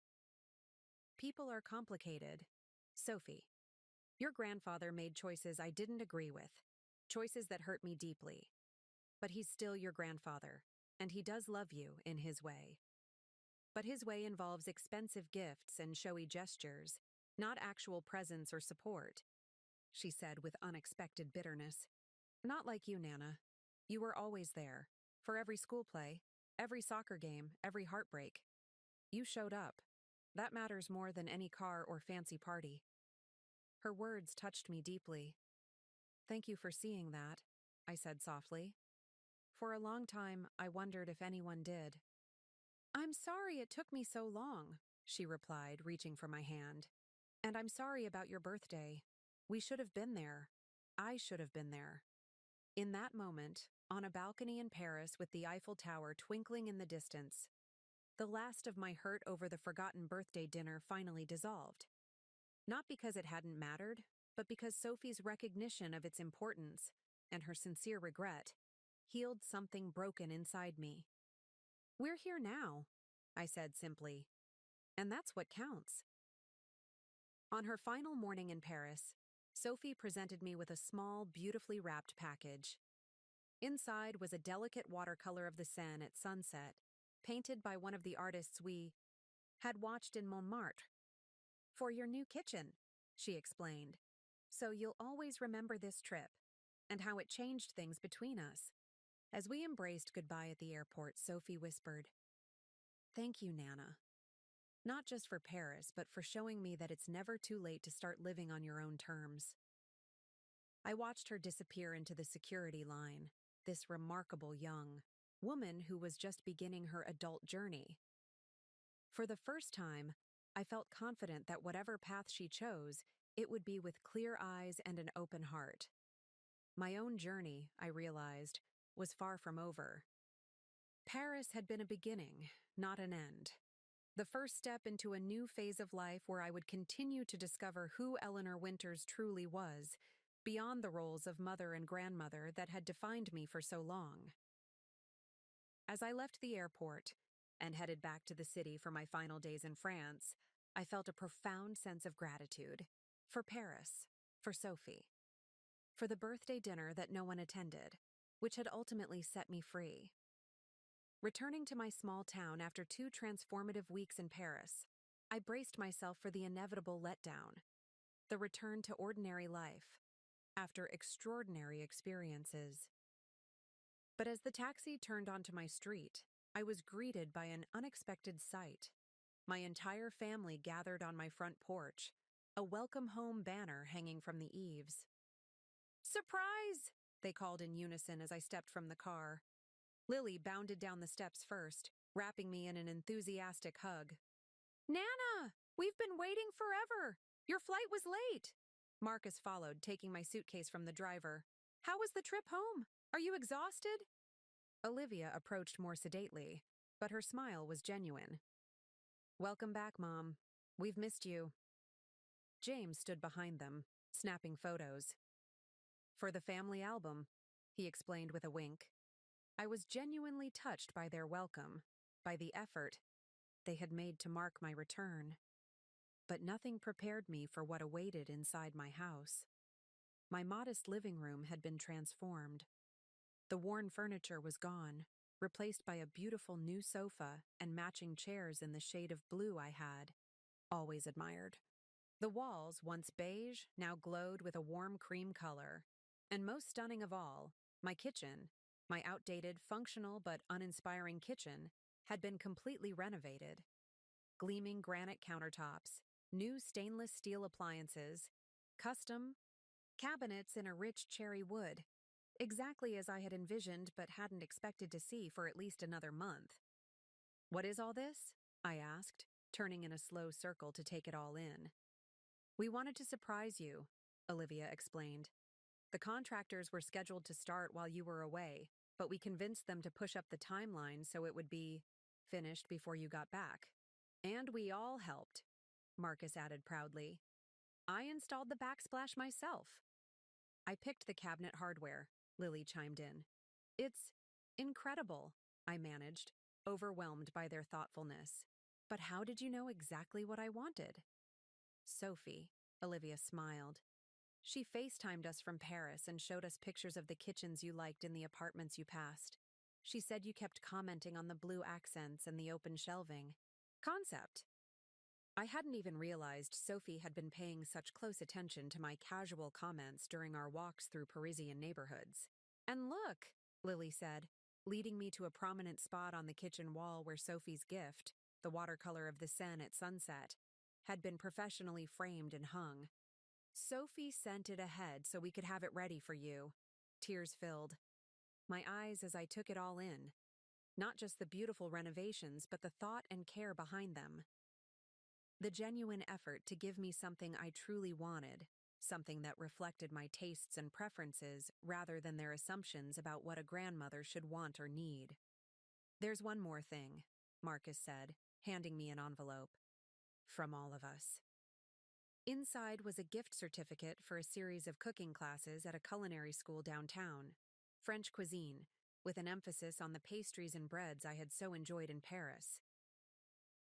People are complicated. Sophie, your grandfather made choices I didn't agree with, choices that hurt me deeply. But he's still your grandfather, and he does love you in his way. But his way involves expensive gifts and showy gestures, not actual presence or support, she said with unexpected bitterness. Not like you, Nana. You were always there, for every school play, every soccer game, every heartbreak. You showed up. That matters more than any car or fancy party. Her words touched me deeply. Thank you for seeing that, I said softly. For a long time, I wondered if anyone did. I'm sorry it took me so long, she replied, reaching for my hand. And I'm sorry about your birthday. We should have been there. I should have been there. In that moment, on a balcony in Paris with the Eiffel Tower twinkling in the distance, the last of my hurt over the forgotten birthday dinner finally dissolved. Not because it hadn't mattered, but because Sophie's recognition of its importance and her sincere regret healed something broken inside me. We're here now, I said simply, and that's what counts. On her final morning in Paris, Sophie presented me with a small, beautifully wrapped package. Inside was a delicate watercolor of the Seine at sunset, painted by one of the artists we had watched in Montmartre. For your new kitchen, she explained. So you'll always remember this trip, and how it changed things between us. As we embraced goodbye at the airport, Sophie whispered, "Thank you, Nana. Not just for Paris, but for showing me that it's never too late to start living on your own terms." I watched her disappear into the security line, this remarkable young woman who was just beginning her adult journey. For the first time, I felt confident that whatever path she chose, it would be with clear eyes and an open heart. My own journey, I realized, was far from over. Paris had been a beginning, not an end. The first step into a new phase of life where I would continue to discover who Eleanor Winters truly was, beyond the roles of mother and grandmother that had defined me for so long. As I left the airport and headed back to the city for my final days in France, I felt a profound sense of gratitude for Paris, for Sophie, for the birthday dinner that no one attended, which had ultimately set me free. Returning to my small town after 2 transformative weeks in Paris, I braced myself for the inevitable letdown, the return to ordinary life, after extraordinary experiences. But as the taxi turned onto my street, I was greeted by an unexpected sight. My entire family gathered on my front porch, a welcome home banner hanging from the eaves. "Surprise!" they called in unison as I stepped from the car. Lily bounded down the steps first, wrapping me in an enthusiastic hug. "Nana! We've been waiting forever! Your flight was late!" Marcus followed, taking my suitcase from the driver. "How was the trip home? Are you exhausted?" Olivia approached more sedately, but her smile was genuine. "Welcome back, Mom. We've missed you." James stood behind them, snapping photos. "For the family album," he explained with a wink. I was genuinely touched by their welcome, by the effort they had made to mark my return. But nothing prepared me for what awaited inside my house. My modest living room had been transformed. The worn furniture was gone, replaced by a beautiful new sofa and matching chairs in the shade of blue I had always admired. The walls, once beige, now glowed with a warm cream color. And most stunning of all, my kitchen, my outdated, functional but uninspiring kitchen, had been completely renovated. Gleaming granite countertops, new stainless steel appliances, custom cabinets in a rich cherry wood, exactly as I had envisioned but hadn't expected to see for at least another month. "What is all this?" I asked, turning in a slow circle to take it all in. "We wanted to surprise you," Olivia explained. "The contractors were scheduled to start while you were away, but we convinced them to push up the timeline so it would be finished before you got back. And we all helped," Marcus added proudly. "I installed the backsplash myself." I picked the cabinet hardware, Lily chimed in. It's incredible, I managed, overwhelmed by their thoughtfulness. But how did you know exactly what I wanted? Sophie, Olivia smiled. She FaceTimed us from Paris and showed us pictures of the kitchens you liked in the apartments you passed. She said you kept commenting on the blue accents and the open shelving. Concept. I hadn't even realized Sophie had been paying such close attention to my casual comments during our walks through Parisian neighborhoods. And look, Lily said, leading me to a prominent spot on the kitchen wall where Sophie's gift, the watercolor of the Seine at sunset, had been professionally framed and hung. Sophie sent it ahead so we could have it ready for you. Tears filled my eyes as I took it all in. Not just the beautiful renovations, but the thought and care behind them. The genuine effort to give me something I truly wanted, something that reflected my tastes and preferences rather than their assumptions about what a grandmother should want or need. There's one more thing, Marcus said, handing me an envelope. From all of us. Inside was a gift certificate for a series of cooking classes at a culinary school downtown. French cuisine, with an emphasis on the pastries and breads I had so enjoyed in Paris.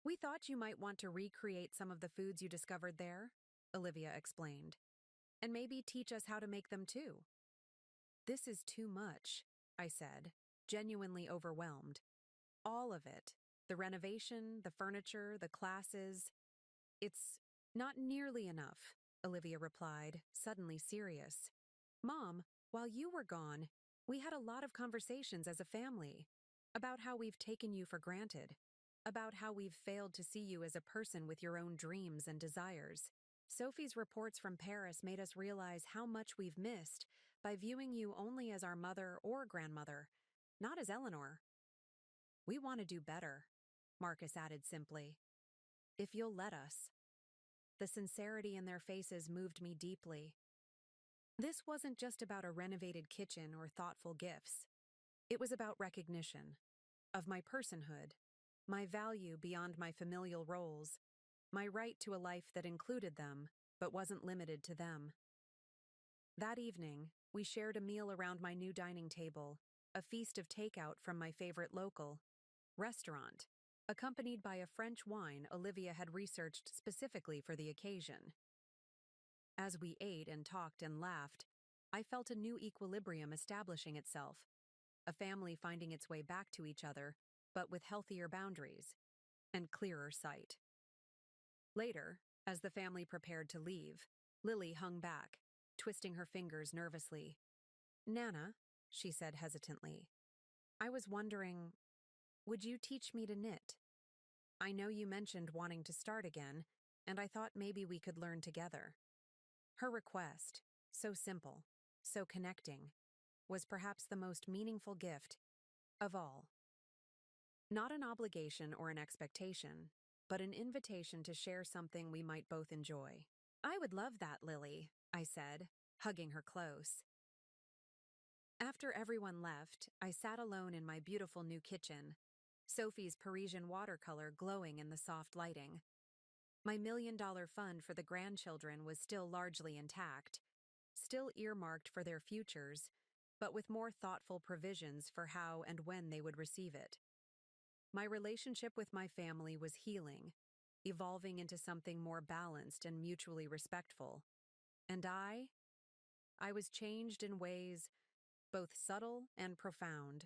We thought you might want to recreate some of the foods you discovered there, Olivia explained, and maybe teach us how to make them too. This is too much, I said, genuinely overwhelmed. All of it, the renovation, the furniture, the classes. It's not nearly enough, Olivia replied, suddenly serious. Mom, while you were gone, we had a lot of conversations as a family about how we've taken you for granted, about how we've failed to see you as a person with your own dreams and desires. Sophie's reports from Paris made us realize how much we've missed by viewing you only as our mother or grandmother, not as Eleanor. We want to do better, Marcus added simply. If you'll let us. The sincerity in their faces moved me deeply. This wasn't just about a renovated kitchen or thoughtful gifts. It was about recognition of my personhood, my value beyond my familial roles, my right to a life that included them but wasn't limited to them. That evening, we shared a meal around my new dining table, a feast of takeout from my favorite local restaurant, accompanied by a French wine Olivia had researched specifically for the occasion. As we ate and talked and laughed, I felt a new equilibrium establishing itself, a family finding its way back to each other, but with healthier boundaries and clearer sight. Later, as the family prepared to leave, Lily hung back, twisting her fingers nervously. Nana, she said hesitantly, I was wondering, would you teach me to knit? I know you mentioned wanting to start again, and I thought maybe we could learn together. Her request, so simple, so connecting, was perhaps the most meaningful gift of all. Not an obligation or an expectation, but an invitation to share something we might both enjoy. I would love that, Lily, I said, hugging her close. After everyone left, I sat alone in my beautiful new kitchen, Sophie's Parisian watercolor glowing in the soft lighting. My $1 million fund for the grandchildren was still largely intact, still earmarked for their futures, but with more thoughtful provisions for how and when they would receive it. My relationship with my family was healing, evolving into something more balanced and mutually respectful. And I was changed in ways both subtle and profound.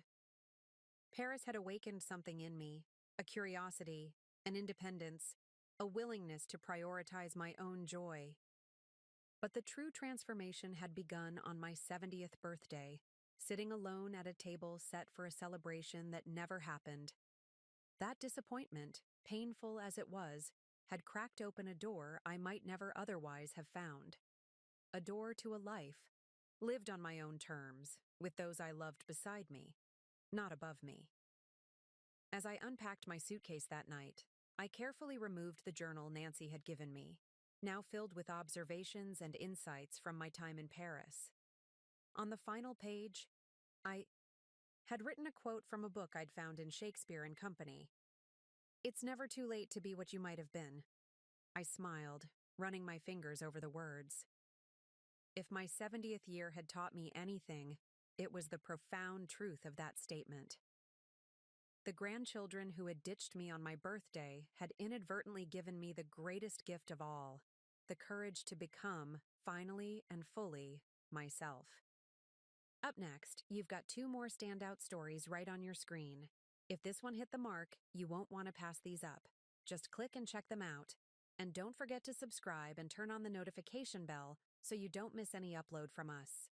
Paris had awakened something in me, a curiosity, an independence, a willingness to prioritize my own joy. But the true transformation had begun on my 70th birthday, sitting alone at a table set for a celebration that never happened. That disappointment, painful as it was, had cracked open a door I might never otherwise have found. A door to a life, lived on my own terms, with those I loved beside me, not above me. As I unpacked my suitcase that night, I carefully removed the journal Nancy had given me, now filled with observations and insights from my time in Paris. On the final page, I had written a quote from a book I'd found in Shakespeare and Company. It's never too late to be what you might have been. I smiled, running my fingers over the words. If my 70th year had taught me anything, It was the profound truth of that statement. The grandchildren who had ditched me on my birthday had inadvertently given me the greatest gift of all, the courage to become, finally and fully, myself. Up next, you've got two more standout stories right on your screen. If this one hit the mark, you won't want to pass these up. Just click and check them out. And don't forget to subscribe and turn on the notification bell so you don't miss any upload from us.